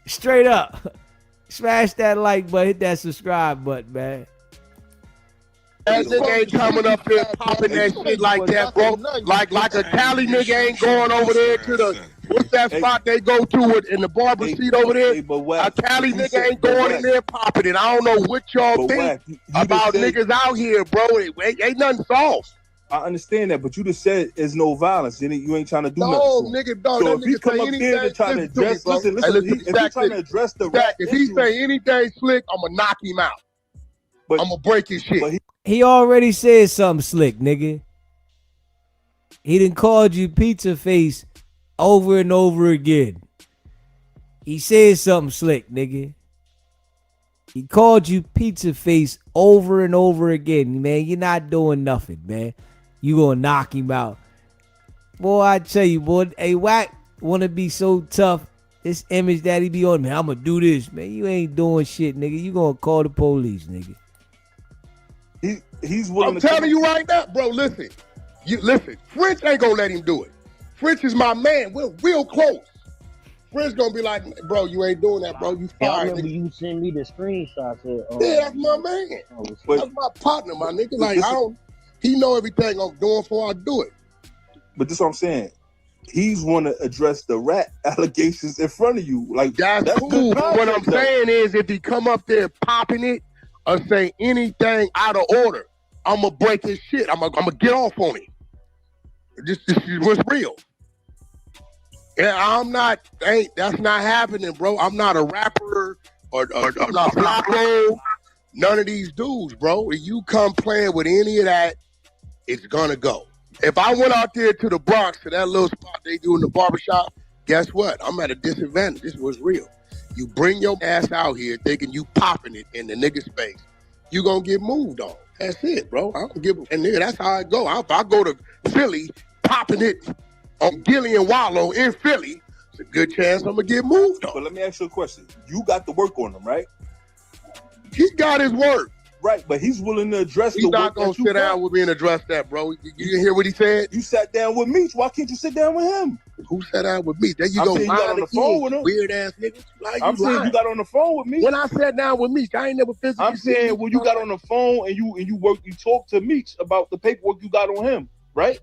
Straight up. Smash that like button, hit that subscribe button, man. That nigga ain't coming up here popping that shit like that, bro. Like a Cali nigga ain't going over there to the what's that spot they go to in the barber seat over there? A Cali nigga ain't going in there popping it. I don't know what y'all think about niggas out here, bro. Ain't nothing soft. I understand that, but you just said there's no violence. You ain't trying to do nothing. No, nigga, dog. So if he come up there to try to address, listen, if he's trying to address the rap if he say anything slick, I'm gonna knock him out. I'm gonna break his shit. He already said something slick, nigga. He done called you pizza face over and over again. He said something slick, nigga. He called you pizza face over and over again, man. You're not doing nothing, man. You gonna knock him out. Boy, I tell you, boy, hey, Wack wanna be so tough. This image that he be on, man, I'm gonna do this, man. You ain't doing shit, nigga. You gonna call the police, nigga. He's willing. I'm telling you right now, bro. Listen, French ain't gonna let him do it. French is my man. We're real close. French gonna be like, bro, you ain't doing that, bro. You fired. I remember you send me the screenshots. Yeah, that's my man. That's my partner, my nigga. Like he know everything I'm doing before I do it. But this is what I'm saying. He's want to address the rat allegations in front of you. Like that's cool. What I'm saying is, if he come up there popping it or say anything out of order, I'm gonna break his shit. I'm gonna get off on him. This was real. Yeah, that's not happening, bro. I'm not a rapper or Flacco. None of these dudes, bro. If you come playing with any of that, it's gonna go. If I went out there to the Bronx, to that little spot they do in the barbershop, guess what? I'm at a disadvantage. This was real. You bring your ass out here thinking you popping it in the nigga space, you gonna get moved on. That's it, bro. I don't give a... And nigga, that's how I go. If I go to Philly popping it on Gilly and Wallow in Philly, it's a good chance I'm gonna get moved on. But let me ask you a question. You got the work on him, right? He got his work. Right, but he's willing to address the work. He's not gonna sit down with me and address that, bro. You didn't hear what he said? You sat down with Meech. Why can't you sit down with him? Who sat down with me? There you I'm go. saying you got on the phone with him. Weird ass niggas. I'm saying you got on the phone with me. When I sat down with Meech, I ain't never physically. I'm saying when you got on the phone and you talked to Meech about the paperwork you got on him, right?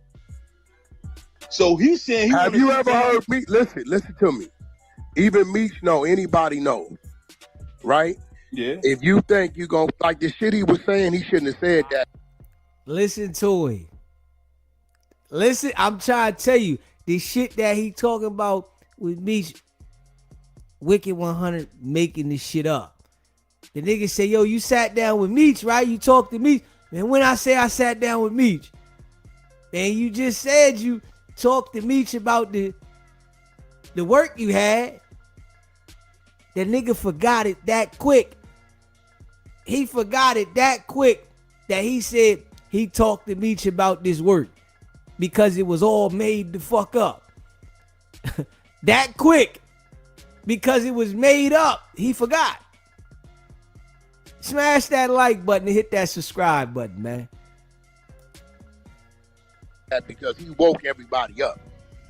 So he's saying he. Have you ever heard me? Listen to me. Even Meech know, anybody knows, right? Yeah. If you think you gonna like the shit he was saying, he shouldn't have said that. Listen to him. Listen, I'm trying to tell you, the shit that he talking about with Meech, Wicked 100 making this shit up. The nigga say, yo, you sat down with Meech, right? You talked to Meech. And when I say I sat down with Meech, and you just said you talked to Meech about the work you had, the nigga forgot it that quick. He forgot it that quick that he said he talked to Meech about this work because it was all made the fuck up. That quick. Because it was made up. He forgot. Smash that like button and hit that subscribe button, man. Because he woke everybody up.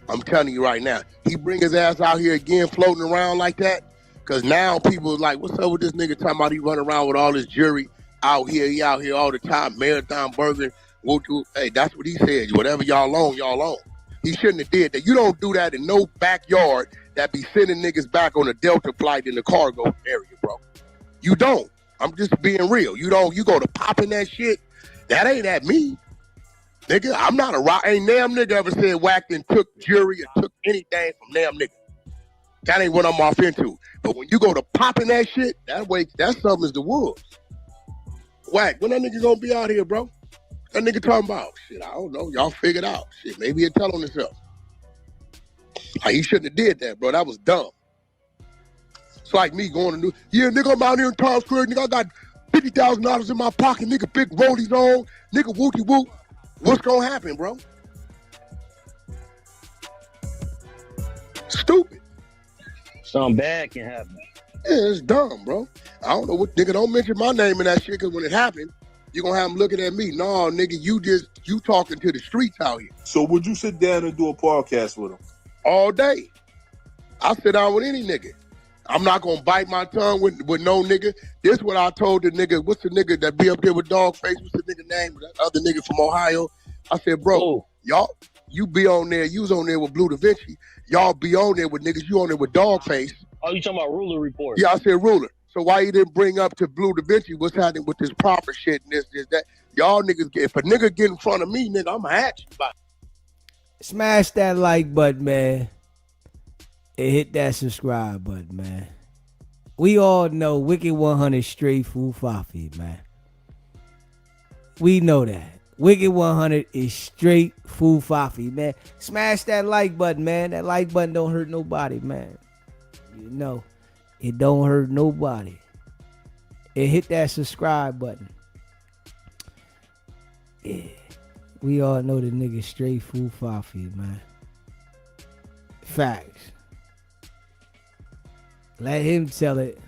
I'm telling you right now. He bring his ass out here again floating around like that. Because now people are like, what's up with this nigga talking about he run around with all his jury out here. He out here all the time. Marathon Burger. Hey, that's what he said. Whatever y'all own, y'all own. He shouldn't have did that. You don't do that in no backyard that be sending niggas back on a Delta flight in the cargo area, bro. You don't. I'm just being real. You don't. You go to popping that shit. That ain't at me. Nigga, I'm not a rock. Ain't damn nigga ever said whacked and took jury or took anything from damn nigga. That ain't what I'm off into. But when you go to popping that shit, that's something is the wolves. Whack, when that nigga gonna be out here, bro? That nigga talking about shit. I don't know. Y'all figure it out. Shit, maybe he'll tell on himself. Like, he shouldn't have did that, bro. That was dumb. It's like me going to do, yeah, nigga, I'm out here in Times Square. Nigga, I got $50,000 in my pocket. Nigga, big rollies on. Nigga, wooty whoop. What's gonna happen, bro? Stupid. Something bad can happen. Yeah, it's dumb, bro. I don't know what nigga. Don't mention my name in that shit, because when it happened, you gonna have them looking at me. No, nigga, you talking to the streets out here. So would you sit down and do a podcast with him? All day. I sit down with any nigga. I'm not gonna bite my tongue with no nigga. This what I told the nigga. What's the nigga that be up there with Dogface? What's the nigga name? That other nigga from Ohio. I said, bro, y'all, you be on there. You was on there with Blue Da Vinci. Y'all be on there with niggas. You on there with Dogface. Oh, you talking about Ruler Report? Yeah, I said Ruler. So why you didn't bring up to Blue Da Vinci what's happening with this proper shit and this, that? Y'all niggas, if a nigga get in front of me, nigga, I'ma at you. Bye. Smash that like button, man. And hit that subscribe button, man. We all know Wicked 100 straight fool fafi, man. We know that. Wicked 100 is straight fool fafi, man. Smash that like button, man. That like button don't hurt nobody, man. You know, it don't hurt nobody. And hit that subscribe button. Yeah. We all know the nigga straight fool fafi, man. Facts. Let him tell it.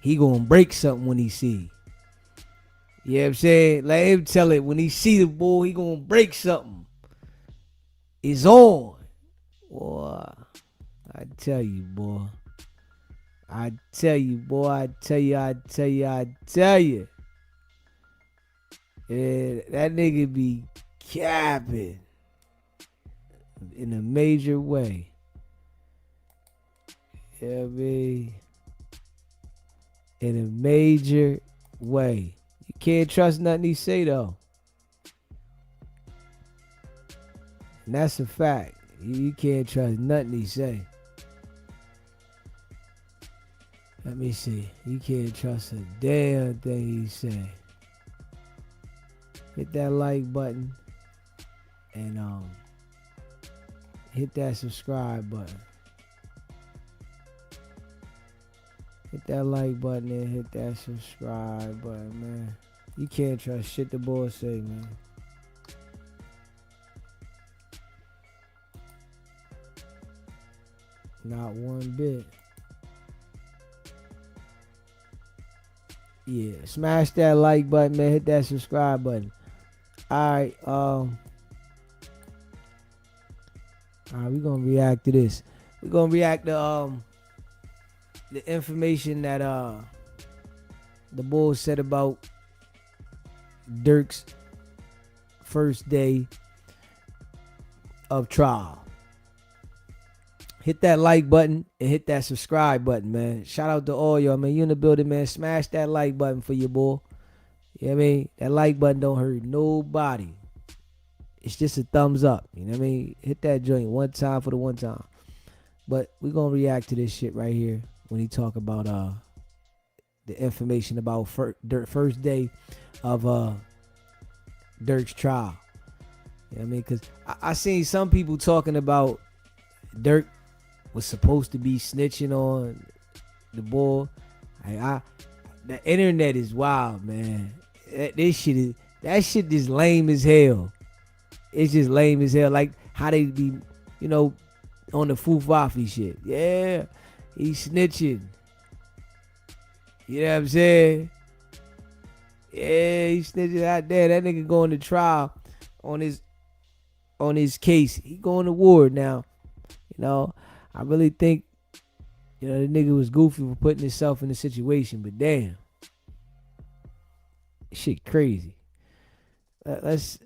He gonna break something when he see. You know what I'm saying? Let him tell it. When he see the bull, he gonna break something. It's on. Boy, I tell you, boy. I tell you, boy. I tell you. Yeah, that nigga be capping in a major way. Yeah, me. In a major way. You can't trust nothing he say, though. And that's a fact. You can't trust nothing he say. Let me see. You can't trust a damn thing he say. Hit that like button. And hit that subscribe button. Hit that like button and hit that subscribe button, man. You can't trust shit the boys say, man. Not one bit. Yeah, smash that like button, man. Hit that subscribe button. Alright, we're gonna react to this. We're gonna react to the information that the boys said about Durk's first day of trial. Hit that like button and hit that subscribe button, man. Shout out to all y'all, man. You in the building, man. Smash that like button for your boy. You know what I mean? That like button don't hurt nobody. It's just a thumbs up. You know what I mean? Hit that joint one time for the one time. But we're going to react to this shit right here when he talk about the information about first day of Durk's trial. You know what I mean? Because I seen some people talking about Durk was supposed to be snitching on the boy. The internet is wild, man. That shit is lame as hell. It's just lame as hell. Like how they be, you know, on the Fufafi shit. Yeah, he's snitching. You know what I'm saying? Yeah, he's snitching out there. That nigga going to trial on his case. He going to war now. You know, I really think, you know, the nigga was goofy for putting himself in the situation, but damn. Shit crazy. Let's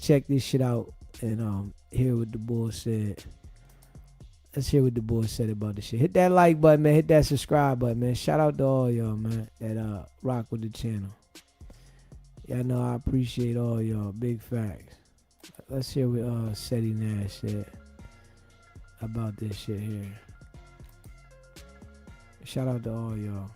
check this shit out and hear what the boy said. Let's hear what the boy said about the shit. Hit that like button, man. Hit that subscribe button, man. Shout out to all y'all, man, that rock with the channel. Y'all know I appreciate all y'all. Big facts. Let's hear what Seti Nash said about this shit here. Shout out to all y'all.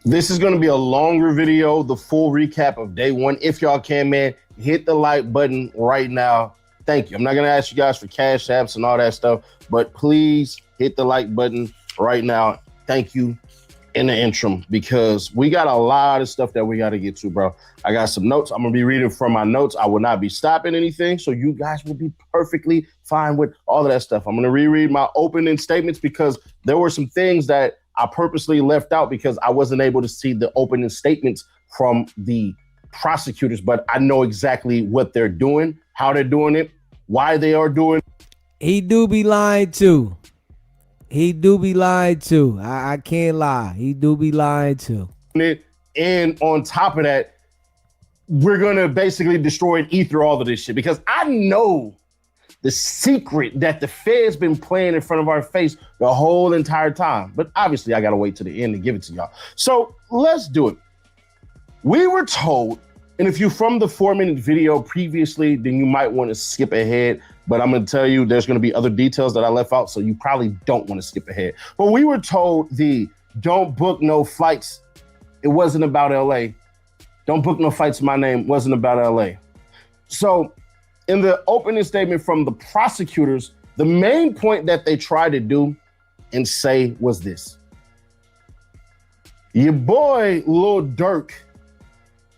This is going to be a longer video, the full recap of day one. If y'all can, man, hit the like button right now. Thank you. I'm not going to ask you guys for cash apps and all that stuff, but please hit the like button right now. Thank you in the interim, because we got a lot of stuff that we got to get to, bro. I got some notes. I'm going to be reading from my notes. I will not be stopping anything, so you guys will be perfectly fine with all of that stuff. I'm going to reread my opening statements because there were some things that I purposely left out because I wasn't able to see the opening statements from the prosecutors, but I know exactly what they're doing, how they're doing it, why they are doing it. He do be lying too. He do be lying too. I can't lie. He do be lying too. And on top of that, we're going to basically destroy and ether all of this shit because I know the secret that the Fed's been playing in front of our face the whole entire time. But obviously, I got to wait to the end to give it to y'all. So let's do it. We were told, and if you're from the 4-minute video previously, then you might want to skip ahead. But I'm going to tell you, there's going to be other details that I left out, so you probably don't want to skip ahead. But we were told the don't book no flights. It wasn't about LA. Don't book no flights in my name wasn't about LA. So in the opening statement from the prosecutors, the main point that they tried to do and say was this. Your boy, Lil Durk,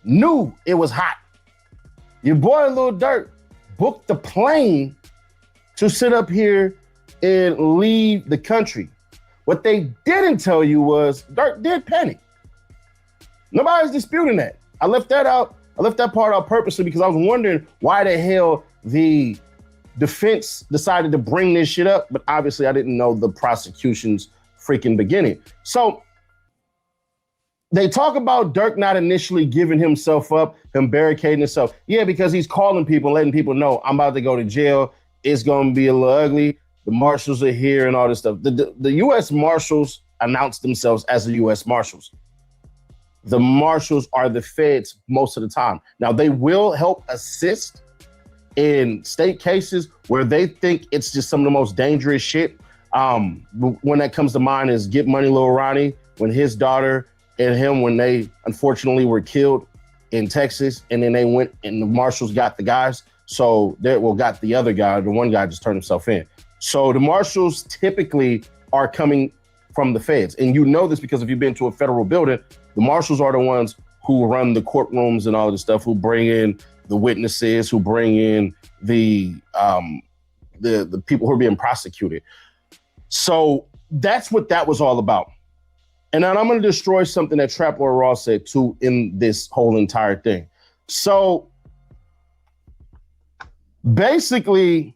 knew it was hot. Your boy, Lil Durk, booked the plane to sit up here and leave the country. What they didn't tell you was Durk did panic. Nobody's disputing that. I left that out. I left that part out purposely because I was wondering why the hell the defense decided to bring this shit up, but obviously I didn't know the prosecution's freaking beginning. So they talk about Durk not initially giving himself up, him barricading himself. Yeah, because he's calling people, letting people know I'm about to go to jail. It's going to be a little ugly. The marshals are here and all this stuff. The U.S. Marshals announced themselves as the U.S. Marshals. The marshals are the feds most of the time. Now, they will help assist in state cases where they think it's just some of the most dangerous shit. When that comes to mind is Get Money Lil Ronnie, when his daughter and him, when they unfortunately were killed in Texas, and then they went and the marshals got the guys. So they got the other guy. The one guy just turned himself in. So the marshals typically are coming from the feds. And you know this because if you've been to a federal building, the marshals are the ones who run the courtrooms and all this stuff, who bring in the witnesses, who bring in the people who are being prosecuted. So that's what that was all about. And then I'm going to destroy something that Trap Lord Ross said too in this whole entire thing. So basically,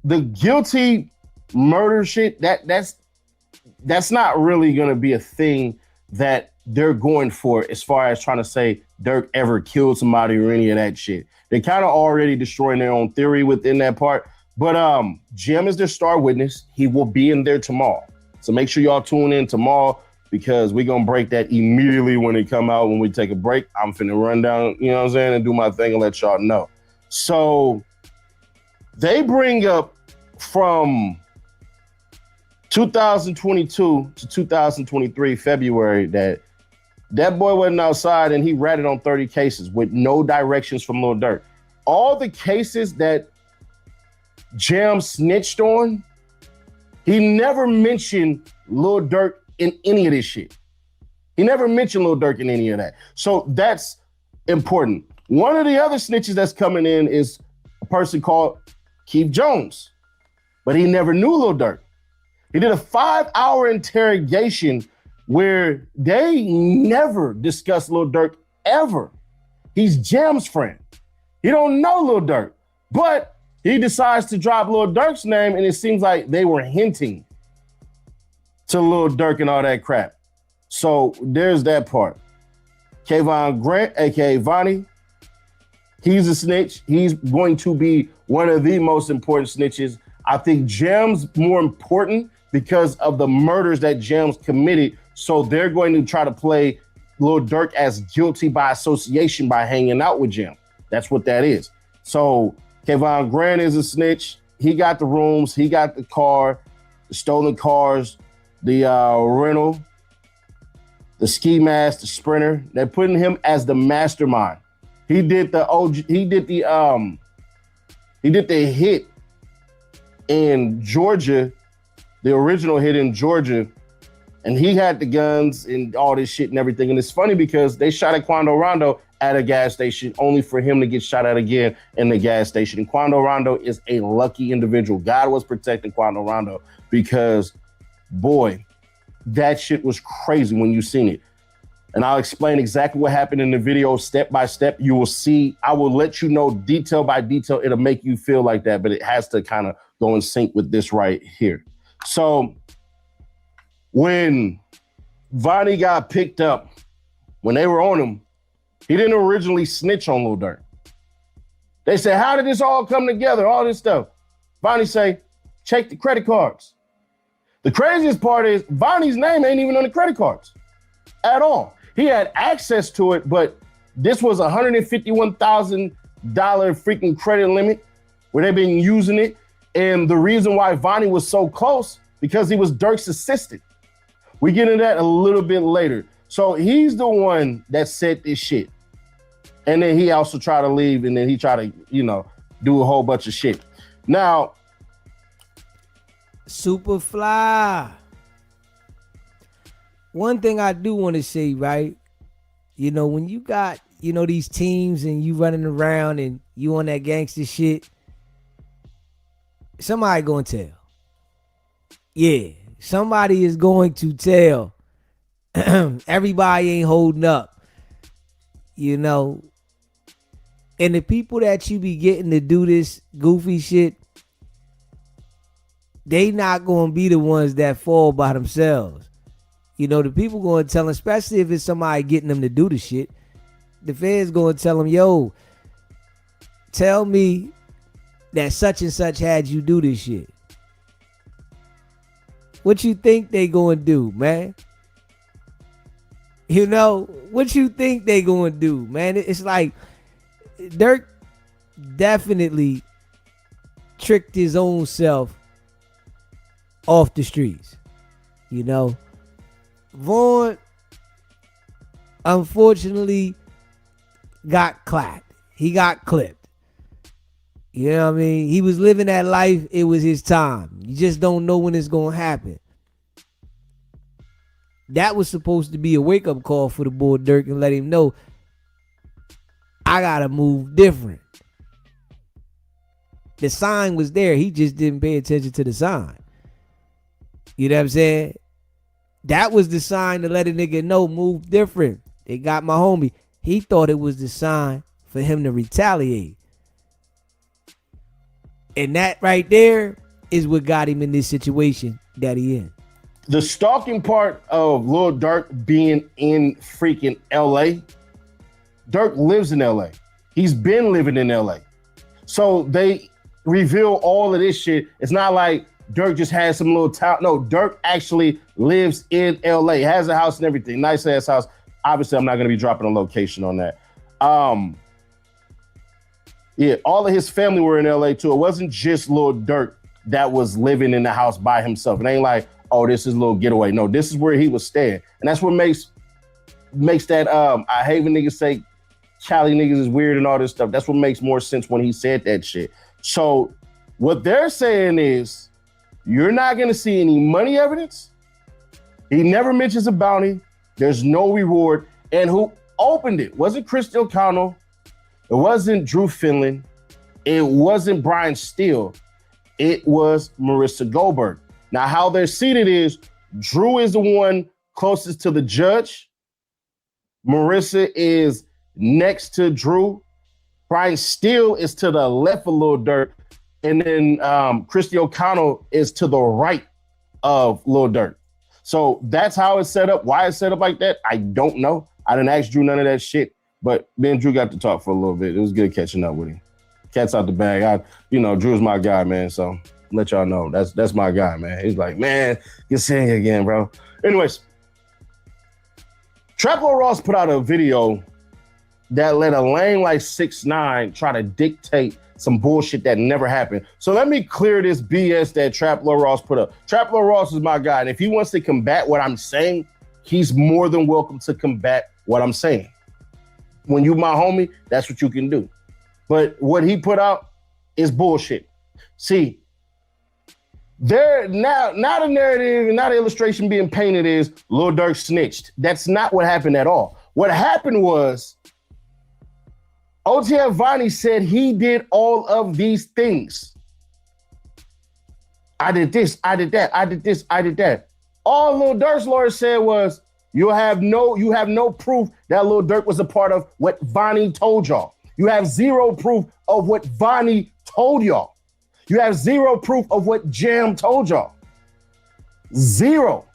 the guilty murder shit, that's not really going to be a thing that they're going for as far as trying to say Durk ever killed somebody or any of that shit. They kind of already destroying their own theory within that part. But Jim is their star witness. He will be in there tomorrow. So make sure y'all tune in tomorrow because we're going to break that immediately when it come out. When we take a break, I'm finna run down, you know what I'm saying, and do my thing and let y'all know. So they bring up from 2022 to 2023, February, that boy wasn't outside and he ratted on 30 cases with no directions from Lil Durk. All the cases that Jam snitched on, he never mentioned Lil Durk in any of this shit. He never mentioned Lil Durk in any of that. So that's important. One of the other snitches that's coming in is a person called Keith Jones, but he never knew Lil Durk. He did a 5-hour interrogation where they never discussed Lil Durk ever. He's Jam's friend. He don't know Lil Durk, but he decides to drop Lil Durk's name, and it seems like they were hinting to Lil Durk and all that crap. So there's that part. Kayvon Grant, aka Vonnie, he's a snitch. He's going to be one of the most important snitches. I think Jam's more important because of the murders that Jam's committed. So they're going to try to play Lil Durk as guilty by association by hanging out with Jam. That's what that is. So Kayvon Grant is a snitch. He got the rooms. He got the car, the stolen cars, the rental, the ski mask, the sprinter. They're putting him as the mastermind. He did the hit in Georgia, the original hit in Georgia, and he had the guns and all this shit and everything. And it's funny because they shot at Quando Rondo at a gas station only for him to get shot at again in the gas station. And Quando Rondo is a lucky individual. God was protecting Quando Rondo because, boy, that shit was crazy when you seen it. And I'll explain exactly what happened in the video step by step. You will see, I will let you know detail by detail. It'll make you feel like that, but it has to kind of go in sync with this right here. So when Vonnie got picked up, when they were on him, he didn't originally snitch on Lil Durk. They said, how did this all come together? All this stuff. Vonnie say, check the credit cards. The craziest part is Vonnie's name ain't even on the credit cards at all. He had access to it, but this was $151,000 freaking credit limit where they've been using it. And the reason why Vonnie was so close, because he was Durk's assistant. We get into that a little bit later. So he's the one that said this shit. And then he also tried to leave, and then he tried to, do a whole bunch of shit. Now, Superfly. One thing I do want to say, right? When you got, these teams and you running around and you on that gangster shit, somebody gonna tell. Yeah, somebody is going to tell. Everybody ain't holding up. And the people that you be getting to do this goofy shit, they not gonna be the ones that fall by themselves. The people gonna tell them, especially if it's somebody getting them to do the shit, the feds gonna tell them, yo, tell me that such and such had you do this shit. What you think they gonna do, man? What you think they gonna do, man? It's like Durk definitely tricked his own self off the streets. Vaughn, unfortunately, got clapped. He got clipped. You know what I mean? He was living that life. It was his time. You just don't know when it's going to happen. That was supposed to be a wake-up call for the boy Durk and let him know, I got to move different. The sign was there. He just didn't pay attention to the sign. You know what I'm saying? That was the sign to let a nigga know, move different. They got my homie. He thought it was the sign for him to retaliate. And that right there is what got him in this situation that he in. the stalking part of Lil Durk being in freaking LA, Durk lives in LA. He's been living in LA. So they reveal all of this shit. It's not like Durk just has some little town. No, Durk actually lives in LA, has a house and everything. Nice ass house. Obviously, I'm not going to be dropping a location on that. Yeah, all of his family were in LA too. It wasn't just Lil Durk that was living in the house by himself. It ain't like, oh, this is a little getaway. No, this is where he was staying. And that's what makes that, I hate when niggas say Cali niggas is weird and all this stuff. That's what makes more sense when he said that shit. So what they're saying is, you're not going to see any money evidence. He never mentions a bounty. There's no reward. And who opened it wasn't Chrisean O'Connell. It wasn't Drew Finland. It wasn't Brian Steele. It was Marissa Goldberg. Now, how they're seated is Drew is the one closest to the judge. Marissa is next to Drew. Brian Steele is to the left of Lil Durk. And then Chrisean O'Connell is to the right of Lil Durk. So that's how it's set up. Why it's set up like that, I don't know. I didn't ask Drew none of that shit, but me and Drew got to talk for a little bit. It was good catching up with him. Cat's out the bag. Drew's my guy, man. So let y'all know that's my guy, man. He's like, man, you're saying it again, bro. Anyways, Trap Lord Ross put out a video that let a lame like 6ix9ine try to dictate some bullshit that never happened. So let me clear this BS that Trap Lord Ross put up. Trap Lord Ross is my guy, and if he wants to combat what I'm saying, he's more than welcome to combat what I'm saying. When you my homie, that's what you can do. But what he put out is bullshit. See, there now the narrative, now the illustration being painted is Lil Durk snitched. That's not what happened at all. What happened was OTF Vonnie said he did all of these things. I did this, I did that, I did this, I did that. All Lil Durk's lawyer said was, you have no proof that Lil Durk was a part of what Vonnie told y'all. You have zero proof of what Vonnie told y'all. You have zero proof of what Jam told y'all. Zero.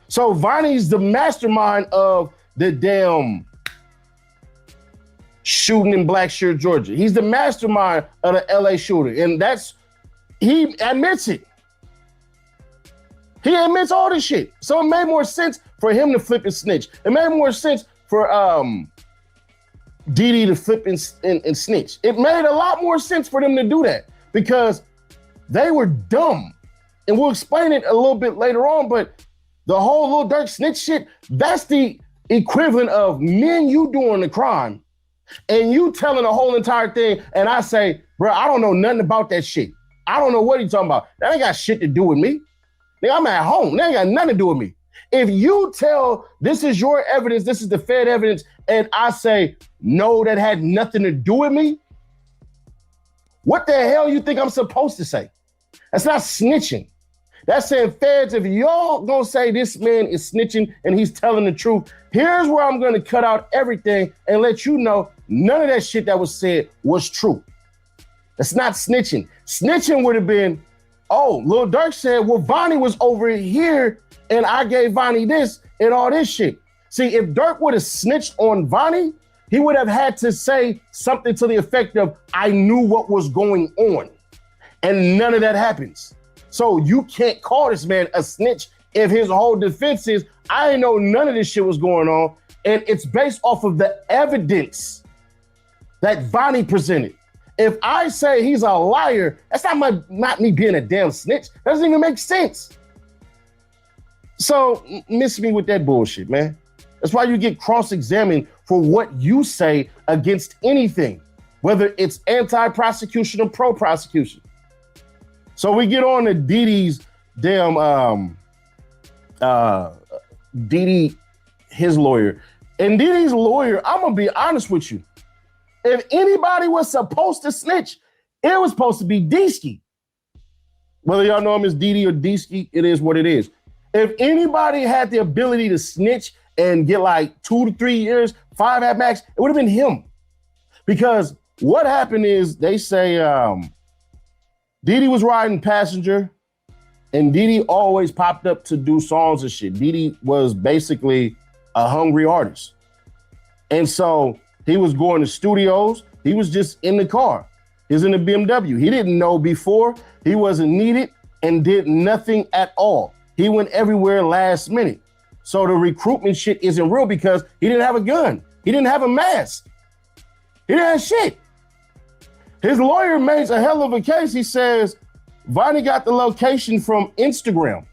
So Vonnie's the mastermind of the damn shooting in Blackshear, Georgia. He's the mastermind of the LA shooting. And he admits it. He admits all this shit. So it made more sense for him to flip and snitch. It made more sense for Didi to flip and snitch. It made a lot more sense for them to do that because they were dumb. And we'll explain it a little bit later on, but the whole Lil Durk snitch shit, that's the equivalent of me and you doing the crime and you telling the whole entire thing, and I say, bro, I don't know nothing about that shit. I don't know what he's talking about. That ain't got shit to do with me. Nigga, I'm at home. That ain't got nothing to do with me. If you tell this is your evidence, this is the Fed evidence, and I say, no, that had nothing to do with me, what the hell you think I'm supposed to say? That's not snitching. That's saying, feds, if y'all gonna say this man is snitching and he's telling the truth, here's where I'm gonna cut out everything and let you know none of that shit that was said was true. That's not snitching. Snitching would have been, oh, Lil Durk said, well, Vonnie was over here and I gave Vonnie this and all this shit. See, if Durk would have snitched on Vonnie, he would have had to say something to the effect of, I knew what was going on. And none of that happens. So you can't call this man a snitch if his whole defense is, I didn't know none of this shit was going on. And it's based off of the evidence that Vonnie presented. If I say he's a liar, that's not me being a damn snitch. That doesn't even make sense. So miss me with that bullshit, man. That's why you get cross-examined for what you say against anything, whether it's anti-prosecution or pro-prosecution. So we get on to Didi's damn, Didi, his lawyer. And Didi's lawyer, I'm gonna be honest with you. If anybody was supposed to snitch, it was supposed to be D-Ski. Whether y'all know him as Didi or D-Ski, it is what it is. If anybody had the ability to snitch and get like 2 to 3 years, 5 at max, it would have been him. Because what happened is they say Didi was riding passenger And Diddy always popped up to do songs and shit. Diddy was basically a hungry artist. And so he was going to studios. He was just in the car. He was in the BMW. He didn't know before. He wasn't needed and did nothing at all. He went everywhere last minute. So the recruitment shit isn't real because he didn't have a gun. He didn't have a mask. He didn't have shit. His lawyer makes a hell of a case. He says, Vonnie got the location from Instagram.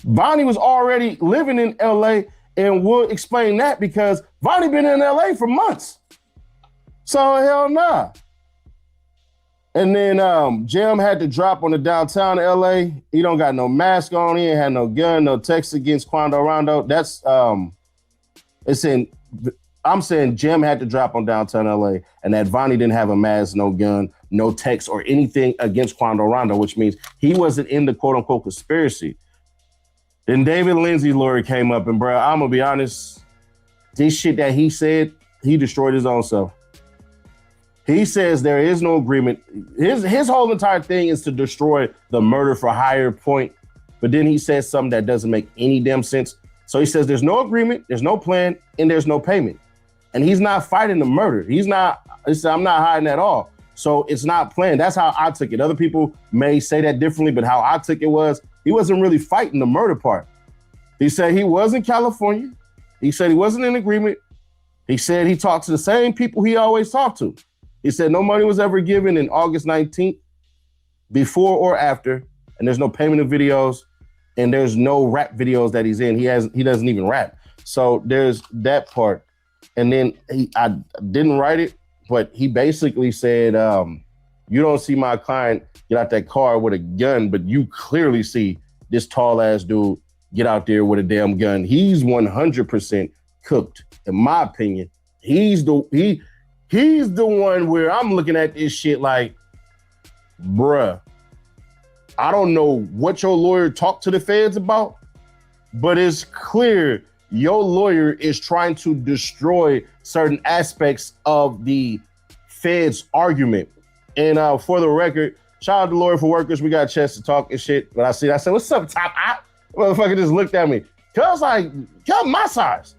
Vonnie was already living in LA, and we'll explain that because Vonnie been in LA for months. So hell nah. And then Jam had to drop on the downtown LA. He don't got no mask on. He ain't had no gun, no text against Quando Rondo. That's I'm saying Jam had to drop on downtown LA, and that Vonnie didn't have a mask, no gun, no text or anything against Quando Rondo, which means he wasn't in the quote unquote conspiracy. Then David Lindsay's lawyer came up, and bro, I'm gonna be honest, this shit that he said, he destroyed his own self. He says there is no agreement. His whole entire thing is to destroy the murder for hire point, but then he says something that doesn't make any damn sense. So he says there's no agreement, there's no plan, and there's no payment. And he's not fighting the murder. He said, I'm not hiding at all. So it's not planned. That's how I took it. Other people may say that differently, but how I took it was, he wasn't really fighting the murder part. He said he was in California. He said he wasn't in agreement. He said he talked to the same people he always talked to. He said no money was ever given in August 19th, before or after, and there's no payment of videos, and there's no rap videos that he's in. He doesn't even rap. So there's that part. And then I didn't write it, but he basically said, you don't see my client get out that car with a gun, but you clearly see this tall ass dude get out there with a damn gun. He's 100% cooked, in my opinion. He's the one where I'm looking at this shit like, bruh, I don't know what your lawyer talked to the feds about, but it's clear your lawyer is trying to destroy certain aspects of the feds argument. And for the record, shout out to Lawyer for Workers. We got a chance to talk and shit. But I said, what's up, Top? Motherfucker just looked at me. Cause like, cut my size.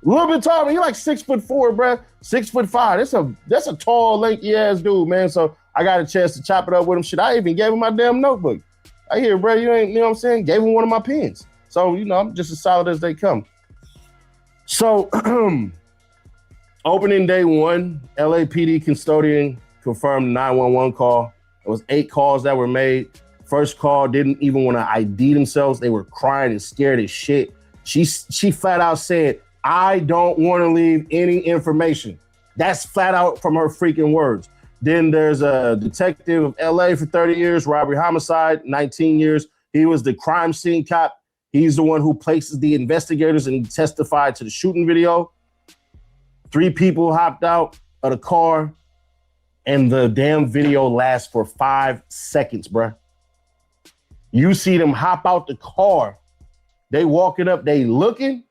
A little bit taller. He like 6'4", bruh. 6'5". That's a tall, lanky ass dude, man. So I got a chance to chop it up with him. Shit, I even gave him my damn notebook. I hear, bro, you know what I'm saying? Gave him one of my pens. So, I'm just as solid as they come. So, opening day one, LAPD custodian confirmed 911 call. It was 8 calls that were made. First call didn't even want to ID themselves. They were crying and scared as shit. She flat out said, I don't want to leave any information. That's flat out from her freaking words. Then there's a detective of LA for 30 years, robbery homicide, 19 years. He was the crime scene cop. He's the one who places the investigators and testified to the shooting video. 3 people hopped out of the car, and the damn video lasts for 5 seconds, bruh. You see them hop out the car. They walking up, they looking.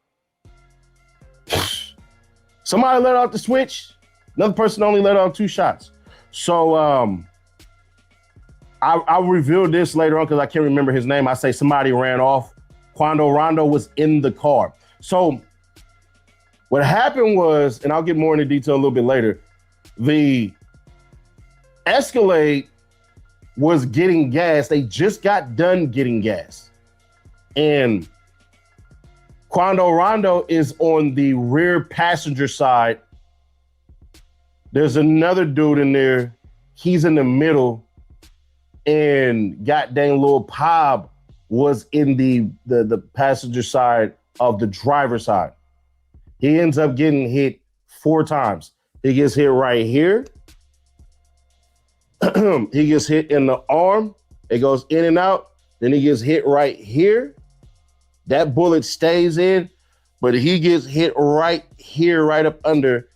Somebody let off the switch. Another person only let off 2 shots. So I'll reveal this later on because I can't remember his name. I say somebody ran off. Quando Rondo was in the car. So what happened was, and I'll get more into detail a little bit later, the Escalade was getting gas. They just got done getting gas. And Quando Rondo is on the rear passenger side. There's another dude in there. He's in the middle. And goddamn Lil Pob was in the passenger side of the driver's side. He ends up getting hit 4 times. He gets hit right here. He gets hit in the arm. It goes in and out. Then he gets hit right here. That bullet stays in, but he gets hit right here, right up under,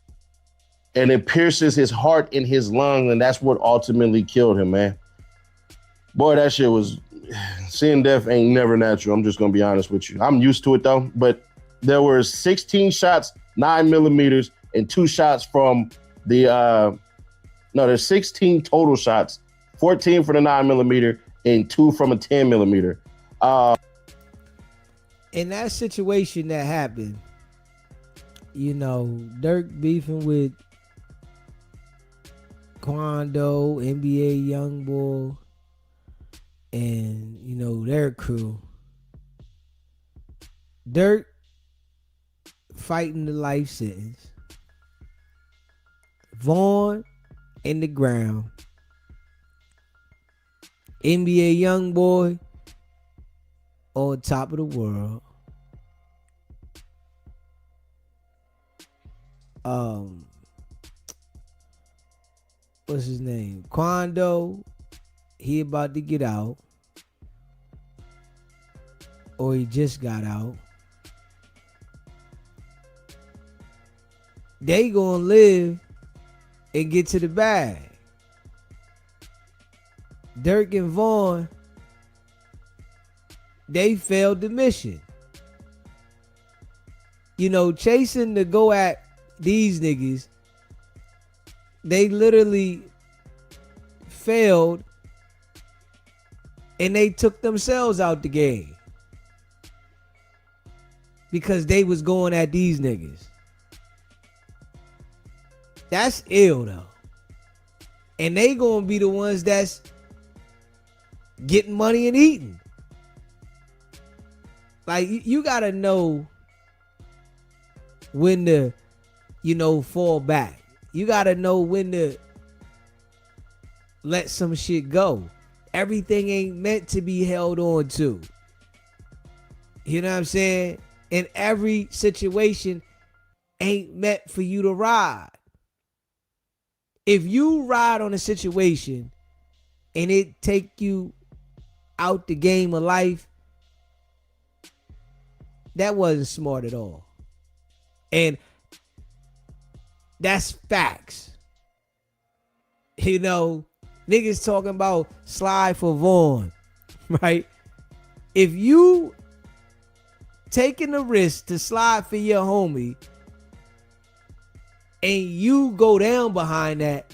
and it pierces his heart and his lung, and that's what ultimately killed him, man. Boy, that shit was, seeing death ain't never natural. I'm just gonna be honest with you. I'm used to it though, but there were 16 shots, 9mm, and 2 shots from the, there's 16 total shots, 14 from the 9mm, and 2 from a 10mm. In that situation that happened, you know, Durk beefing with Quando, NBA Youngboy, and, you know, their crew. Durk fighting the life sentence. Vaughn in the ground. NBA Youngboy on top of the world. What's his name? Quando, he about to get out. Or he just got out. They gonna live and get to the bag. Durk and Vaughn, they failed the mission. You know, chasing to go at these niggas, they literally failed and they took themselves out the game because they was going at these niggas. That's ill though. And they gonna be the ones that's getting money and eating. Like, you gotta know when to, you know, fall back. You gotta know when to let some shit go. Everything ain't meant to be held on to. You know what I'm saying? And every situation ain't meant for you to ride. If you ride on a situation and it take you out the game of life, that wasn't smart at all. And that's facts. You know, niggas talking about slide for Vaughn, right? If you taking the risk to slide for your homie and you go down behind that,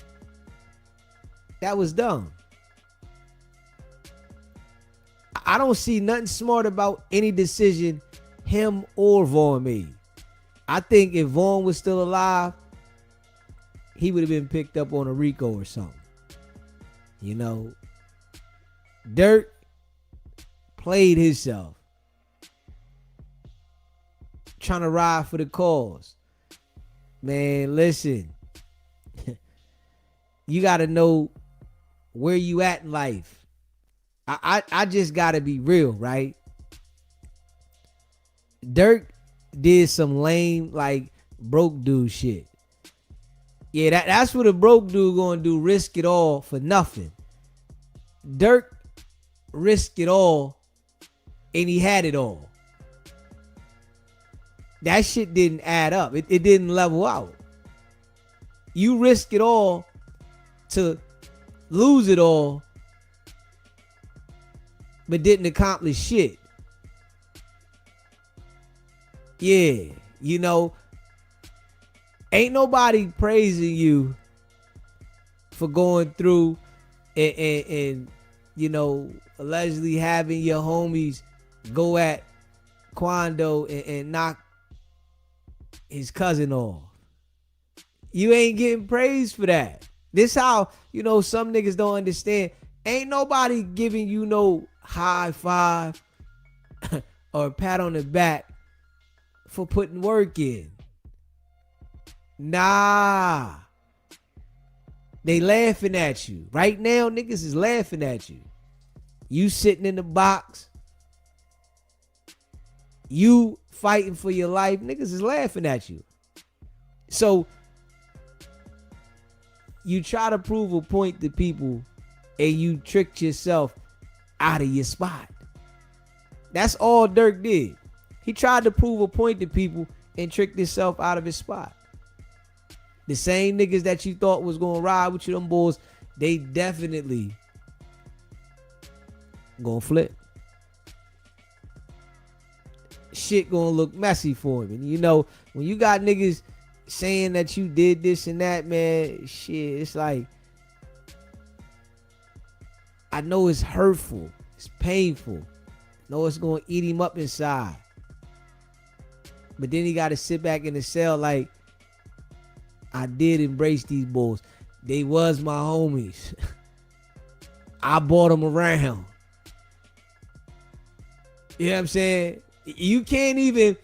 that was dumb. I don't see nothing smart about any decision him or Vaughn made. I think if Vaughn was still alive, he would have been picked up on a RICO or something. You know, Durk played himself, trying to ride for the cause. Man, listen, you got to know where you at in life. I just got to be real, right? Durk did some lame, like, broke dude shit. Yeah, that's what a broke dude gonna do, risk it all for nothing. Durk risked it all and he had it all. That shit didn't add up. It didn't level out. You risk it all to lose it all, but didn't accomplish shit. Yeah, you know, ain't nobody praising you for going through and you know, allegedly having your homies go at Quando and knock his cousin off. You ain't getting praised for that. This how, you know, some niggas don't understand. Ain't nobody giving you no high five or pat on the back for putting work in. Nah. They laughing at you. Right now, niggas is laughing at you. You sitting in the box. You fighting for your life. Niggas is laughing at you. So, you try to prove a point to people and you tricked yourself out of your spot. That's all Durk did. He tried to prove a point to people and tricked himself out of his spot. The same niggas that you thought was going to ride with you, them boys, they definitely going to flip. Shit going to look messy for him. And you know, when you got niggas saying that you did this and that, man, shit, it's like, I know it's hurtful. It's painful. I know it's going to eat him up inside. But then he got to sit back in the cell like, I did embrace these boys. They was my homies. I brought them around. You know what I'm saying? You can't even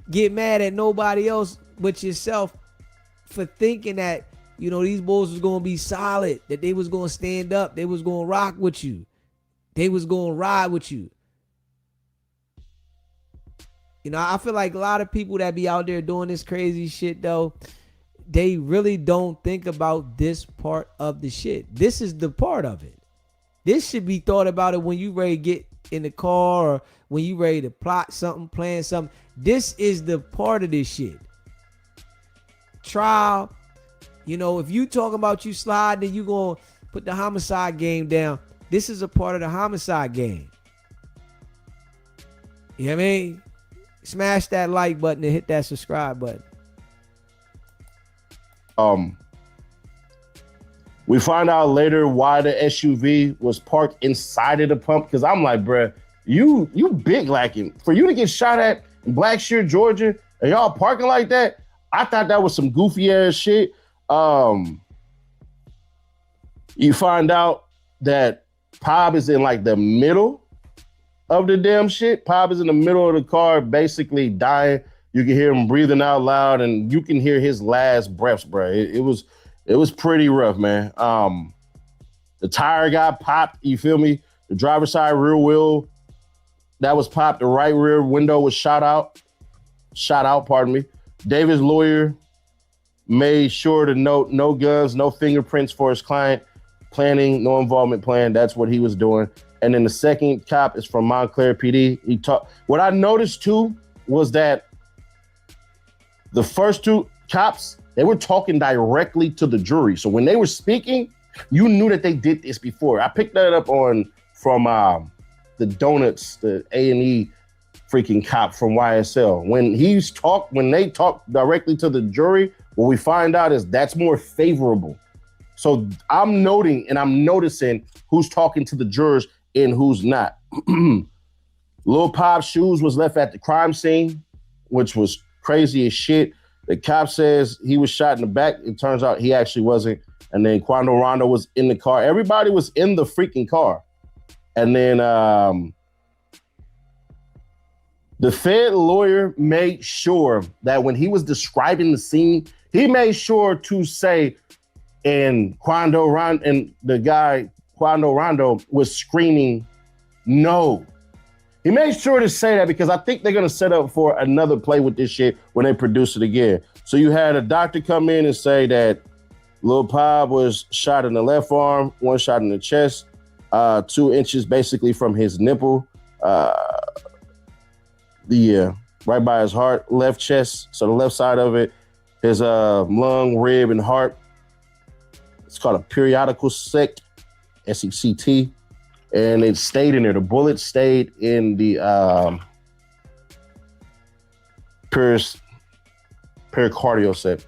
get mad at nobody else but yourself for thinking that, you know, these boys was going to be solid, that they was going to stand up, they was going to rock with you, they was going to ride with you. You know, I feel like a lot of people that be out there doing this crazy shit, though, they really don't think about this part of the shit. This is the part of it. This should be thought about it when you ready to get in the car or when you ready to plot something, plan something. This is the part of this shit. Trial. You know, if you talking about you slide, then you going to put the homicide game down. This is a part of the homicide game. You know what I mean? Smash that like button and hit that subscribe button. We find out later why the SUV was parked inside of the pump. Because I'm like, bruh, you big lacking. For you to get shot at in Blackshear, Georgia, and y'all parking like that, I thought that was some goofy ass shit. You find out that Pob is in like the middle of the damn shit. Pob is in the middle of the car, basically dying. You can hear him breathing out loud, and you can hear his last breaths, bro. It was pretty rough, man. The tire got popped, you feel me? The driver's side rear wheel, that was popped. The right rear window was shot out, pardon me. David's lawyer made sure to note no guns, no fingerprints for his client, planning, no involvement plan. That's what he was doing. And then the second cop is from Montclair PD. What I noticed too was that the first two cops, they were talking directly to the jury. So when they were speaking, you knew that they did this before. I picked that up from the Donuts, the A&E freaking cop from YSL. When they talk directly to the jury, what we find out is that's more favorable. So I'm noting and I'm noticing who's talking to the jurors and who's not. Lil Pop's shoes was left at the crime scene, which was crazy as shit. The cop says he was shot in the back. It turns out he actually wasn't. And then Quando Rondo was in the car. Everybody was in the freaking car. And then the Fed lawyer made sure that when he was describing the scene, he made sure to say, and the guy Quando Rondo was screaming, no. He made sure to say that because I think they're going to set up for another play with this shit when they produce it again. So you had a doctor come in and say that Lil Pop was shot in the left arm, one shot in the chest, 2 inches basically from his nipple, right by his heart, left chest, so the left side of it, his lung, rib, and heart. It's called a periodical sect, S-E-C-T. And it stayed in there. The bullet stayed in the pericardial set.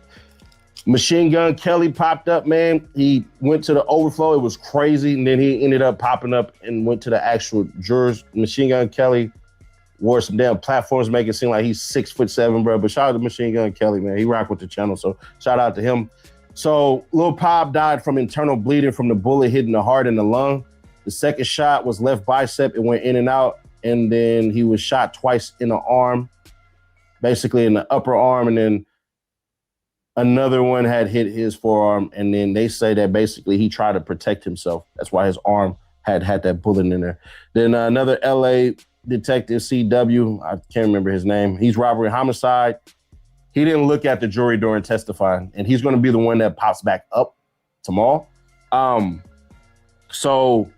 Machine Gun Kelly popped up, man. He went to the overflow. It was crazy. And then he ended up popping up and went to the actual jurors. Machine Gun Kelly wore some damn platforms, make it seem like he's 6'7", bro. But shout out to Machine Gun Kelly, man. He rocked with the channel. So shout out to him. So Lil Pop died from internal bleeding from the bullet hitting the heart and the lung. The second shot was left bicep. It went in and out. And then he was shot twice in the arm, basically in the upper arm. And then another one had hit his forearm. And then they say that basically he tried to protect himself. That's why his arm had that bullet in there. Then another LA detective, CW, I can't remember his name. He's robbery and homicide. He didn't look at the jury during testifying. And he's going to be the one that pops back up tomorrow. So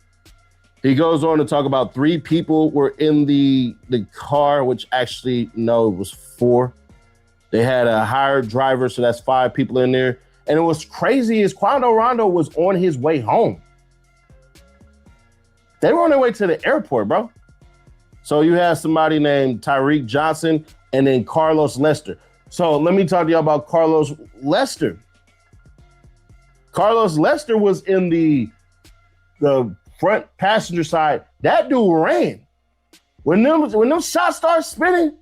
he goes on to talk about 3 people were in the car, which actually, no, it was 4. They had a hired driver, so that's 5 people in there. And it was crazy is Quando Rondo was on his way home. They were on their way to the airport, bro. So you have somebody named Tyreek Johnson and then Carlos Lester. So let me talk to y'all about Carlos Lester. Carlos Lester was in the front passenger side. That dude ran. When them shots started spinning,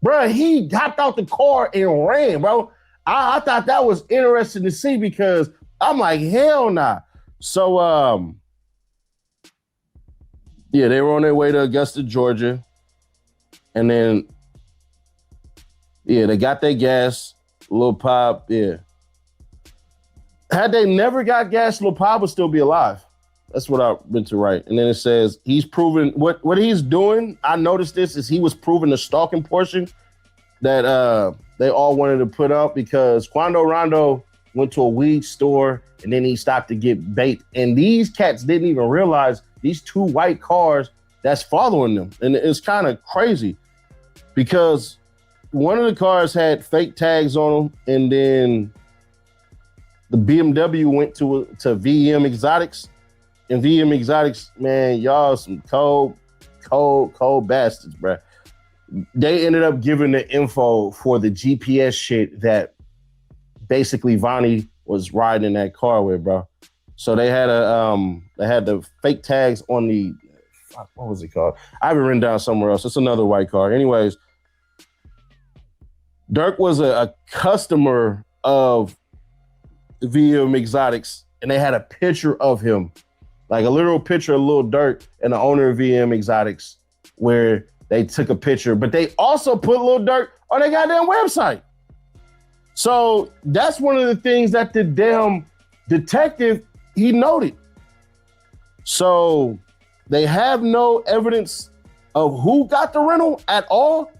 bro, he hopped out the car and ran, bro. I thought that was interesting to see because I'm like, hell nah. So, yeah, they were on their way to Augusta, Georgia. And then, yeah, they got their gas. Lil Pop, yeah. Had they never got gas, Lil Pop would still be alive. That's what I meant to write. And then it says he's proven what he's doing. I noticed this is he was proving the stalking portion that they all wanted to put up because Quando Rondo went to a weed store and then he stopped to get bait. And these cats didn't even realize these two white cars that's following them. And it's kind of crazy because one of the cars had fake tags on them, and then the BMW went to VM Exotics. And VM Exotics, man, y'all some cold bastards, bro. They ended up giving the info for the GPS shit that basically Vonnie was riding in that car with, bro. So they had the fake tags on the, what was it called? I have it written down somewhere else. It's another white car. Anyways, Durk was a customer of VM Exotics, and they had a picture of him, like a literal picture of Lil Durk and the owner of VM Exotics, where they took a picture, but they also put Lil Durk on their goddamn website. So that's one of the things that the damn detective, he noted. So they have no evidence of who got the rental at all,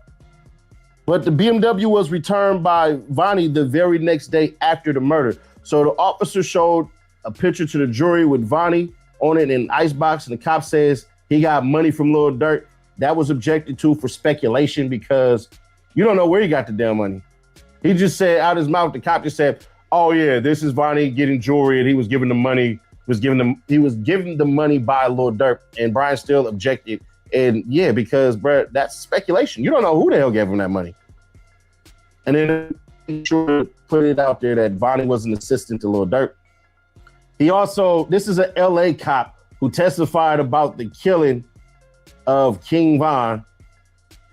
but the BMW was returned by Vonnie the very next day after the murder. So the officer showed a picture to the jury with Vonnie on it in an icebox, and the cop says he got money from Lil Durk. That was objected to for speculation because you don't know where he got the damn money. He just said out his mouth, the cop just said, oh yeah, this is Vonnie getting jewelry, and he was given the money, he was given the money by Lil Durk, and Brian still objected. And yeah, because bro, that's speculation. You don't know who the hell gave him that money. And then he sure put it out there that Vonnie was an assistant to Lil Durk. He also, this is an LA cop who testified about the killing of King Von.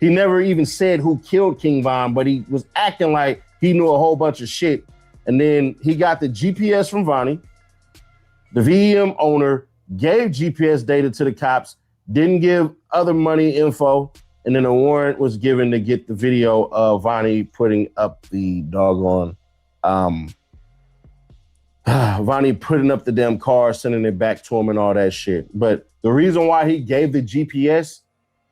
He never even said who killed King Von, but he was acting like he knew a whole bunch of shit. And then he got the GPS from Vonnie. The VM owner gave GPS data to the cops, didn't give other money info, and then a warrant was given to get the video of Vonnie putting up the doggone, Vonnie putting up the damn car, sending it back to him and all that shit. But the reason why he gave the GPS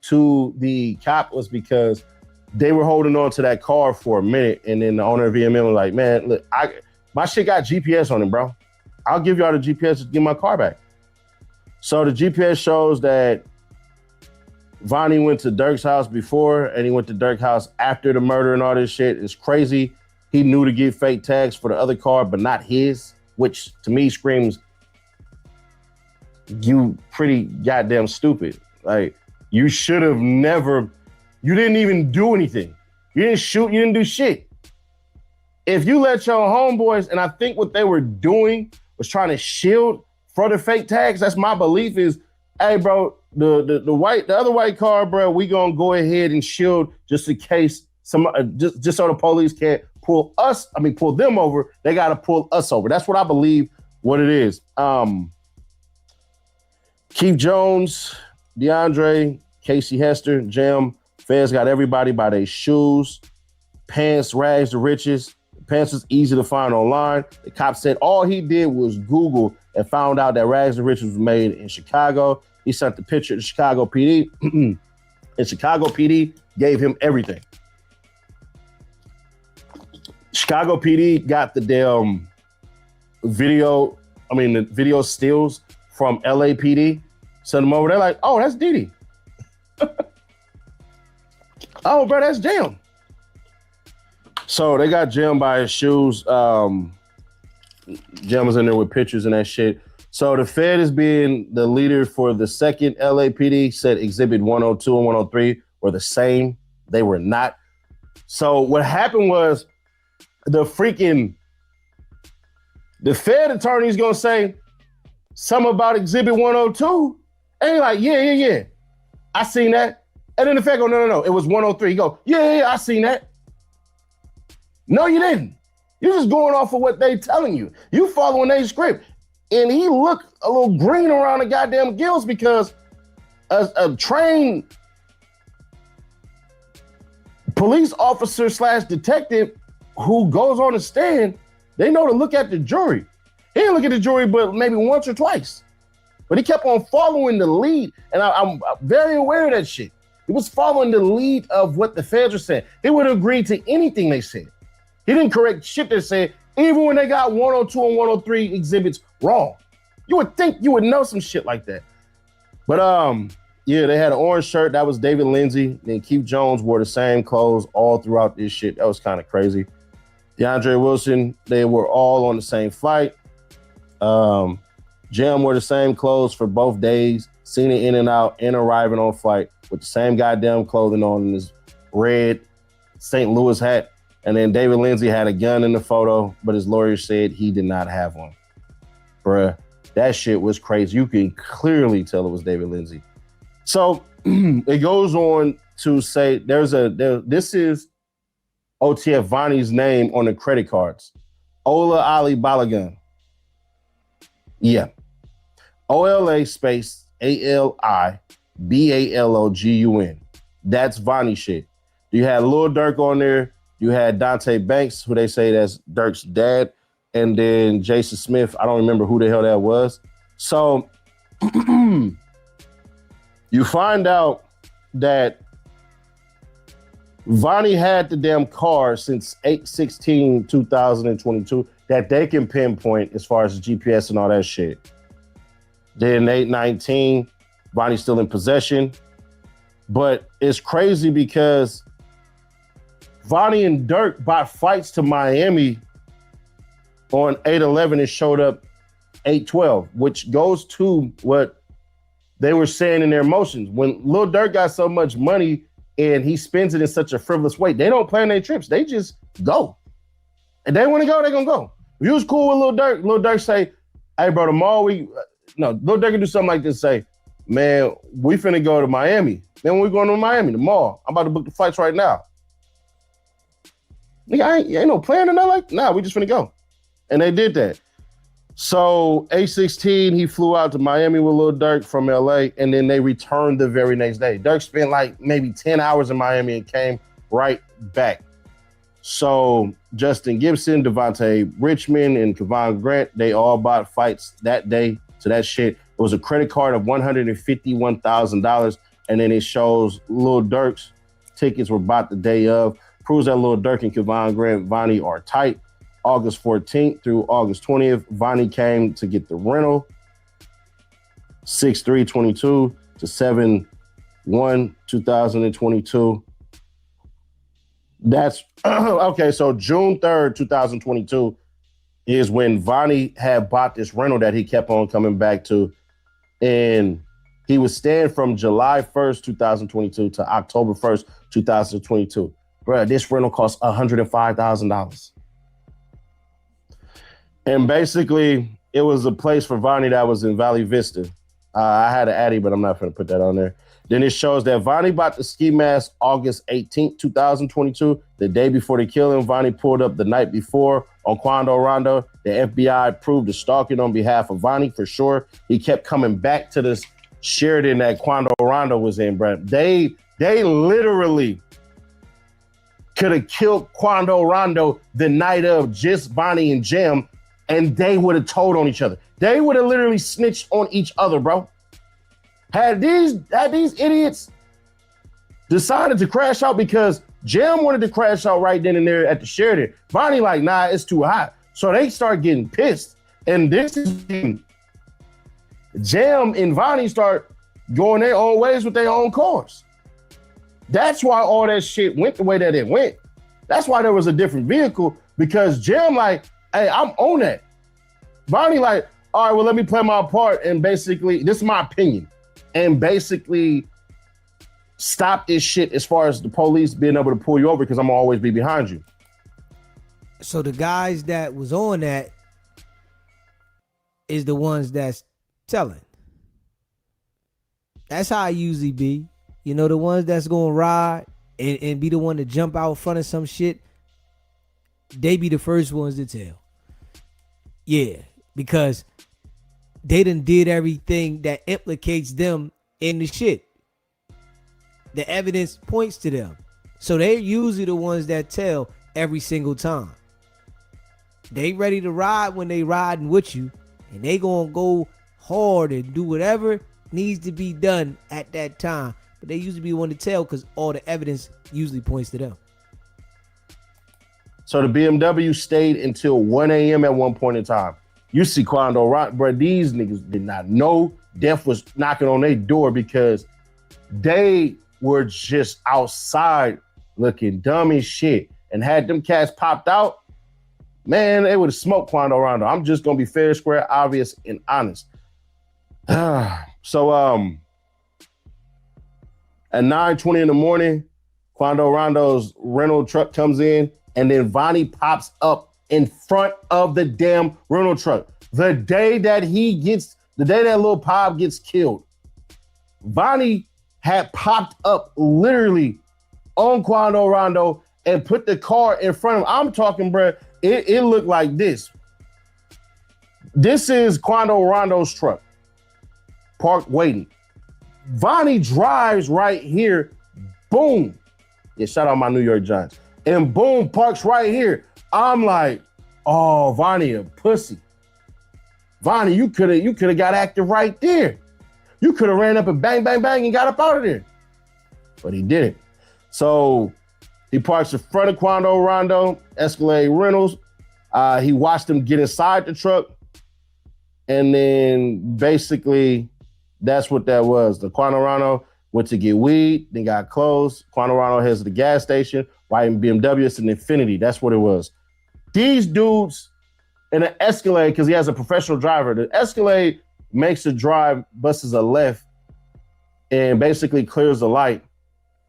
to the cop was because they were holding on to that car for a minute, and then the owner of VMM was like, man, look, my shit got GPS on it, bro. I'll give y'all the GPS to get my car back. So the GPS shows that Vonnie went to Durk's house before, and he went to Durk's house after the murder and all this shit. It's crazy. He knew to get fake tags for the other car, but not his, which to me screams, you pretty goddamn stupid. Like, you should have never, you didn't even do anything. You didn't shoot, you didn't do shit. If you let your homeboys, and I think what they were doing was trying to shield for the fake tags, that's my belief is, hey bro, the other white car, bro, we gonna go ahead and shield just in case just so the police can't pull them over. They gotta pull us over. That's what I believe what it is. Keith Jones, DeAndre, Casey Hester, Jam, feds got everybody by their shoes, pants, rags to riches. Pants is easy to find online. The cop said all he did was Google and found out that rags to riches was made in Chicago. He sent the picture to Chicago PD, and Chicago PD gave him everything. Chicago PD got the damn the video stills from LAPD, sent them over. They're like, oh, that's Didi. Oh, bro, that's Jam. So they got Jam by his shoes. Jam was in there with pictures and that shit. So the Fed is being the leader for the second LAPD, said Exhibit 102 and 103 were the same. They were not. So what happened was the Fed attorney is going to say, Some about Exhibit 102. And he like, yeah. I seen that. And then the fact go, no. It was 103. He go, yeah, I seen that. No, you didn't. You're just going off of what they telling you. You following their script. And he looked a little green around the goddamn gills because a trained police officer / detective who goes on the stand, they know to look at the jury. He didn't look at the jury but maybe once or twice. But he kept on following the lead. And I'm very aware of that shit. He was following the lead of what the feds were saying. He would agree to anything they said. He didn't correct shit they said, even when they got 102 and 103 exhibits wrong. You would think you would know some shit like that. But yeah, they had an orange shirt. That was David Lindsay. Then Keith Jones wore the same clothes all throughout this shit. That was kind of crazy. DeAndre Wilson, they were all on the same flight. Jam wore the same clothes for both days. Seen it in and out and arriving on flight with the same goddamn clothing on in his red St. Louis hat. And then David Lindsay had a gun in the photo, but his lawyer said he did not have one. Bruh, that shit was crazy. You can clearly tell it was David Lindsay. So it goes on to say this is OTF Vonnie's name on the credit cards. Ola Ali Balogun. Yeah. OLA space ALIBALOGUN. That's Vonnie shit. You had Lil Durk on there. You had Dante Banks, who they say that's Durk's dad. And then Jason Smith. I don't remember who the hell that was. So you find out that Vonnie had the damn car since 8/16/2022 that they can pinpoint as far as the GPS and all that shit. Then 8/19, Vonnie's still in possession. But it's crazy because Vonnie and Durk bought flights to Miami on 8/11 and showed up 8/12, which goes to what they were saying in their motions. When Lil Durk got so much money and he spends it in such a frivolous way, they don't plan their trips. They just go. And they want to go, they're going to go. If you was cool with Lil Durk say, hey, bro, tomorrow Lil Durk can do something like this, say, man, we finna go to Miami. Then we're going to Miami tomorrow. I'm about to book the flights right now. Nigga, ain't no plan or nothing like that. Nah, we just finna go. And they did that. So 8/16, he flew out to Miami with Lil Durk from LA, and then they returned the very next day. Durk spent like maybe 10 hours in Miami and came right back. So Justin Gibson, Devontae Richmond, and Kevon Grant, they all bought fights that day to that shit. It was a credit card of $151,000, and then it shows Lil Durk's tickets were bought the day of. Proves that Lil Durk and Kevon Grant, Vonnie are tight. August 14th through August 20th, Vonnie came to get the rental. 6/3/22 to 7/1/2022. That's okay. So June 3rd, 2022 is when Vonnie had bought this rental that he kept on coming back to. And he was staying from July 1st, 2022 to October 1st, 2022. Bruh, this rental cost $105,000. And basically, it was a place for Vonnie that was in Valley Vista. I had an Addy, but I'm not going to put that on there. Then it shows that Vonnie bought the ski mask August 18th, 2022. The day before the killing, Vonnie pulled up the night before on Quando Rondo. The FBI proved the stalking on behalf of Vonnie for sure. He kept coming back to this Sheridan that Quando Rondo was in, bro. They literally could have killed Quando Rondo the night of just Vonnie and Jam, and they would have told on each other. They would have literally snitched on each other, bro. Had these idiots decided to crash out because Jam wanted to crash out right then and there at the Sheridan, Vonnie like, nah, it's too hot. So they start getting pissed. And this is Jam and Vonnie start going their own ways with their own cars. That's why all that shit went the way that it went. That's why there was a different vehicle, because Jam like, hey, I'm on that. Vonnie like, all right, well, let me play my part and basically, this is my opinion, and basically stop this shit as far as the police being able to pull you over because I'm gonna always be behind you. So the guys that was on that is the ones that's telling. That's how I usually be. You know, the ones that's gonna ride and be the one to jump out front of some shit, they be the first ones to tell. Yeah, because they done did everything that implicates them in the shit. The evidence points to them. So they're usually the ones that tell every single time. They ready to ride when they riding with you, and they gonna go hard and do whatever needs to be done at that time. But they usually be one to tell because all the evidence usually points to them. So the BMW stayed until 1 a.m. at one point in time. You see Quando Rock, bro, these niggas did not know death was knocking on their door because they were just outside looking dumb as shit. And had them cats popped out, man, they would have smoked Quando Rondo. I'm just going to be fair, square, obvious, and honest. So at 9:20 in the morning, Quando Rondo's rental truck comes in, and then Vonnie pops up in front of the damn rental truck. The day that Lil Pop gets killed, Vonnie had popped up literally on Quando Rondo and put the car in front of him. I'm talking, bro, it looked like this. This is Quando Rondo's truck, parked waiting. Vonnie drives right here, boom. Yeah, shout out my New York Giants. And boom, parks right here. I'm like, oh, Vonnie a pussy. Vonnie, you could have got active right there. You could have ran up and bang, bang, bang and got up out of there. But he didn't. So he parks in front of Quando Rondo, Escalade Rentals. He watched him get inside the truck. And then basically that's what that was. The Quando Rondo went to get weed, then got closed. Quando Rondo heads to the gas station. White BMW, it's an Infinity. That's what it was. These dudes in an Escalade, because he has a professional driver, the Escalade makes a drive, busts a left, and basically clears the light.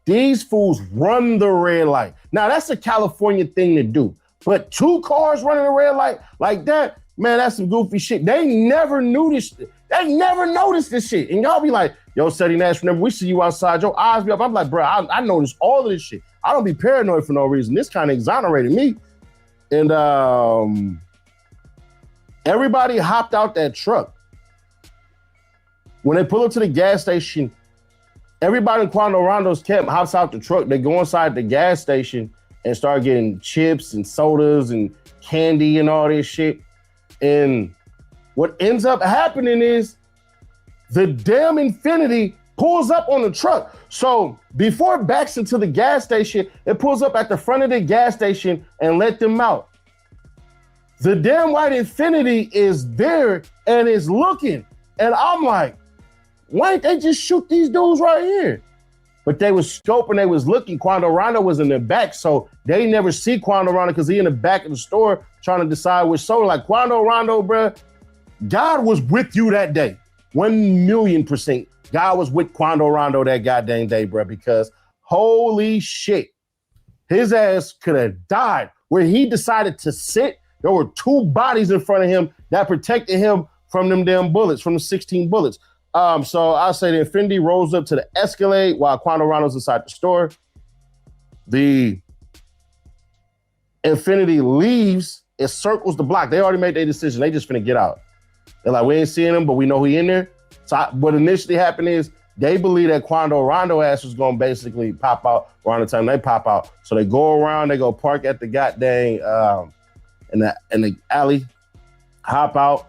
These fools run the red light. Now, that's a California thing to do. But 2 cars running a red light like that, man, that's some goofy shit. They never knew this. They never noticed this shit. And y'all be like, yo, Seti Nash, whenever we see you outside, your eyes be up. I'm like, bro, I noticed all of this shit. I don't be paranoid for no reason. This kind of exonerated me. And everybody hopped out that truck. When they pull up to the gas station, everybody in Quando Rondo's camp hops out the truck. They go inside the gas station and start getting chips and sodas and candy and all this shit. And what ends up happening is the damn Infinity pulls up on the truck. So before it backs into the gas station, it pulls up at the front of the gas station and let them out. The damn white Infinity is there and is looking. And I'm like, why didn't they just shoot these dudes right here? But they was scoping, they was looking. Quando Rondo was in the back, so they never see Quando Rondo because he in the back of the store trying to decide which soda. Like Quando Rondo, bro, God was with you that day. 1,000,000%. God was with Quando Rondo that goddamn day, bro, because holy shit, his ass could have died. Where he decided to sit, there were 2 bodies in front of him that protected him from them damn bullets, from the 16 bullets. So I'll say the Infinity rolls up to the Escalade while Quando Rondo's inside the store. The Infinity leaves, it circles the block. They already made their decision. They just finna get out. They're like, we ain't seeing him, but we know he in there. So what initially happened is they believe that Quando Rondo ass was gonna basically pop out around the time they pop out. So they go around, they go park at the goddamn in the alley, hop out.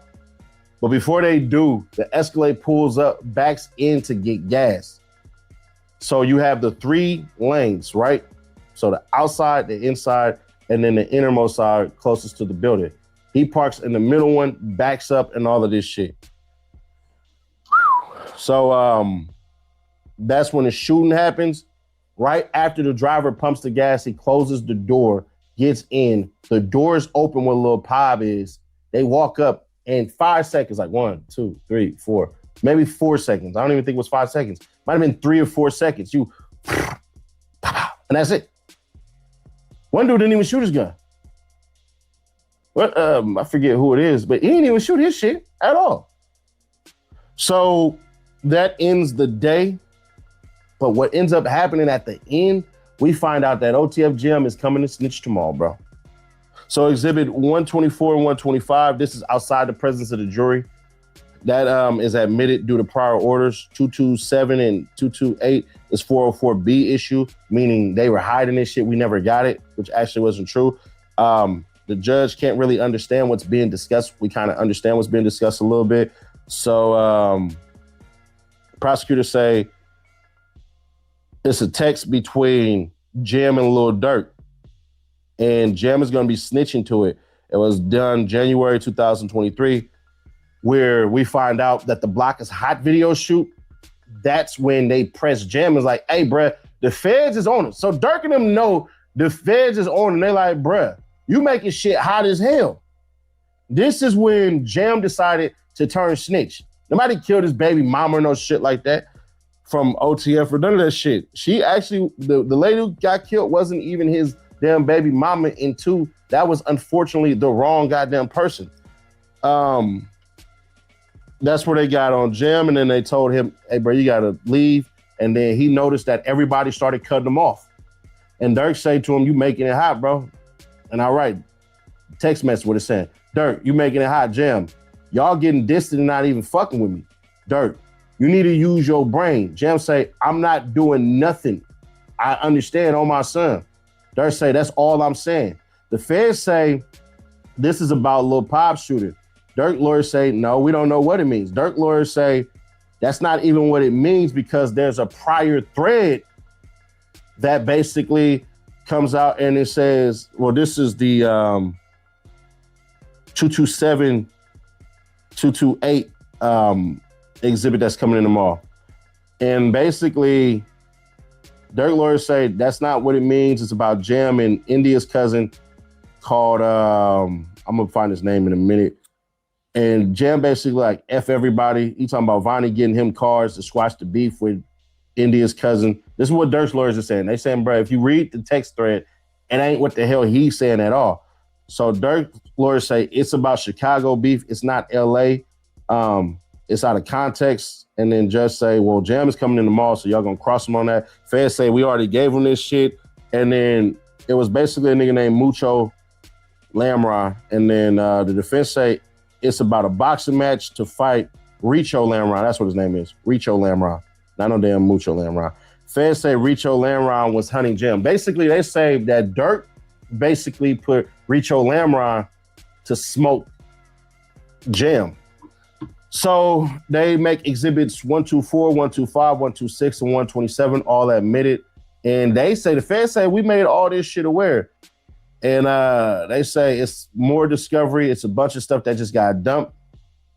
But before they do, the Escalade pulls up, backs in to get gas. So you have the 3 lanes, right? So the outside, the inside, and then the innermost side closest to the building. He parks in the middle one, backs up, and all of this shit. So that's when the shooting happens. Right after the driver pumps the gas, he closes the door, gets in. The door's open where Lil Pop is. They walk up in 5 seconds, like 1, 2, 3, 4, maybe 4 seconds. I don't even think it was 5 seconds. Might have been 3 or 4 seconds. And that's it. One dude didn't even shoot his gun. But I forget who it is, but he didn't even shoot his shit at all. So that ends the day. But what ends up happening at the end, we find out that OTF Jim is coming to snitch tomorrow, bro. So exhibit 124 and 125, this is outside the presence of the jury. That is admitted due to prior orders. 227 and 228 is 404B issue, meaning they were hiding this shit. We never got it, which actually wasn't true. The judge can't really understand what's being discussed. We kind of understand what's being discussed a little bit. So prosecutors say it's a text between Jam and Lil Durk, and Jam is going to be snitching to it. It was done January 2023, where we find out that the Block is Hot video shoot. That's when they press Jam. Is like, hey, bruh, the feds is on it. So Durk and them know the feds is on it. They're like, bruh, you making shit hot as hell. This is when Jam decided to turn snitch. Nobody killed his baby mama or no shit like that from OTF or none of that shit. She actually, the lady who got killed wasn't even his damn baby mama. And two, that was unfortunately the wrong goddamn person. That's where they got on Jam, and then they told him, hey, bro, you gotta leave. And then he noticed that everybody started cutting him off. And Durk said to him, you making it hot, bro. And I write text message with it saying, Durk, you making it hot, Jam. Y'all getting distant and not even fucking with me. Durk, you need to use your brain. Jam say, I'm not doing nothing. I understand on my son. Durk say, that's all I'm saying. The feds say, this is about Lil Pop shooter. Durk lawyers say, no, we don't know what it means. Durk lawyers say, that's not even what it means because there's a prior thread that basically comes out and it says, well, this is the 227, 228 exhibit that's coming in tomorrow. And basically, Durk lawyers say that's not what it means. It's about Jam and India's cousin called, I'm gonna find his name in a minute. And Jam basically like, F everybody. He talking about Vonnie getting him cars to squash the beef with India's cousin. This is what Durk's lawyers are saying. They saying, bro, if you read the text thread, it ain't what the hell he's saying at all. So Durk's lawyers say it's about Chicago beef. It's not LA. It's out of context. And then just say, well, Jam is coming in tomorrow, so y'all gonna cross him on that. Feds say we already gave him this shit. And then it was basically a nigga named Mucho Lamron. And then the defense say it's about a boxing match to fight Richo Lamron. That's what his name is, Richo Lamron. Not no damn Mucho Lamron. Feds say Richo Lamron was hunting Jam. Basically, they say that Durk basically put Richo Lamron to smoke Jam. So they make exhibits 124, 125, 126, and 127 all admitted. And they say, the feds say, we made all this shit aware. And they say it's more discovery. It's a bunch of stuff that just got dumped.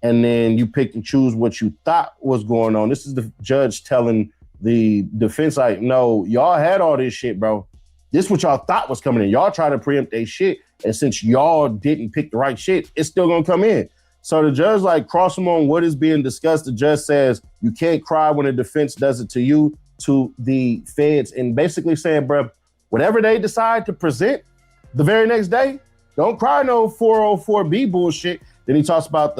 And then you pick and choose what you thought was going on. This is the judge telling the defense, like, no, y'all had all this shit, bro. This is what y'all thought was coming in. Y'all try to preempt their shit. And since y'all didn't pick the right shit, it's still gonna come in. So the judge like cross them on what is being discussed. The judge says you can't cry when the defense does it to you, to the feds, and basically saying, bro, whatever they decide to present the very next day, don't cry no 404B bullshit. Then he talks about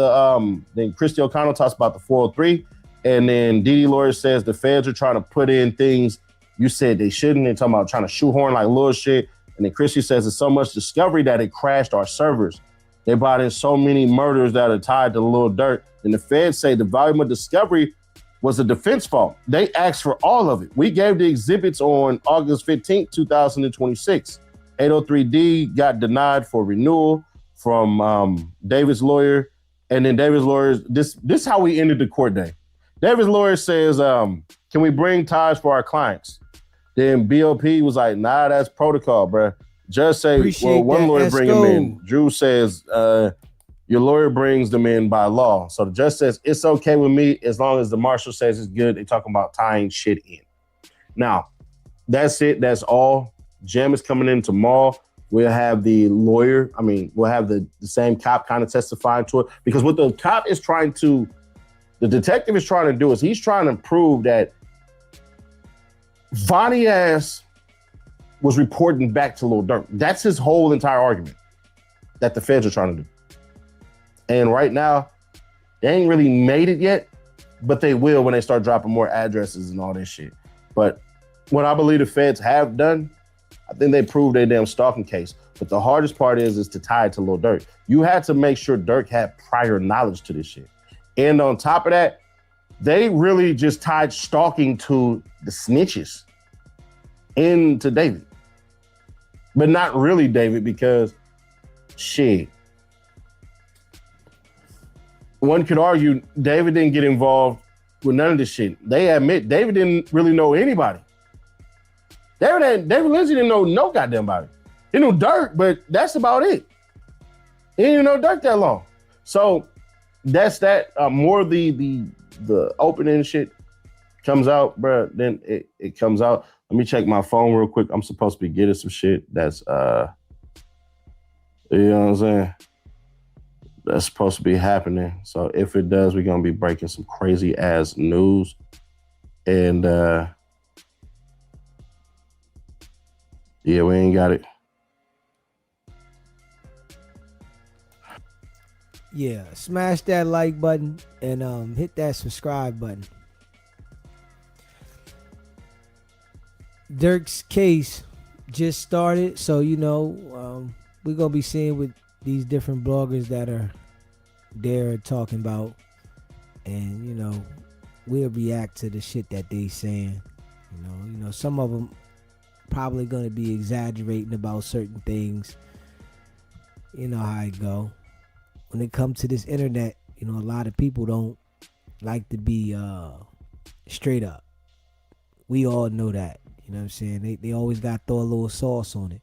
then Christy O'Connell talks about the 403. And then Dee Lawyer says the feds are trying to put in things you said they shouldn't. They're talking about trying to shoehorn like little shit. And then Christy says it's so much discovery that it crashed our servers. They brought in so many murders that are tied to Lil Durk. And the feds say the volume of discovery was the defense fault. They asked for all of it. We gave the exhibits on August 15th, 2026. 803D got denied for renewal from David's lawyer. And then David's lawyers, this is how we ended the court day. David's lawyer says, can we bring ties for our clients? Then BOP was like, nah, that's protocol, bro. Judge say, well, one lawyer bring him in. Drew says, your lawyer brings them in by law. So the judge says, it's okay with me as long as the marshal says it's good. They're talking about tying shit in. Now, that's it. That's all. Jam is coming in tomorrow. We'll have the lawyer. We'll have the same cop kind of testifying to it. Because what the cop is trying to, the detective is trying to do is he's trying to prove that Vonnie ass was reporting back to Lil Durk. That's his whole entire argument that the feds are trying to do. And right now, they ain't really made it yet, but they will when they start dropping more addresses and all this shit. But what I believe the feds have done, I think they proved their damn stalking case. But the hardest part is to tie it to Lil Durk. You had to make sure Durk had prior knowledge to this shit. And on top of that, they really just tied stalking to the snitches into David. But not really David, because shit. One could argue David didn't get involved with none of this shit. They admit David didn't really know anybody. David Lindsay didn't know no goddamn body. He knew Durk, but that's about it. He didn't even know Durk that long. So that's that. More the opening shit comes out, bro. Then it comes out. Let me check my phone real quick. I'm supposed to be getting some shit that's you know what I'm saying? That's supposed to be happening. So if it does, we're gonna be breaking some crazy ass news. And yeah, we ain't got it. Yeah, smash that like button and hit that subscribe button. Durk's case just started, so you know we're gonna be seeing what these different bloggers that are there talking about, and you know we'll react to the shit that they saying. You know some of them probably gonna be exaggerating about certain things. You know how it go. When it comes to this internet, you know, a lot of people don't like to be straight up. We all know that. You know what I'm saying? They always got to throw a little sauce on it.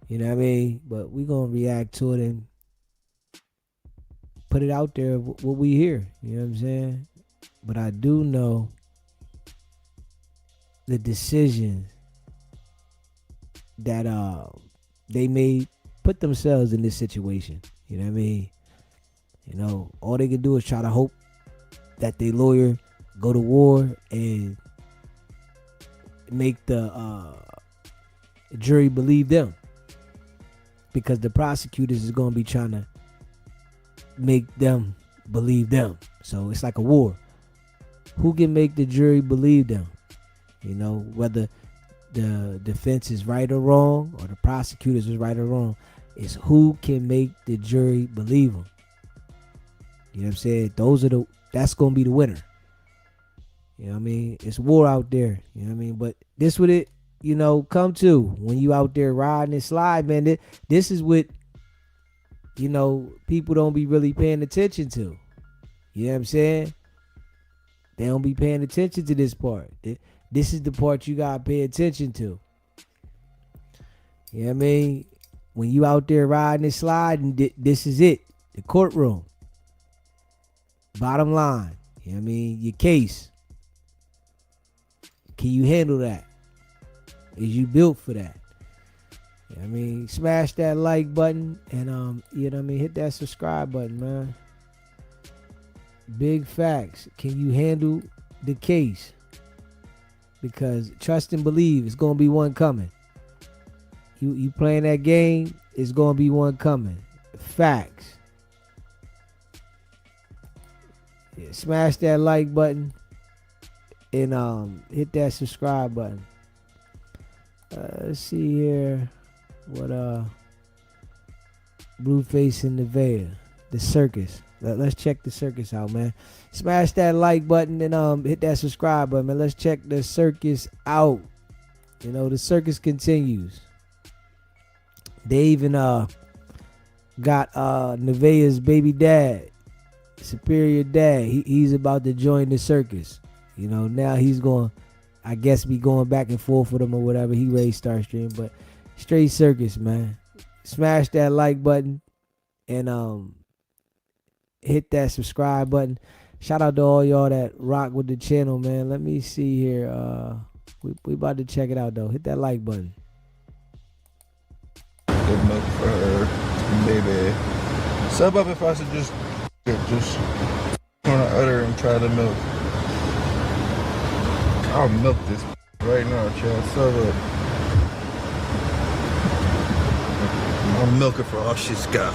You know what I mean? But we going to react to it and put it out there, what we hear. You know what I'm saying? But I do know the decisions that they made put themselves in this situation. You know what I mean? You know, all they can do is try to hope that their lawyer go to war and make the jury believe them. Because the prosecutors is going to be trying to make them believe them. So it's like a war. Who can make the jury believe them? You know, whether the defense is right or wrong, or the prosecutors is right or wrong. Is who can make the jury believe them. You know what I'm saying? That's gonna be the winner. You know what I mean? It's war out there. You know what I mean? But this what it, you know, come to when you out there riding and slide, man. This is what, you know, people don't be really paying attention to. You know what I'm saying? They don't be paying attention to this part. This is the part you gotta pay attention to. You know what I mean? When you out there riding and sliding, this is it. The courtroom. Bottom line. You know what I mean? Your case. Can you handle that? Is you built for that? You know what I mean? Smash that like button and you know what I mean? Hit that subscribe button, man. Big facts. Can you handle the case? Because trust and believe, it's gonna be one coming. You playing that game, it's gonna be one coming. Facts. Yeah, smash that like button and hit that subscribe button. Let's see here what Blueface and Nevaeh, the circus. Let's check the circus out, man. Smash that like button and hit that subscribe button, man. Let's check the circus out. You know, the circus continues. They even got Nevaeh's baby dad, Superior Dad. He's about to join the circus. You know, now he's going, I guess, be going back and forth with him or whatever. He raised Starstream, but straight circus, man. Smash that like button and hit that subscribe button. Shout out to all y'all that rock with the channel, man. Let me see here. We about to check it out though. Hit that like button. Good milk for her, baby. Sub up if I should just on the udder and try the milk. I'll milk this right now, child. Sub up. I'll milk her for all she's got.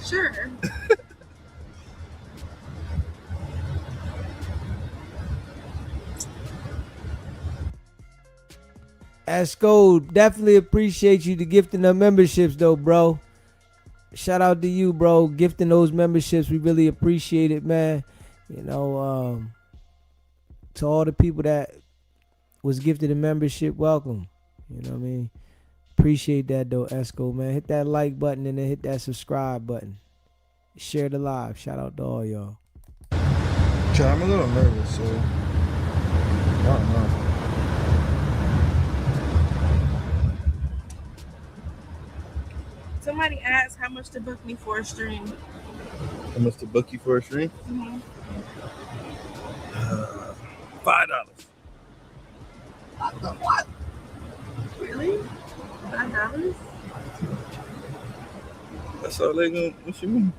Sure. Esco, definitely appreciate you to gifting the memberships though, bro. Shout out to you, bro, gifting those memberships. We really appreciate it, man. You know, to all the people that was gifted a membership, welcome. You know what I mean? Appreciate that though, Esco, man. Hit that like button and then hit that subscribe button. Share the live. Shout out to all y'all. I'm a little nervous, so I don't know. Somebody asked how much to book me for a stream. How much to book you for a stream? Mm-hmm. $5. What? Really? $5? That's all they gonna. What you mean?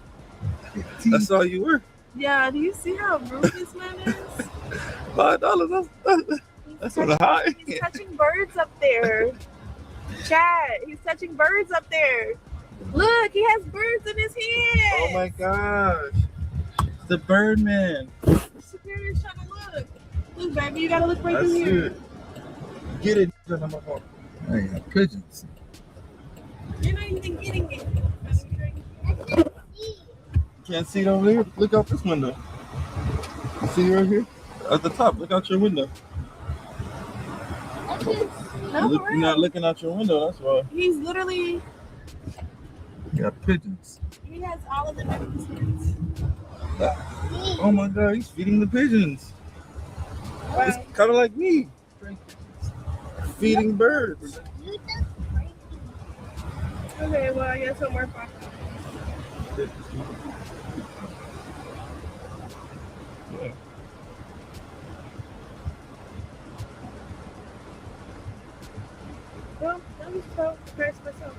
That's all you worth. Yeah, do you see how rude this man is? $5. That's on the high. He's touching birds up there. Chad, he's touching birds up there. Look, he has birds in his hand. Oh my gosh. It's the Birdman. Superior's trying to look. Look, baby, you gotta look right That's through here. it. Get it. I ain't got pigeons. You're not even getting it. Can't see it over there? Look out this window. You see right here? At the top, look out your window. No, You're not looking out your window, that's why. He's literally, You got pigeons. he has all of the magnificence. Oh my god, he's feeding the pigeons. Wow. It's kind of like me. Feeding birds. Okay, well, I guess I'm more fun. Yeah. Well, I'm just so impressed myself.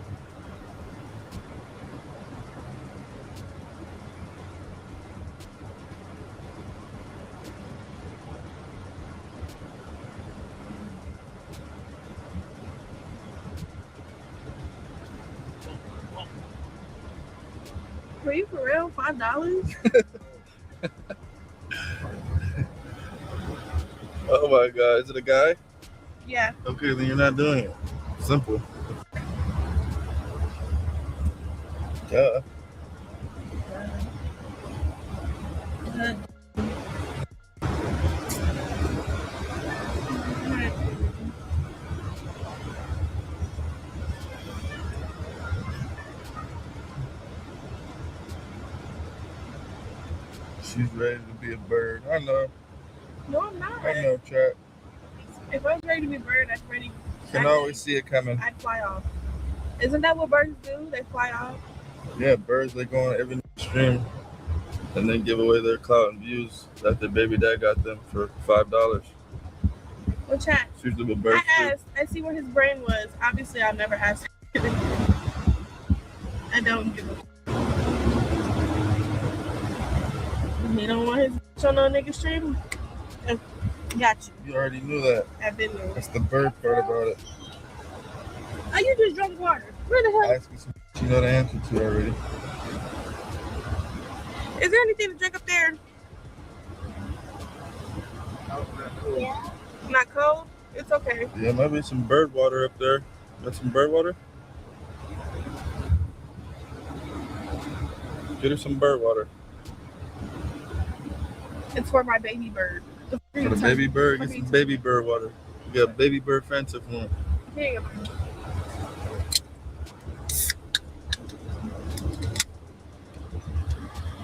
Were you for real? $5? Oh my god, is it a guy? Yeah. Okay, then you're not doing it. Simple. Yeah. She's ready to be a bird. I know. No, I'm not. I know, chat. If I was ready to be a bird, I'd ready. Can always see it coming. I'd fly off. Isn't that what birds do? They fly off. Yeah, birds, they go on every stream and then give away their clout and views that their baby dad got them for $5. Well, chat. It's usually what birds I asked. I see where his brain was. Obviously, I'll never ask. I don't give a. He don't want his on no nigga stream. Got you. You already knew that. I've been there. That's the bird part about it. Oh, you just drank water. Where the hell? Ask you some you know the answer to already. Is there anything to drink up there? Yeah. Not cold? It's okay. Yeah, might be some bird water up there. Got some bird water? Get her some bird water. It's for my baby bird. For the baby bird, get some baby bird water. You got baby bird Fanta for him. Here you go.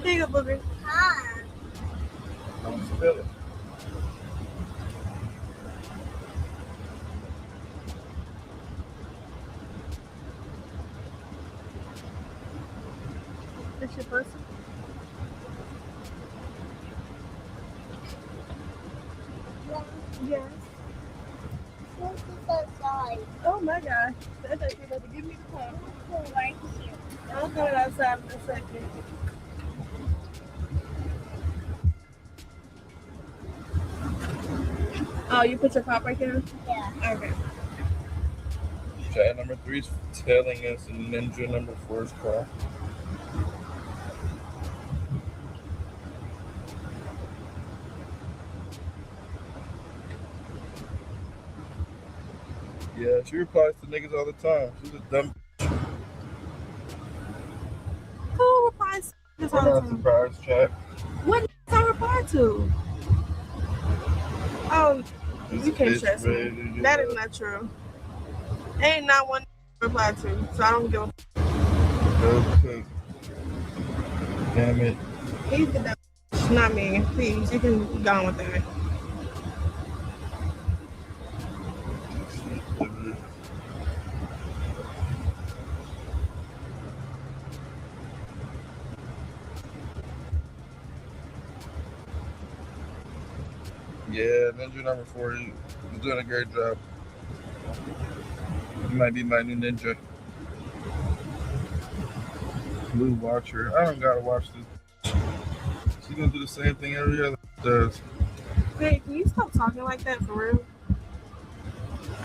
Here you go, booger. Hi. Don't spill it. That's your pussy? Yes. Oh my gosh. That's like you're about to give me the phone. Right here. I'll come outside in a second. Oh, you put your pop right there? Yeah. Okay. Chat number 3 is telling us and ninja number 4 is car. Yeah, she replies to niggas all the time. She's a dumb. Who replies to this all the Not time? surprised, chat. What did I reply to? Oh, She's you a can't bitch, stress me. baby. That is not true. Ain't not one to reply to, so I don't give a Okay. Damn it. He's the dumb. Not me. Please, you can go on with that. Yeah, Ninja number 4. He's doing a great job. He might be my new ninja. Blue Watcher. I don't gotta watch this. She's gonna do the same thing every other does. Hey, can you stop talking like that for real?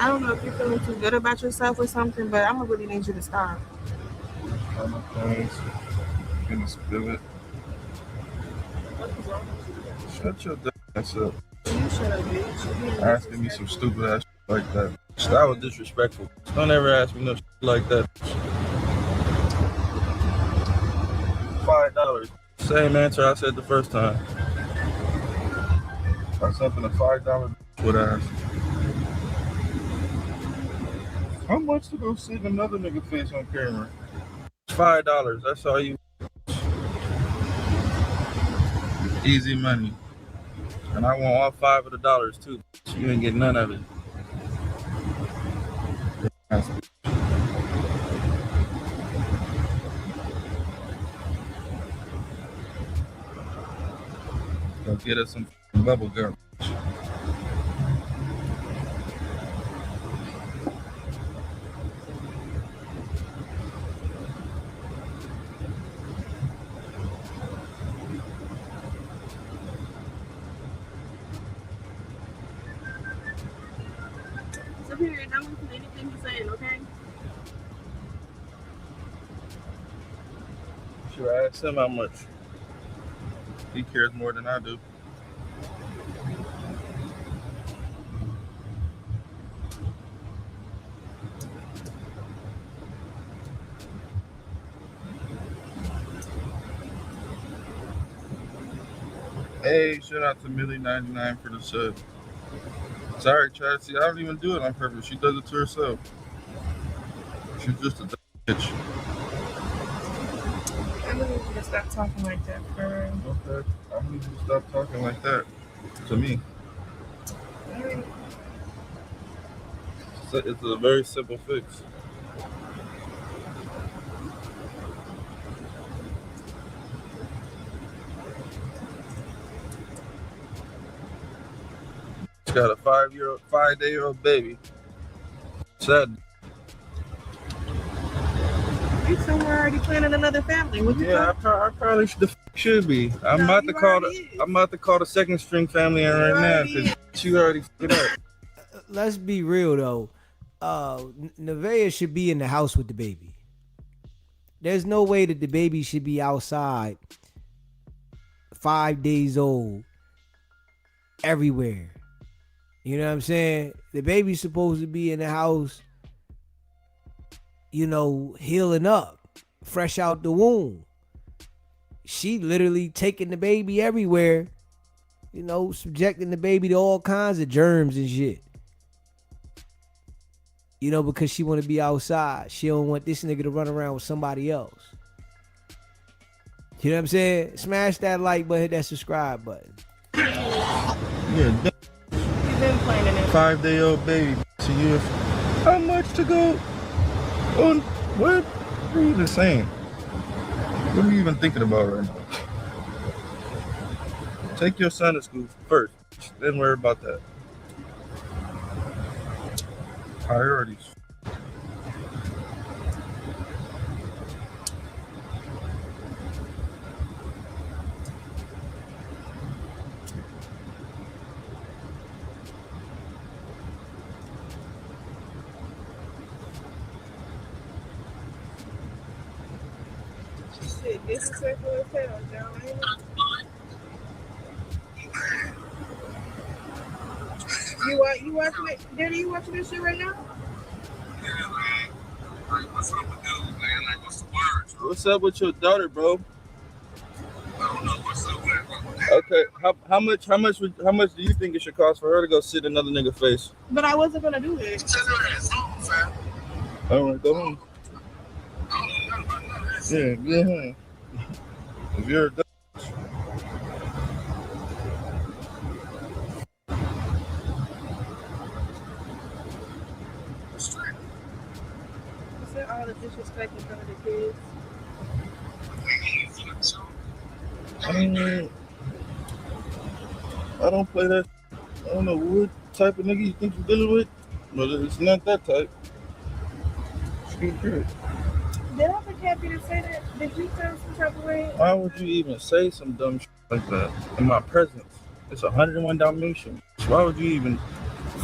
I don't know if you're feeling too good about yourself or something, but I'm gonna really need you to stop. On my phones. Gonna spill it. Shut your ass up. You shut up, bitch. Asking me some stupid ass shit like that. That was disrespectful. Don't ever ask me no shit like that. $5. Same answer I said the first time. That's something a $5 would ask. How much to go sit another nigga face on camera? $5. That's all you. Easy money. And I want all $5 of the dollars too. You ain't get none of it. Go get us some bubble gum. Superior, don't listen to anything he's saying, okay? Should I ask him how much? He cares more than I do. Hey, shout out to Millie99 for the sub. Sorry, Chassie, I don't even do it on purpose. She does it to herself. She's just a dumb bitch. I need you to stop talking like that, for real. Okay, I need you to stop talking like that to me. It's a very simple fix. She's got a 5-day-old baby. Sad. You somewhere already planning another family. What you Yeah, I probably should be. I'm about to call the second string family in right now because she already f***ed up. Let's be real though. Nevaeh should be in the house with the baby. There's no way that the baby should be outside 5 days old everywhere. You know what I'm saying? The baby's supposed to be in the house, you know, healing up, fresh out the womb. She literally taking the baby everywhere, you know, subjecting the baby to all kinds of germs and shit. You know, because she want to be outside. She don't want this nigga to run around with somebody else. You know what I'm saying? Smash that like button, hit that subscribe button. Yeah, You've been planning it. 5-day-old baby to you. How much to go on? What are you even saying? What are you even thinking about right now? Take your son to school first, then worry about that. Priorities. Shit, disrespectful as hell, John. You watching it? Daddy, you watching this shit right now? What's up with your daughter, bro? Okay, how much do you think it should cost for her to go sit in another nigga face? But I wasn't gonna do it. All right, go home. Yeah, go home. If you're a Is it all the disrespect in front of the kids? I don't play that. I don't know what type of nigga you think you're dealing with, but it's not that type. Did I forget you to say that? Did you feel some type of way? Why would you even say some dumb shit like that in my presence? It's 101 Dalmatian. Why would you even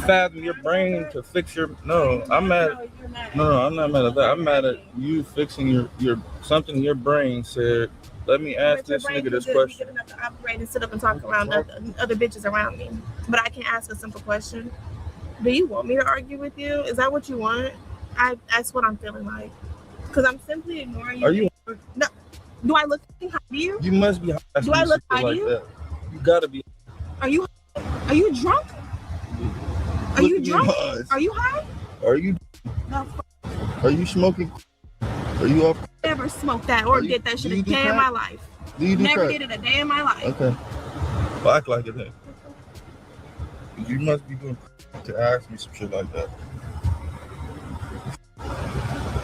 fathom your brain to fix your? No, I'm mad. No, I'm not mad at that. I'm mad at you fixing your something in your brain said. Let me ask this nigga this question. You get enough to operate and sit up and talk around other bitches around me, but I can ask a simple question. Do you want me to argue with you? Is that what you want? That's what I'm feeling like. Because I'm simply ignoring you. Are you? No. Do I look high to you? You must be high. Do I look high to you? That. You gotta be. Are you drunk? Are you drunk? Are you high? Are you? No. Are you smoking? Are you off? Never smoked that or did that shit a day in my life. Do you do Never crack? did it a day in my life. Okay. Well, act like it then. You must be doing to ask me some shit like that.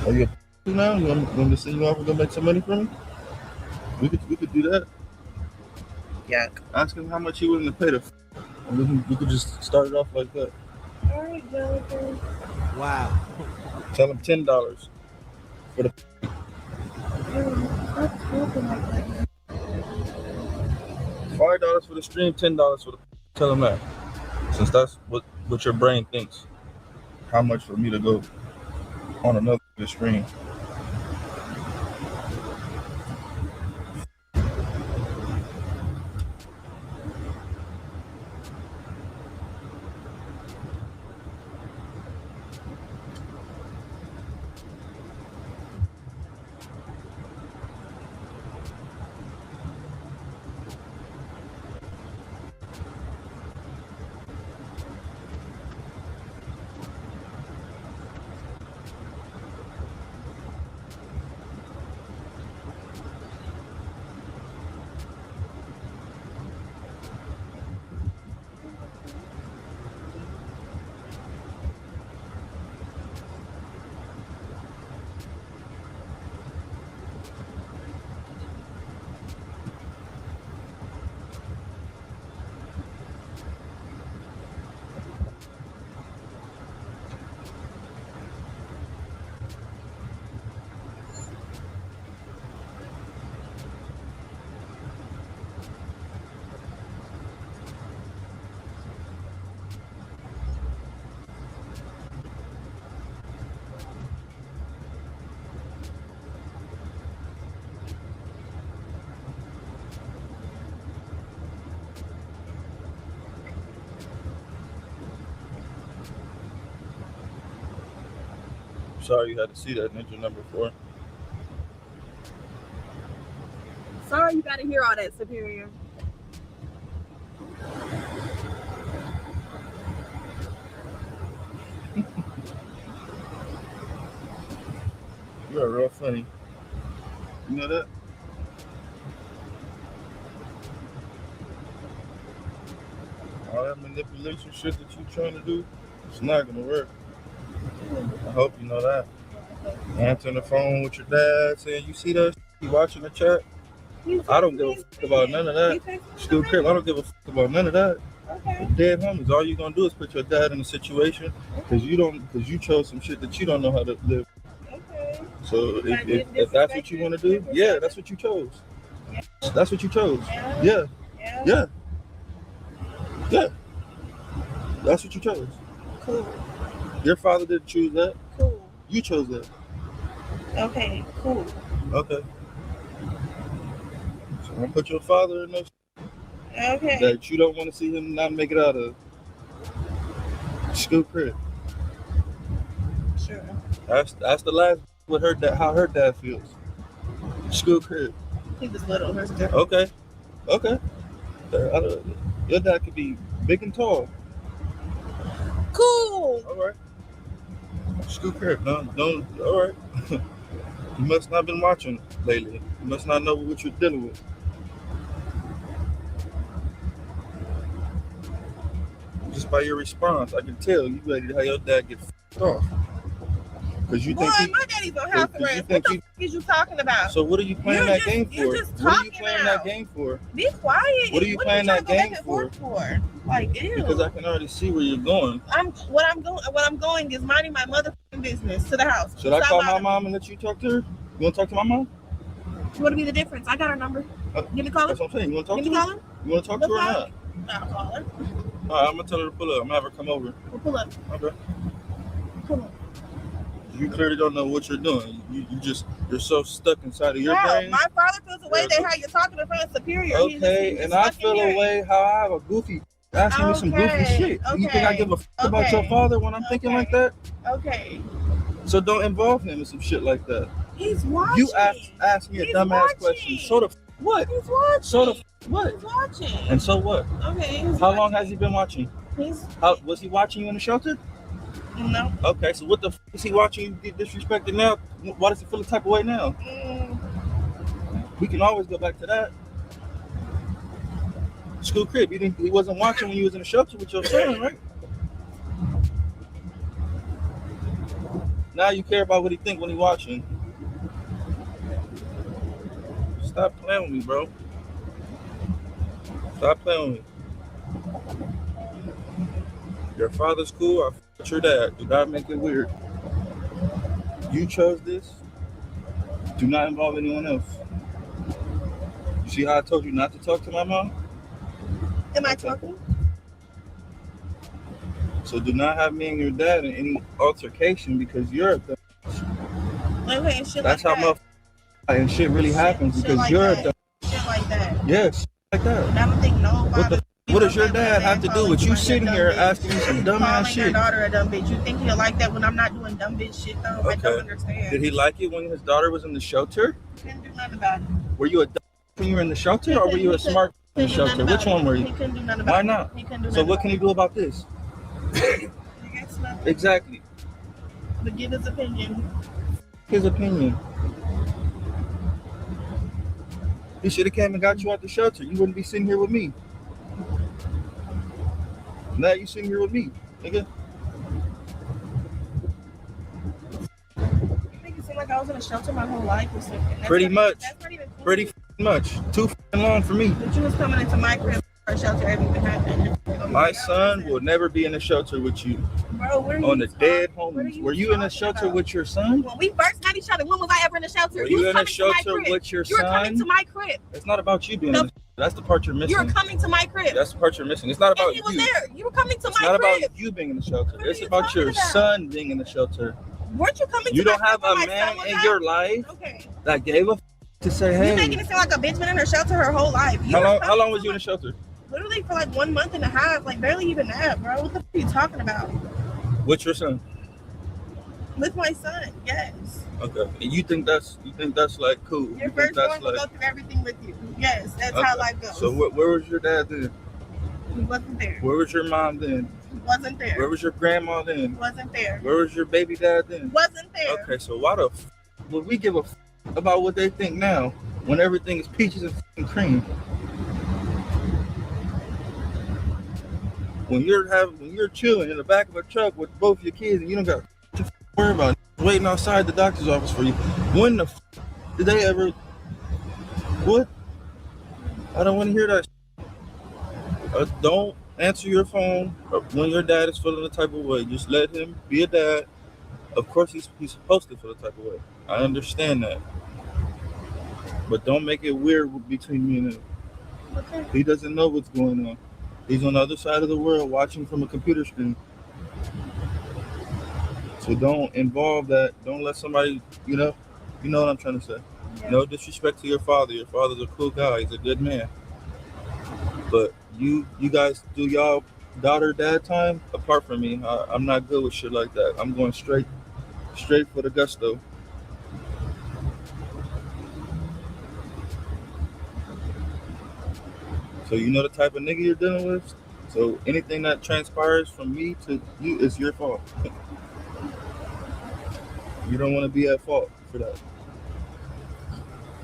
Are you a now? You want me to send you off and go make some money from me? We could do that. Yuck. Ask him how much he willing to pay to. And we could just start it off like that. All right, Jonathan. Wow. Tell him $10 for the. $5 for the stream, $10 for the. Tell him that. Since that's what your brain thinks. How much for me to go on another stream? Sorry you had to see that ninja number 4. Sorry you gotta hear all that, Superior. You're real funny. You know that? All that manipulation shit that you trying to do, it's not gonna work. I hope you know that. Answering the phone with your dad, saying, you see that? You watching the chat? I don't give a fuck about none of that. Still crib, I don't give a fuck about none of that. Okay. Dead homies, all you're gonna do is put your dad in a situation because you chose some shit that you don't know how to live. Okay. So if that's what you want to do, yeah, that's what you chose. Yeah. That's what you chose. Yeah. Yeah. Yeah. Yeah. Yeah. That's what you chose. Cool. Your father didn't choose that. Cool. You chose that. Okay, cool. Okay. So I'm gonna put your father in those Okay. that you don't want to see him not make it out of school crib. Sure. That's the last what how her dad feels. School crib. He was little. Hers different. Okay. Your dad could be big and tall. Cool. All right. School crib. No. All right. You must not have been watching lately. You must not know what you're dealing with. Just by your response, I can tell you ready to have your dad get f***ed off. Because you think my daddy's on house arrest. What the f*** is you talking about? So what are you playing that game for? You're just What are you talking playing about. that game for? Be quiet. What are you playing that game for? Like, ew. Because I can already see where you're going. What I'm going is minding my motherfucking business to the house. Should I call my mom and let you talk to her? You want to talk to my mom? What would be the difference? I got her number. Give me call her. That's what I'm saying. You want to talk to her? You want to talk to her or not? I'll call her. All right, I'm going to tell her to pull up. I'm going to have her come over. We'll pull up. Okay. Come on. You clearly don't know what you're doing. You're so stuck inside of your brain. My father feels a way that how you're talking in front of superior. Okay, and I feel a way how I have a goofy asking me some goofy shit. Okay. You think I give a f about your father when I'm thinking like that? Okay. So don't involve him in some shit like that. He's watching. You ask me a dumbass question. So the f what? He's watching. So the f what? He's watching. And so what? Okay. How long has he been watching? Was he watching you in the shelter? No. Okay, so what the f is he watching you get disrespected now? Why does he feel the type of way now? We can always go back to that. School crib, you think he wasn't watching when you was in the shelter with your son, right? Now you care about what he think when he watching. Stop playing with me, bro. Stop playing with me. Your father's cool, I f with your dad. Do not make it weird. You chose this. Do not involve anyone else. You see how I told you not to talk to my mom? Am I talking? So do not have me and your dad in any altercation because you're a dumb. Okay, and shit That's like how that. And shit really happens because like you're that. a dumb. Shit like that. Yes, like that. I don't think nobody. What does your dad have to do with you sitting here asking me some dumb ass Calling your shit? daughter a dumb bitch. You think he'll like that when I'm not doing dumb bitch shit though? I don't understand. Did he like it when his daughter was in the shelter? Couldn't do nothing about it. Were you a dumb when you were in the shelter, or were you a smart in the shelter? Which one were you? He couldn't do nothing about Why it. not? He couldn't do So nothing what can he do about this? Exactly. But give his opinion. His opinion. He should have came and got you out the shelter. You wouldn't be sitting here with me. Now you sitting here with me, nigga. You make it seem like I was in a shelter my whole life or something. Pretty much. That's not even cool. Pretty much. Too long for me. But you was coming into my crib for a shelter, everything happened. My son will never be in a shelter with you. Bro, where are on you the dead homies. Were you in a shelter with your son? When we first met each other, when was I ever in a shelter? Were you in a shelter with your son? You were coming to my crib. It's not about you being in the That's the part you're missing. You were coming to my crib. That's the part you're missing. It's not about he was you. there. You were coming to It's my not crib. about you being in the shelter. It's about your son being in the shelter. Weren't you coming You to don't my have crib a when my man son was in out? your life that gave a to say, You hey. making it seem like a bitch been in her shelter her whole life. How long was you in the shelter? Literally for like 1 month and a half, like barely even that, bro. What the f are you talking about? With your son? With my son, yes. Okay. And you think that's like cool? You're first going to go through everything with you. Yes, that's how life goes. So where was your dad then? He wasn't there. Where was your mom then? Wasn't there. Where was your grandma then? Wasn't there. Where was your baby dad then? Wasn't there. Okay, so why the f would we give a f about what they think now when everything is peaches and f***ing cream? When you're chilling in the back of a truck with both your kids and you don't got to f worry about waiting outside the doctor's office for you. When the f did they ever? What? I don't want to hear that. Don't answer your phone when your dad is feeling the type of way. Just let him be a dad. Of course, he's supposed to feel the type of way. I understand that. But don't make it weird between me and him. Okay. He doesn't know what's going on. He's on the other side of the world watching from a computer screen. So don't involve that. Don't let somebody, you know what I'm trying to say. Yeah. No disrespect to your father. Your father's a cool guy. He's a good man. But you guys do y'all daughter dad time apart from me. I'm not good with shit like that. I'm going straight for the gusto. So you know the type of nigga you're dealing with. So anything that transpires from me to you is your fault. You don't want to be at fault for that.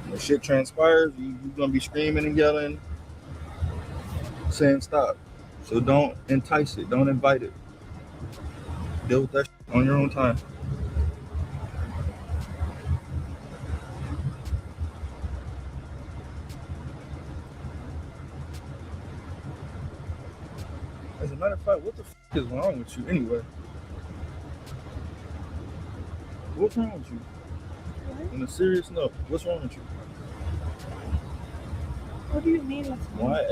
When shit transpires, you're gonna be screaming and yelling, saying stop. So don't entice it. Don't invite it. Deal with that shit on your own time. As a matter of fact, what the f is wrong with you anyway? What's wrong with you? On a serious note, what's wrong with you? What do you mean? Why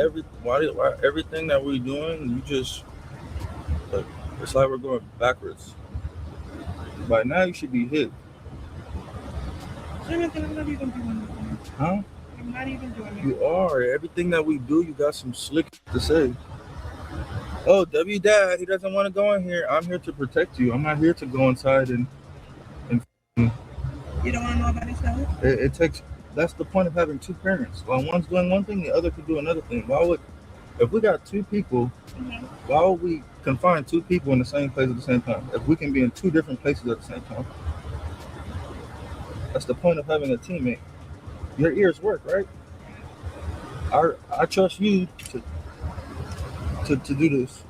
everything that we're doing, you just like, it's like we're going backwards. By now you should be hit. I'm not even doing anything. Huh? I'm not even doing it. You are. Everything that we do, you got some slick to say. Oh, W Dad, he doesn't want to go in here. I'm here to protect you. I'm not here to go inside and You don't want to know about yourself? it takes. That's the point of having two parents. While one's doing one thing, the other could do another thing. If we got two people, why would we confine two people in the same place at the same time? If we can be in two different places at the same time, that's the point of having a teammate. Your ears work, right? I trust you to do this.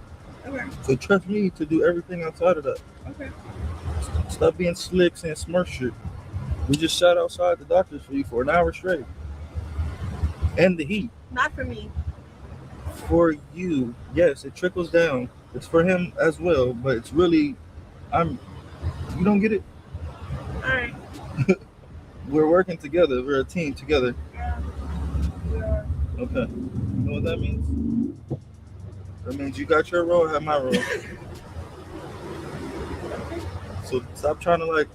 Okay. So trust me to do everything outside of that. Okay. Stop being slick and smart shit. We just sat outside the doctor's for you for an hour straight. And the heat. Not for me. For you. Yes, it trickles down. It's for him as well, but it's really, you don't get it? Alright. We're working together. We're a team together. Yeah. We are. Okay. You know what that means? That means you got your role, I have my role. So stop trying to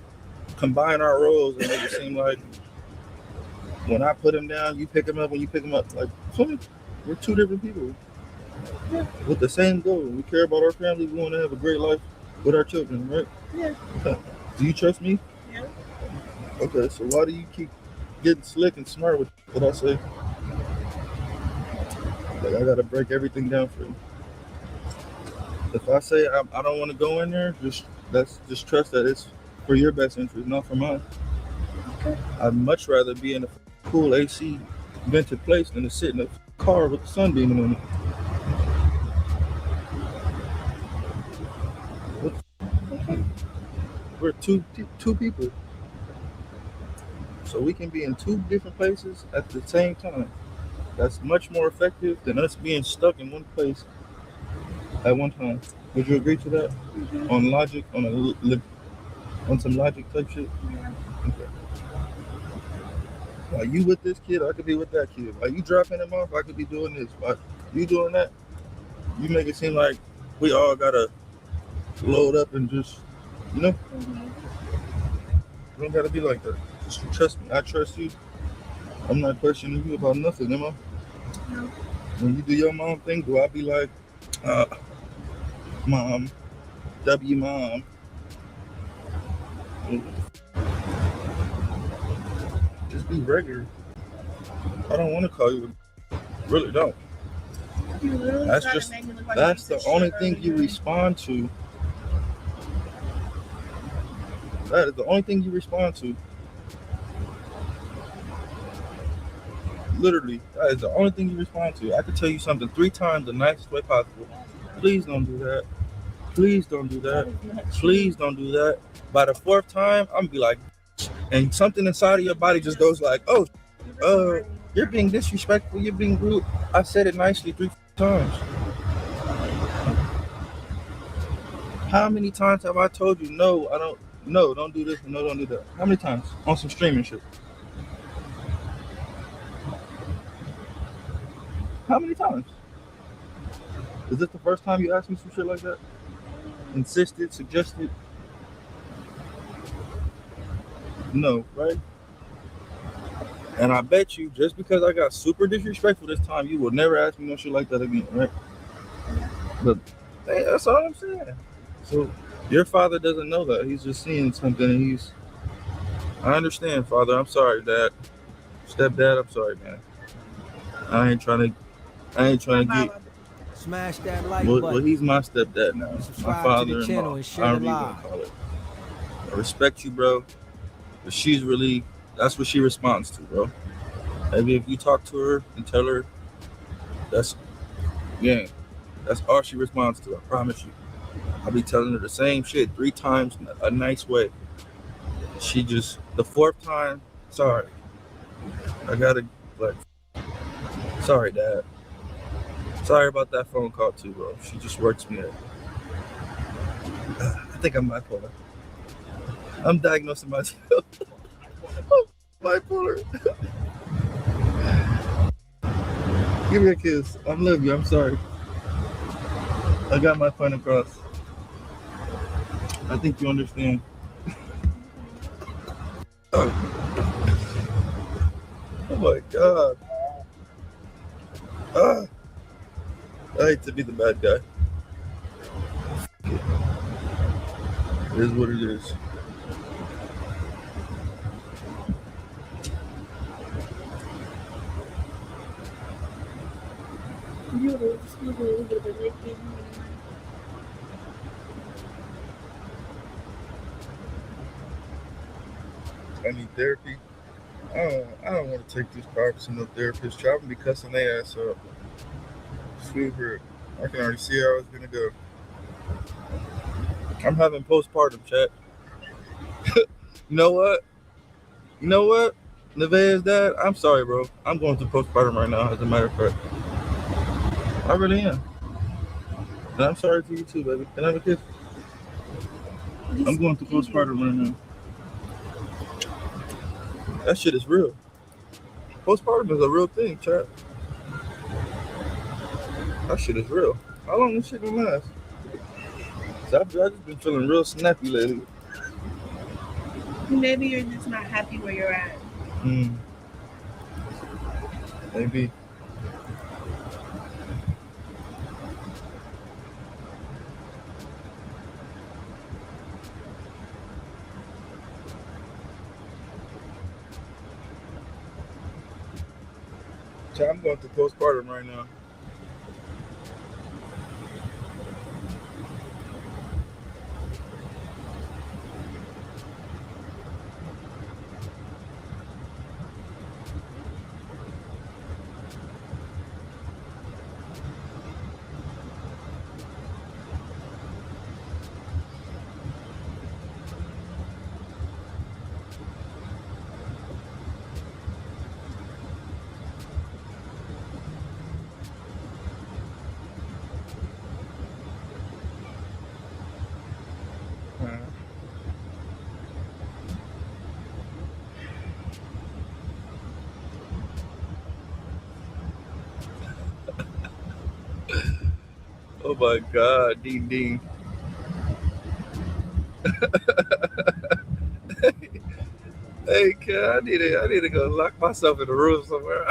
combine our roles and make it seem like when I put him down, you pick him up when you pick him up. We're two different people. Yeah. With the same goal. We care about our family. We want to have a great life with our children, right? Yeah. Okay. Do you trust me? Yeah. Okay, so why do you keep getting slick and smart with what I say? I gotta break everything down for you. If I say I don't want to go in there, just trust that it's for your best interest, not for mine. Okay. I'd much rather be in a cool AC vented place than to sit in a car with the sun beaming on it. Okay. We're two people. So we can be in two different places at the same time. That's much more effective than us being stuck in one place at one time. Would you agree to that? Mm-hmm. On logic, on some logic type shit? Yeah. Okay. While you with this kid, I could be with that kid. While you dropping him off, I could be doing this. While you doing that, you make it seem like we all gotta load up and just, Mm-hmm. You don't gotta be like that. Just trust me. I trust you. I'm not questioning you about nothing, am I? No. When you do your mom thing, do I be like, mom, W mom? Just be regular. I don't want to call you. Really don't. You literally That's tried to just make me look like that's a the piece of only shit thing you earlier. respond to. That is the only thing you respond to. Literally, that is the only thing you respond to. I could tell you something 3 times the nicest way possible. Please don't do that. Please don't do that. Please don't do that. By the 4th time, I'm gonna be like, and something inside of your body just goes like, oh, you're being disrespectful. You're being rude. I said it nicely 3 times. How many times have I told you, no, don't do this, no, don't do that? How many times? On some streaming shit. How many times? Is this the first time you asked me some shit like that? Insisted, suggested? No, right? And I bet you, just because I got super disrespectful this time, you will never ask me no shit like that again, right? But hey, that's all I'm saying. So your father doesn't know that. He's just seeing something and I understand, Father. I'm sorry, Dad. Stepdad, I'm sorry, man. I ain't trying to I ain't trying to get. Smash that like Well, button. he's my stepdad now. My Subscribe to the channel father-in-law. and share However the you gonna live. call it. I respect you, bro. But she's really, that's what she responds to, bro. Maybe if you talk to her and tell her, that's all she responds to. I promise you. I'll be telling her the same shit 3 times in a nice way. She just, the 4th time, sorry. I gotta, like, sorry, Dad. Sorry about that phone call too, bro. She just works me up. I think I'm bipolar. I'm diagnosing myself. Bipolar. Give me a kiss. I love you. I'm sorry. I got my point across. I think you understand. Oh my God. I hate to be the bad guy. It is what it is. I need therapy. I don't want to take this powerful to no therapist. Try to be cussing their ass up. Super. I can already see how it's gonna go. I'm having postpartum, chat. You know what? Nevaeh's dad, I'm sorry, bro. I'm going through postpartum right now, as a matter of fact. I really am. And I'm sorry to you too, baby. Can I have a kiss? I'm going through postpartum right now. That shit is real. Postpartum is a real thing, chat. That shit is real. How long this shit gonna last? I've just been feeling real snappy lately. Maybe you're just not happy where you're at. Maybe. I'm going through postpartum right now. Oh my God, ding ding. Hey, kid, I need to go lock myself in a room somewhere.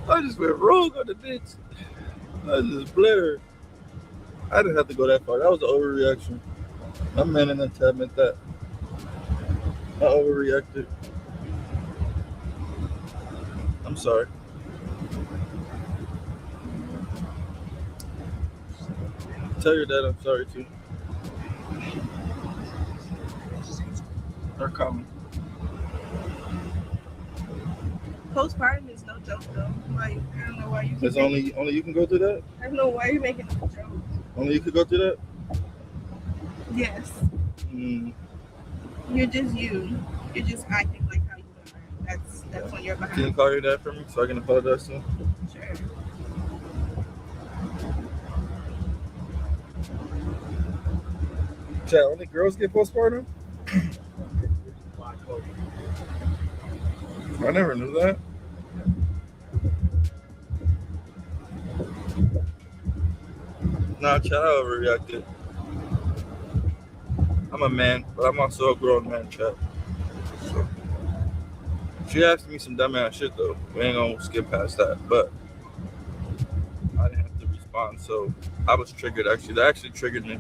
I just went rogue on the bitch. I just blurred. I didn't have to go that far. That was an overreaction. I'm man enough to admit that. I overreacted. I'm sorry. Tell your dad I'm sorry too. They're coming. Postpartum is no joke though. Like, I don't know why you. It's only you can go through that? I don't know why you're making a joke. Only you could go through that? Yes. You're just you. You're just acting like how you are. That's on your behalf. Can you call your dad for me so I can apologize to him? Sure. Chat, only girls get postpartum? I never knew that. Nah, chat, I overreacted. I'm a man, but I'm also a grown man, chat. So, she asked me some dumbass shit though. We ain't gonna skip past that, but I didn't have to respond, so I was triggered actually. That actually triggered me.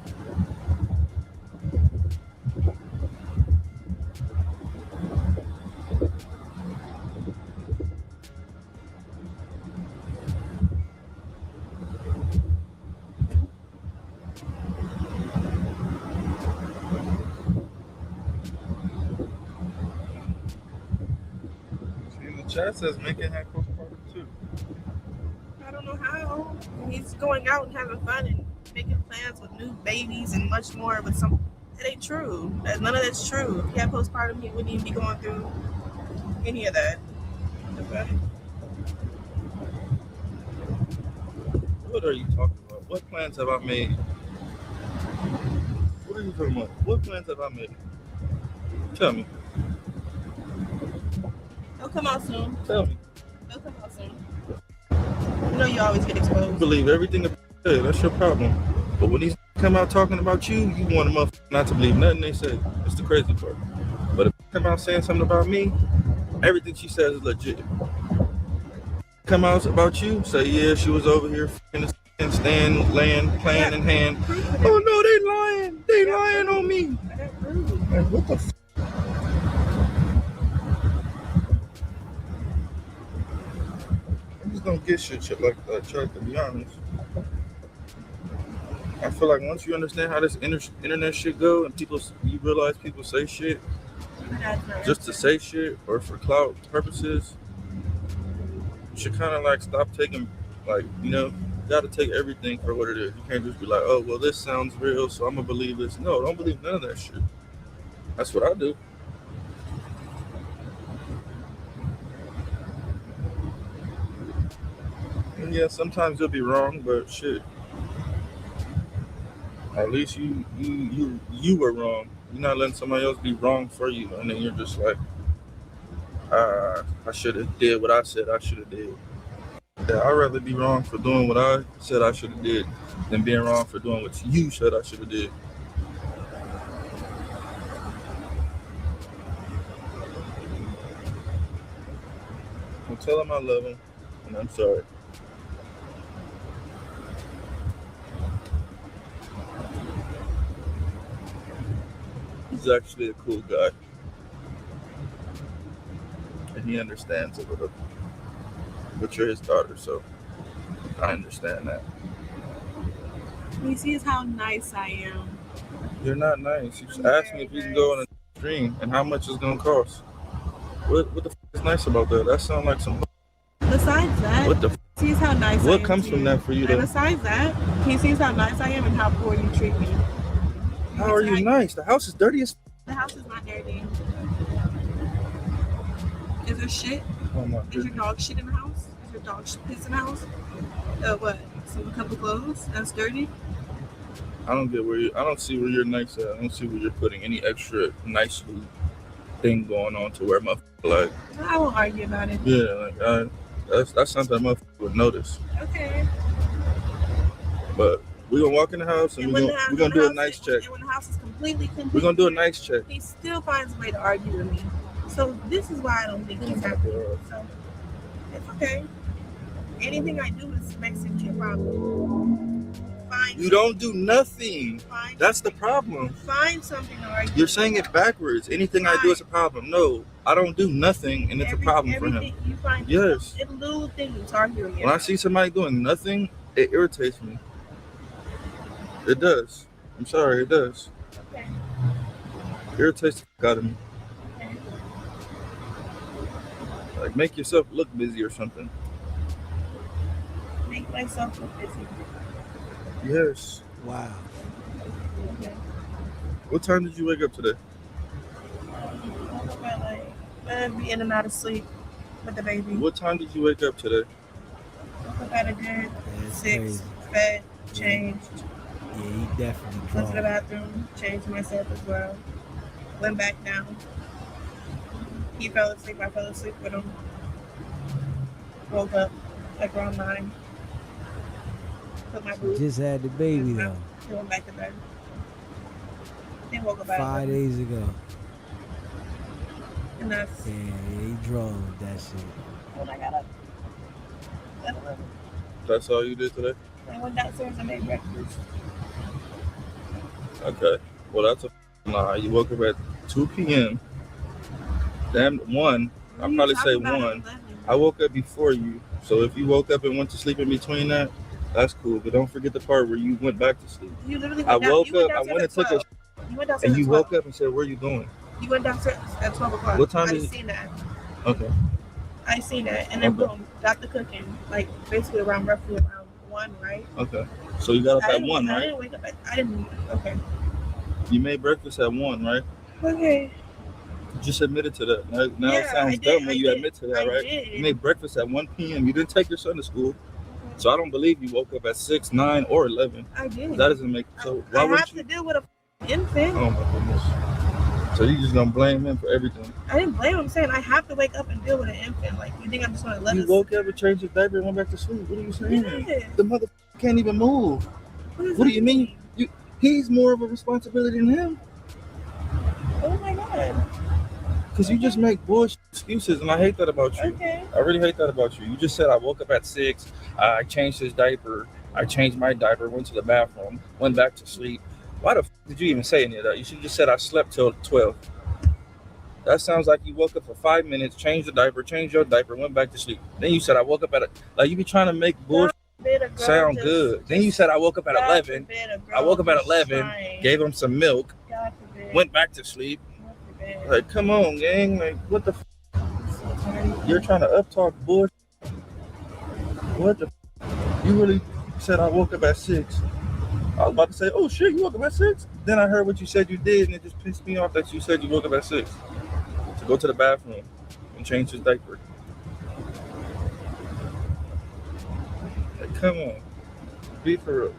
chat says Megan had postpartum too. I don't know how. He's going out and having fun and making plans with new babies and much more with some. It ain't true. None of that's true. If he had postpartum, he wouldn't even be going through any of that. Okay. What are you talking about? What plans have I made? What are you talking about? What plans have I made? Tell me. They'll come out soon. Tell me. They'll come out soon. You know you always get exposed. You believe everything they say. That's your problem. But when these come out talking about you, you want a motherfucker not to believe nothing they say. That's the crazy part. But if they come out saying something about me, everything she says is legit. Come out about you, say, yeah, she was over here and stand, laying, playing in hand. Oh no, they lying. They lying on me. Man, what the I just don't get shit like that, Chuck, to be honest. I feel like once you understand how this internet shit go and you realize people say shit just to say shit or for clout purposes, you should kind of like stop taking, like, you know, you got to take everything for what it is. You can't just be like, oh, well, this sounds real, so I'm going to believe this. No, don't believe none of that shit. That's what I do. And yeah, sometimes you'll be wrong, but shit. At least you were wrong. You're not letting somebody else be wrong for you, and then you're just like, I should have did what I said I should have did. Yeah, I'd rather be wrong for doing what I said I should have did than being wrong for doing what you said I should have did. I'll tell him I love him, and I'm sorry. He's actually a cool guy. And he understands a little. But you're his daughter, so I understand that. He sees how nice I am. You're not nice. You just asked me if you can go on a stream and how much it's gonna cost. What the f is nice about that? That sounds like some. Besides that, What the f? he sees how nice I am. What comes from that for you, And though? besides that, he sees how nice I am and how poor you treat me. How are you nice? The house is dirty as. The house is not dirty. Is there shit? Oh my Is your dog shit in the house? Is your dog piss in the house? What? Some couple clothes? That's dirty? I don't get where I don't see where you're nice at. I don't see where you're putting any extra nice thing going on to where motherfucker like. I won't argue about it. Yeah, like that's something a motherfucker would notice. Okay. But we're gonna walk in the house and we're gonna do a nice check. And when the house is completely We're gonna do a nice check. he still finds a way to argue with me. So this is why I don't think he's happy. So it's okay. Anything I do makes it your problem. You don't do nothing. That's the problem. Find something to argue. You're saying it backwards. Anything I do is a problem. No, I don't do nothing, and it's a problem for him. You find Yes. little things arguing. When I see somebody doing nothing, it irritates me. It does. I'm sorry, it does. Okay. It irritates the fuck out of me. Like, make yourself look busy or something. Make myself look busy. Yes. Wow. Okay. What time did you wake up today? I'd be in and out of sleep with the baby. What time did you wake up today? Woke up at a good 6, crazy. fed, changed. Yeah, he definitely Went to drunk. the bathroom, changed myself as well. Went back down. He fell asleep, I fell asleep with him. Woke up like around 9. Put my boots. Just had the baby though. He went back to bed. Then woke up at 5 11. days ago. And that's Yeah, he drove with that shit. when I got up. At 11. That's all you did today? I went downstairs and made breakfast. Okay. Well, that's a lie. You woke up at 2 p.m. Damn, 1. I'll probably say 1. I woke up before you. So if you woke up and went to sleep in between that, that's cool. But don't forget the part where you went back to sleep. You literally I went down, woke you went up, I downstairs went and at took 12. a You went downstairs and you at 12. woke up and said, where you going? You went downstairs at 12 o'clock. What time I is just it? seen that. Okay. I see that, and then boom, got the cooking, like basically roughly around 1, right? Okay. So you got up at 1, right? I didn't wake up I didn't. Okay. You made breakfast at 1, right? Okay. You just admitted to that. Now it sounds dumb when you admit to that, right? Did. You made breakfast at 1 p.m. You didn't take your son to school. So I don't believe you woke up at 6, 9, or 11. I did. That doesn't make so. Why I would have you? to deal with a infant. Oh my goodness. So you just gonna blame him for everything? I didn't blame him. I'm saying I have to wake up and deal with an infant. Like, you think I'm just gonna let You woke up and changed his diaper and went back to sleep. What are you saying? Yeah. The mother can't even move. What do you mean? He's more of a responsibility than him. Oh my god. Because you just make bullshit excuses, and I hate that about you. Okay. I really hate that about you. You just said I woke up at 6, I changed his diaper, I changed my diaper, went to the bathroom, went back to sleep. Why the f did you even say any of that? You should have just said I slept till 12. That sounds like you woke up for 5 minutes, changed the diaper, changed your diaper, went back to sleep. Then you said I woke up at like you be trying to make bullshit sound good. Then you said I woke up at 11. I woke up at 11, gave him some milk, went back to sleep. Like, come on, gang. Like, what the f? You're trying to uptalk bullshit. What the f? You really said I woke up at 6. I was about to say, oh shit, you woke up at 6? Then I heard what you said you did, and it just pissed me off that you said you woke up at 6 to go to the bathroom and change his diaper. Like, come on. Be for real.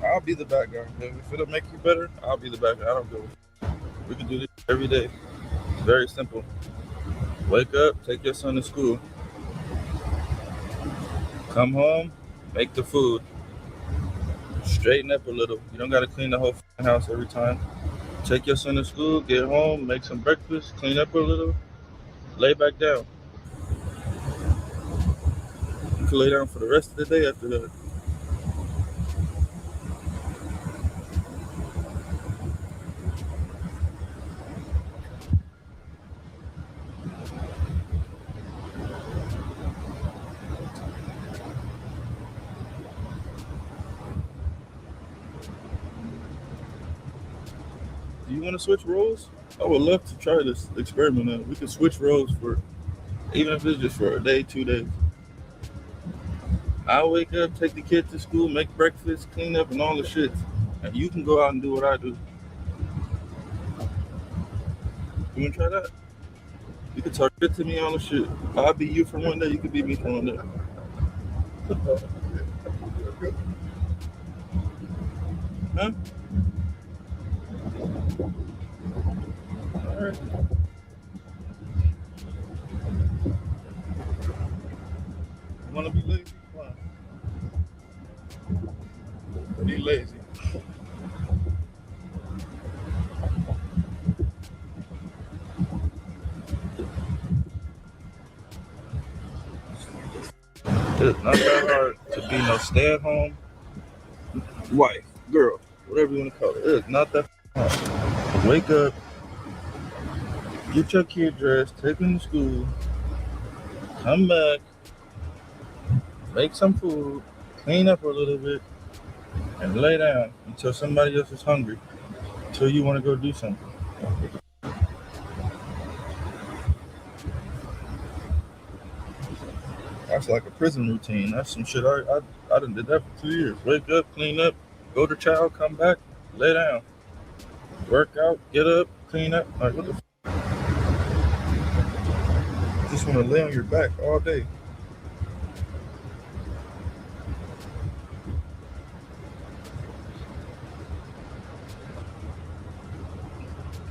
I'll be the bad guy. If it'll make you better, I'll be the bad guy. I don't go. We can do this every day. It's very simple. Wake up, take your son to school. Come home, make the food. Straighten up a little. You don't got to clean the whole house every time. Take your son to school, get home, make some breakfast, clean up a little, lay back down. You can lay down for the rest of the day after that. Do you want to switch roles? I would love to try this experiment out. We can switch roles for, even if it's just for a day, 2 days. I'll wake up, take the kid to school, make breakfast, clean up, and all the shit. And you can go out and do what I do. You want to try that? You can talk shit to me on the shit. I'll be you for one day, you can be me for one day. Huh? All right. You want to be lazy? Fine. Be lazy. It's not that hard to be no stay-at-home wife, girl, whatever you want to call it. It's not that hard. Wake up, get your kid dressed, take him to school, come back, make some food, clean up a little bit, and lay down until somebody else is hungry, until you want to go do something. That's like a prison routine. That's some shit I done did that for 2 years. Wake up, clean up, go to child, come back, lay down. Work out, get up, clean up. Like, what the f? Just want to lay on your back all day.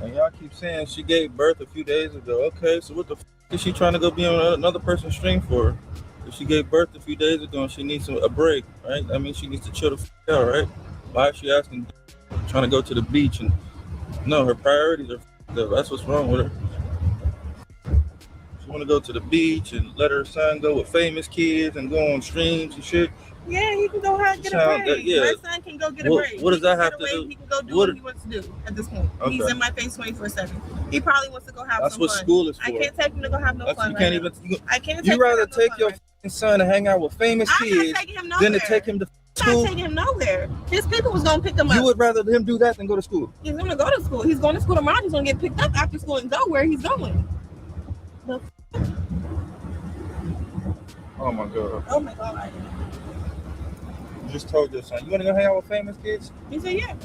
And y'all keep saying she gave birth a few days ago. Okay, so what the f is she trying to go be on another person's string for? If she gave birth a few days ago and she needs a break, right? I mean, she needs to chill the f out, right? Why is she asking, trying to go to the beach? And no, her priorities are f up. That's what's wrong with her. She want to go to the beach and let her son go with famous kids and go on streams and shit. Yeah, he can go out and get a break. My son can go get a break. What does that have to do? He can go do what he wants to do at this point. Okay. He's in my face 24/7. He probably wants to go have some fun. That's what school is for. I can't take him to go have no fun. You can't even. I can't. You rather take your son to hang out with famous kids than to take him to not taking him nowhere. His people was gonna pick him up. You would rather him do that than go to school? He's gonna go to school. He's going to school tomorrow. He's gonna get picked up after school and go where he's going. Oh my god. Oh my god. You just told your son, you want to go hang out with famous kids? He said yeah.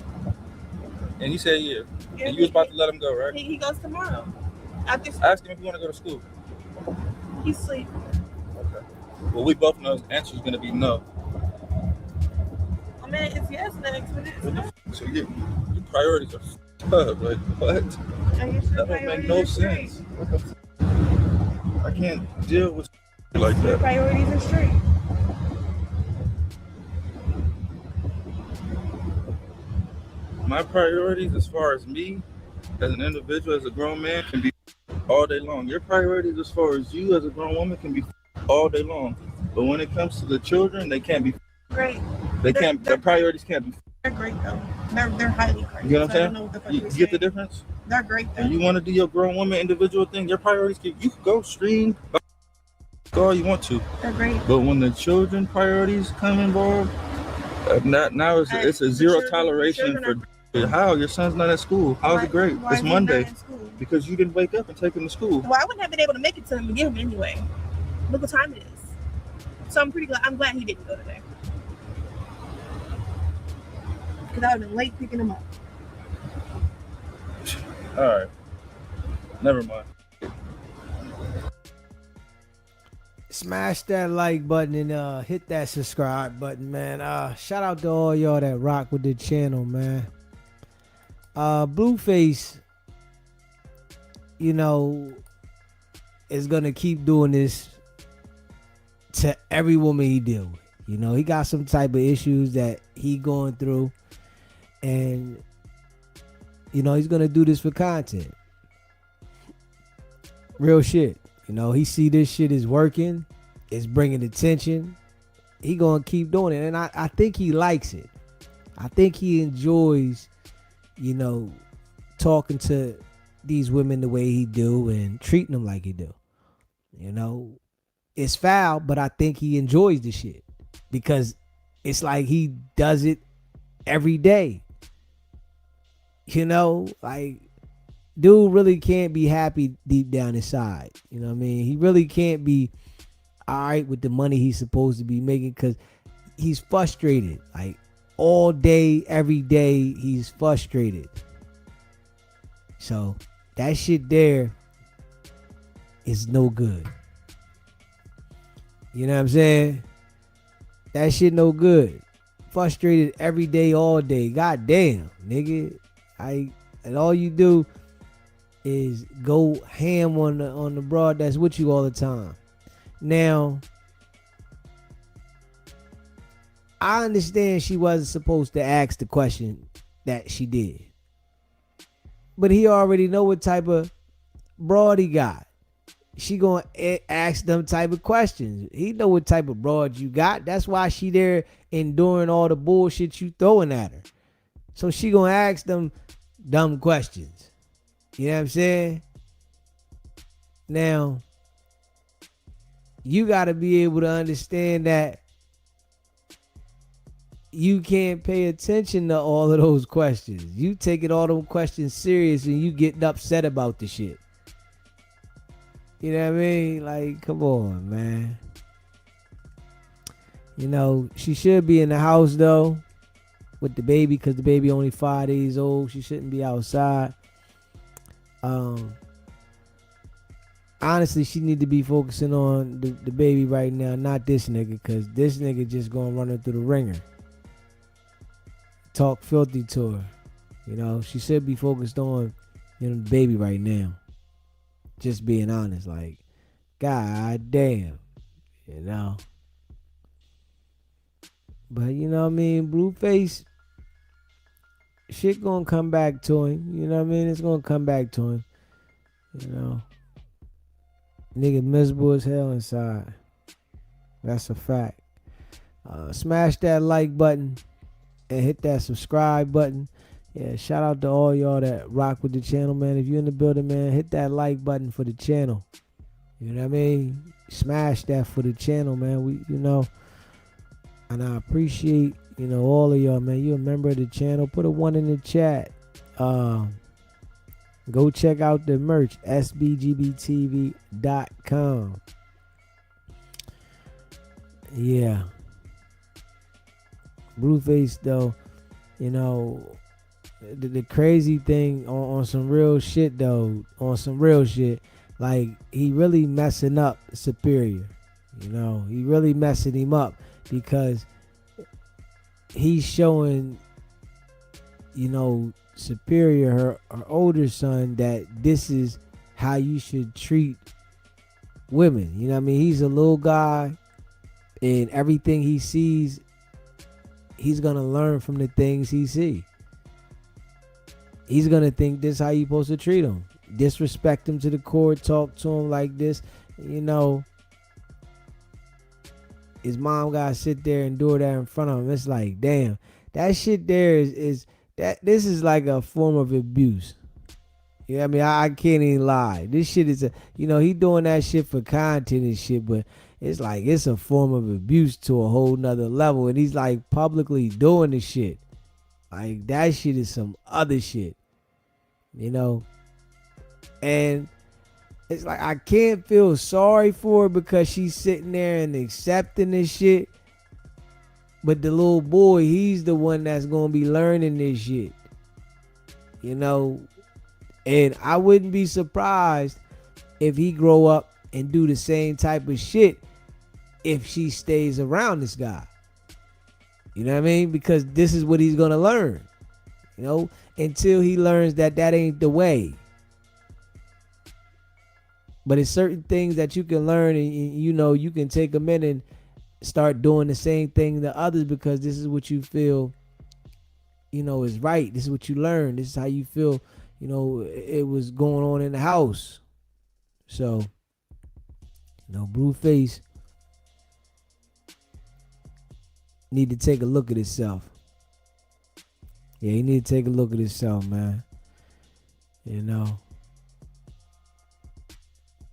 And he said yeah. And you was about to let him go, right? He goes tomorrow. After school. Ask him if you want to go to school. He's asleep. Okay. Well, we both know his answer is going to be no. I mean, it's yes next, but it's no. So your priorities are up. Like, what? That don't make no sense. What the I can't deal with like that. Priorities are straight. My priorities as far as me, as an individual, as a grown man, can be all day long. Your priorities as far as you as a grown woman can be all day long. But when it comes to the children, they can't be great. Their priorities can't be. They're great though. They're highly great. You know what I'm saying? You get the difference? They're great though. And you want to do your grown woman individual thing, your priorities you can go stream all you want to. They're great. But when the children priorities come involved, now it's a zero toleration for how your son's not at school. How's it great? It's Monday because you didn't wake up and take him to school. Well, I wouldn't have been able to make it to him to get him anyway. Look what time it is. So I'm glad he didn't go today. Because I would have been late picking him up. All right. Never mind. Smash that like button and hit that subscribe button, man. Shout out to all y'all that rock with the channel, man. Blueface, you know, is gonna keep doing this to every woman he deal with. You know, he got some type of issues that he going through, and you know, he's gonna do this for content. Real shit. You know, he see this shit is working, it's bringing attention. He gonna keep doing it, and I think he likes it. I think he enjoys, you know, talking to these women the way he do and treating them like he do. You know, it's foul, but I think he enjoys the shit because it's like he does it every day. You know, like, dude really can't be happy deep down inside. You know what I mean? He really can't be all right with the money he's supposed to be making because he's frustrated. Like, all day, every day, he's frustrated. So, that shit there is no good. You know what I'm saying? That shit no good. Frustrated every day, all day. God damn, nigga. And all you do is go ham on the broad that's with you all the time. Now, I understand she wasn't supposed to ask the question that she did. But he already know what type of broad he got. She gonna ask them type of questions. He know what type of broad you got. That's why she there enduring all the bullshit you throwing at her. So she gonna ask them dumb questions. You know what I'm saying? Now, you got to be able to understand that you can't pay attention to all of those questions. You taking all those questions serious and you getting upset about the shit. You know what I mean? Like, come on, man. You know, she should be in the house, though, with the baby because the baby only 5 days old. She shouldn't be outside. Honestly, she need to be focusing on the baby right now, not this nigga, because this nigga just gonna run her through the ringer. Talk filthy to her. You know, she should be focused on, you know, the baby right now. Just being honest, like, god damn, you know. But, you know what I mean, Blueface, shit gonna come back to him. You know what I mean? It's gonna come back to him. You know. Nigga miserable as hell inside. That's a fact. Smash that like button and hit that subscribe button. Yeah, shout out to all y'all that rock with the channel, man. If you're in the building, man, hit that like button for the channel. You know what I mean? Smash that for the channel, man. We, you know, and I appreciate you know, all of y'all, man, you a member of the channel, put a 1 in the chat. Go check out the merch, sbgbtv.com. Yeah. Blueface, though, you know, the crazy thing on some real shit, though, on some real shit, like, he really messing up Superior. You know, he really messing him up because he's showing, you know, Superior, her older son, that this is how you should treat women. You know what I mean? He's a little guy, and everything he sees, he's going to learn from the things he see. He's going to think this is how you supposed to treat him. Disrespect him to the core, talk to him like this. You know, his mom got to sit there and do that in front of him. It's like, damn, that shit there is that this is like a form of abuse. You know what I mean? I can't even lie. This shit is you know, he doing that shit for content and shit, but it's like, it's a form of abuse to a whole nother level. And he's like publicly doing the shit. Like, that shit is some other shit. You know? And it's like, I can't feel sorry for her because she's sitting there and accepting this shit. But the little boy, he's the one that's going to be learning this shit. You know? And I wouldn't be surprised if he grow up and do the same type of shit if she stays around this guy. You know what I mean? Because this is what he's going to learn. You know? Until he learns that that ain't the way. But it's certain things that you can learn, and you know, you can take them in and start doing the same thing to others because this is what you feel, you know, is right. This is what you learn. This is how you feel, you know, it was going on in the house. So, you know, Blueface need to take a look at himself. Yeah, he need to take a look at himself, man. You know.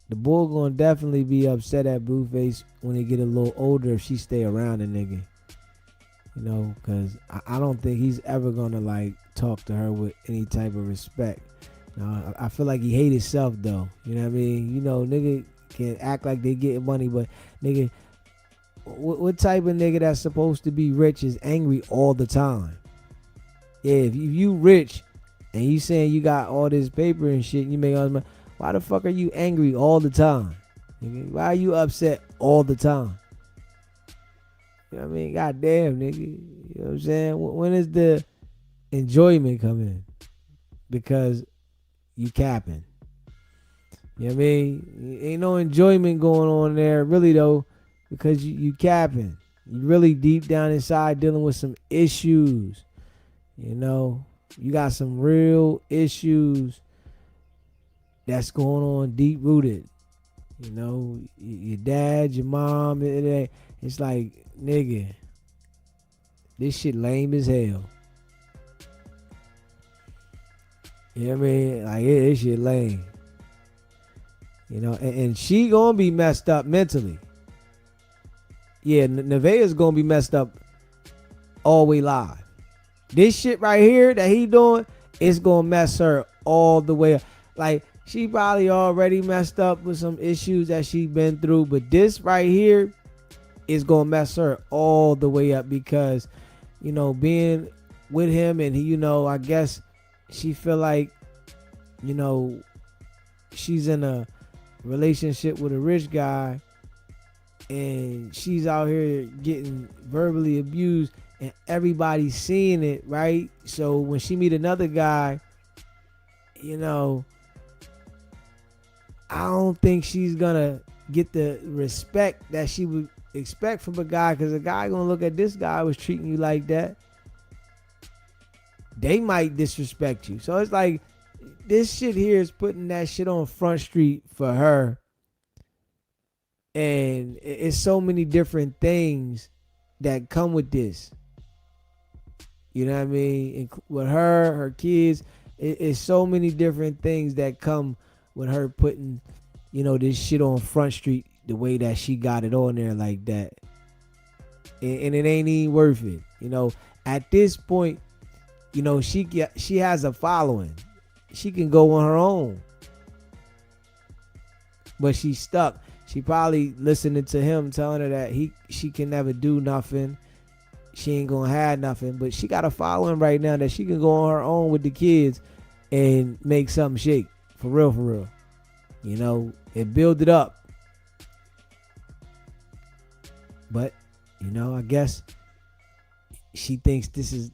The boy gonna definitely be upset at Blueface when he get a little older if she stay around the nigga. You know, because I don't think he's ever gonna, like, talk to her with any type of respect. I feel like he hate himself, though. You know what I mean? You know, nigga can act like they getting money, but nigga, what type of nigga that's supposed to be rich is angry all the time? Yeah, if you rich and you saying you got all this paper and shit, you make all this money, why the fuck are you angry all the time? Nigga? Why are you upset all the time? You know what I mean? Goddamn, nigga. You know what I'm saying? When is the enjoyment coming? Because you capping. You know what I mean? Ain't no enjoyment going on there, really, though, because you capping. You really deep down inside dealing with some issues. You know? You got some real issues that's going on deep rooted. You know, your dad, your mom, it's like, nigga, this shit lame as hell. You know what I mean? Like, this shit lame. You know, and she gonna be messed up mentally. Yeah, Nevaeh's gonna be messed up all the way live. This shit right here that he doing, it's gonna mess her all the way up. Like, she probably already messed up with some issues that she been through, but this right here is gonna mess her all the way up because, you know, being with him and he, you know, I guess she feel like, you know, she's in a relationship with a rich guy and she's out here getting verbally abused and everybody's seeing it, right? So when she meet another guy, you know, I don't think she's gonna get the respect that she would expect from a guy, because a guy gonna look at this guy was treating you like that. They might disrespect you. So it's like, this shit here is putting that shit on Front Street for her. And it's so many different things that come with this. You know what I mean? With her kids, it's so many different things that come with her putting, you know, this shit on Front Street the way that she got it on there like that. And it ain't even worth it. You know, at this point, you know, she has a following. She can go on her own. But she's stuck. She probably listening to him telling her that she can never do nothing. She ain't gonna have nothing. But she got a following right now that she can go on her own with the kids and make something shake. For real, for real. You know, and build it up. But, you know, I guess she thinks this is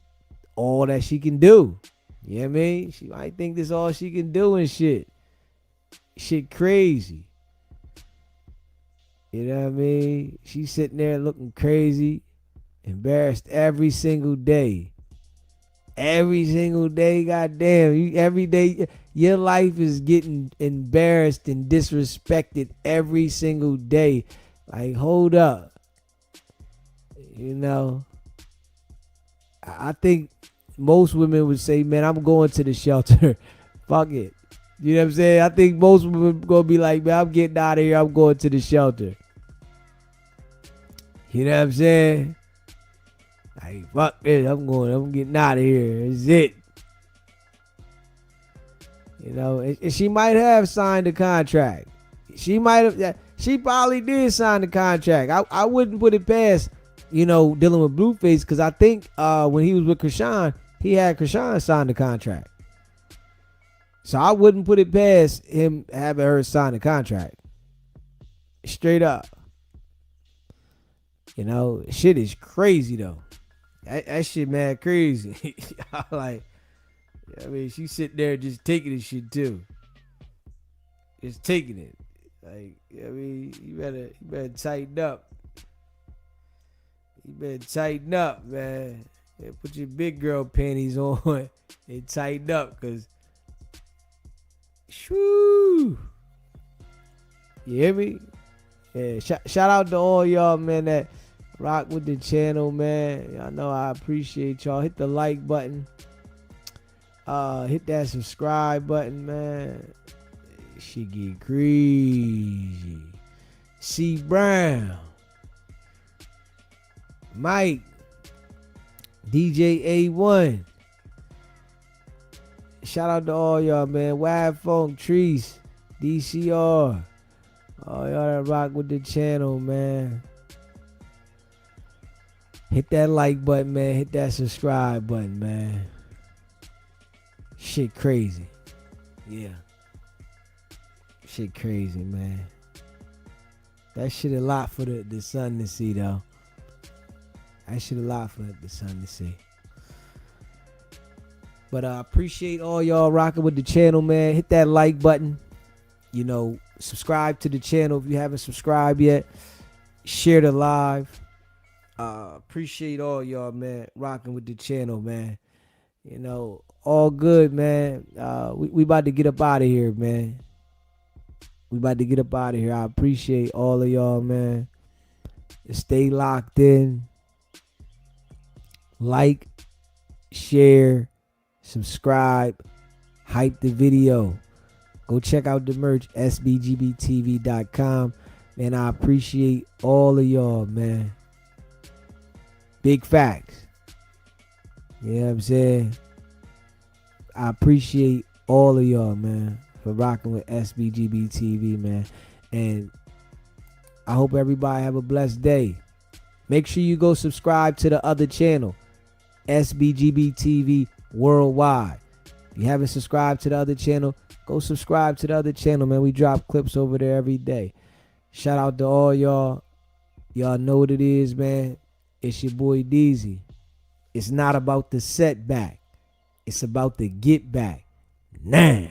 all that she can do. You know what I mean? She might think this is all she can do and shit. Shit crazy. You know what I mean? She's sitting there looking crazy, embarrassed every single day. Every single day, goddamn. Every day, your life is getting embarrassed and disrespected every single day. Like, hold up. You know, I think most women would say, man, I'm going to the shelter. Fuck it. You know what I'm saying? I think most women going to be like, man, I'm getting out of here. I'm going to the shelter. You know what I'm saying? Like, fuck this. I'm getting out of here. That's it. You know, and she might have signed the contract. She probably did sign the contract. I wouldn't put it past, you know, dealing with Blueface, because I think when he was with Chrisean, he had Chrisean sign the contract. So I wouldn't put it past him having her sign the contract. Straight up. You know, shit is crazy though. That shit mad crazy. Like, I mean, she sitting there just taking this shit too. Just taking it. Like, I mean, you better tighten up. You better tighten up, man. Yeah, put your big girl panties on and tighten up, cause shoo. You hear me? Yeah, shout out to all y'all, man, that rock with the channel, man. Y'all know I appreciate y'all. Hit the like button. Hit that subscribe button, man. Shit get crazy. C Brown, Mike, DJ A1. Shout out to all y'all, man. Wab Funk, Trees, DCR. All y'all that rock with the channel, man. Hit that like button, man. Hit that subscribe button, man. Shit crazy. Yeah. Shit crazy, man. That shit a lot for the sun to see, though. That shit a lot for the sun to see. But I appreciate all y'all rocking with the channel, man. Hit that like button. You know, subscribe to the channel if you haven't subscribed yet. Share the live. Appreciate all y'all, man, rocking with the channel, man. You know, all good, man. We about to get up out of here, man. We about to get up out of here. I appreciate all of y'all, man. Stay locked in. Like, share, subscribe, hype the video. Go check out the merch, sbgbtv.com. Man, I appreciate all of y'all, man. Big facts. You know what I'm saying? I appreciate all of y'all, man, for rocking with SBGB man. And I hope everybody have a blessed day. Make sure you go subscribe to the other channel, SBGB Worldwide. If you haven't subscribed to the other channel, go subscribe to the other channel, man. We drop clips over there every day. Shout out to all y'all. Y'all know what it is, man. It's your boy Deezy. It's not about the setback. It's about the get back. Nah.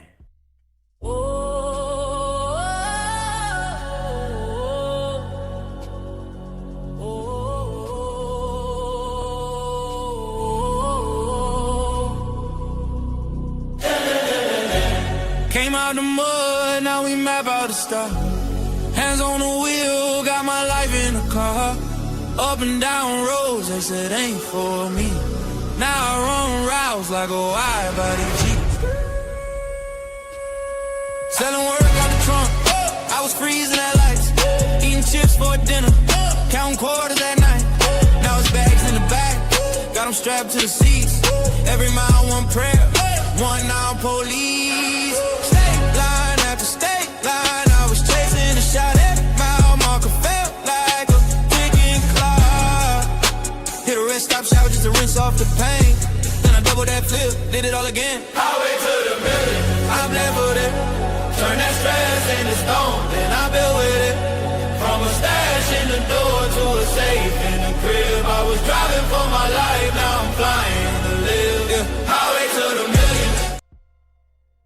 Came out the mud, now we map out the stuff. Hands on the wheel, got my life in the car. Up and down roads, they said ain't for me. Now I run routes like a wide body Jeep. Selling work out the trunk, I was freezing at lights. Eating chips for dinner, counting quarters at night. Now it's bags in the back, them strapped to the seats. Every mile, one prayer, one now police. State line after state line, I was chasing a shot at mile marker, felt like a ticking clock. Hit a rest stop shower just to rinse off the pain. Then I double that flip, did it all again. Highway to the million, I'm level there. Turn that stress into stone, then I build with it.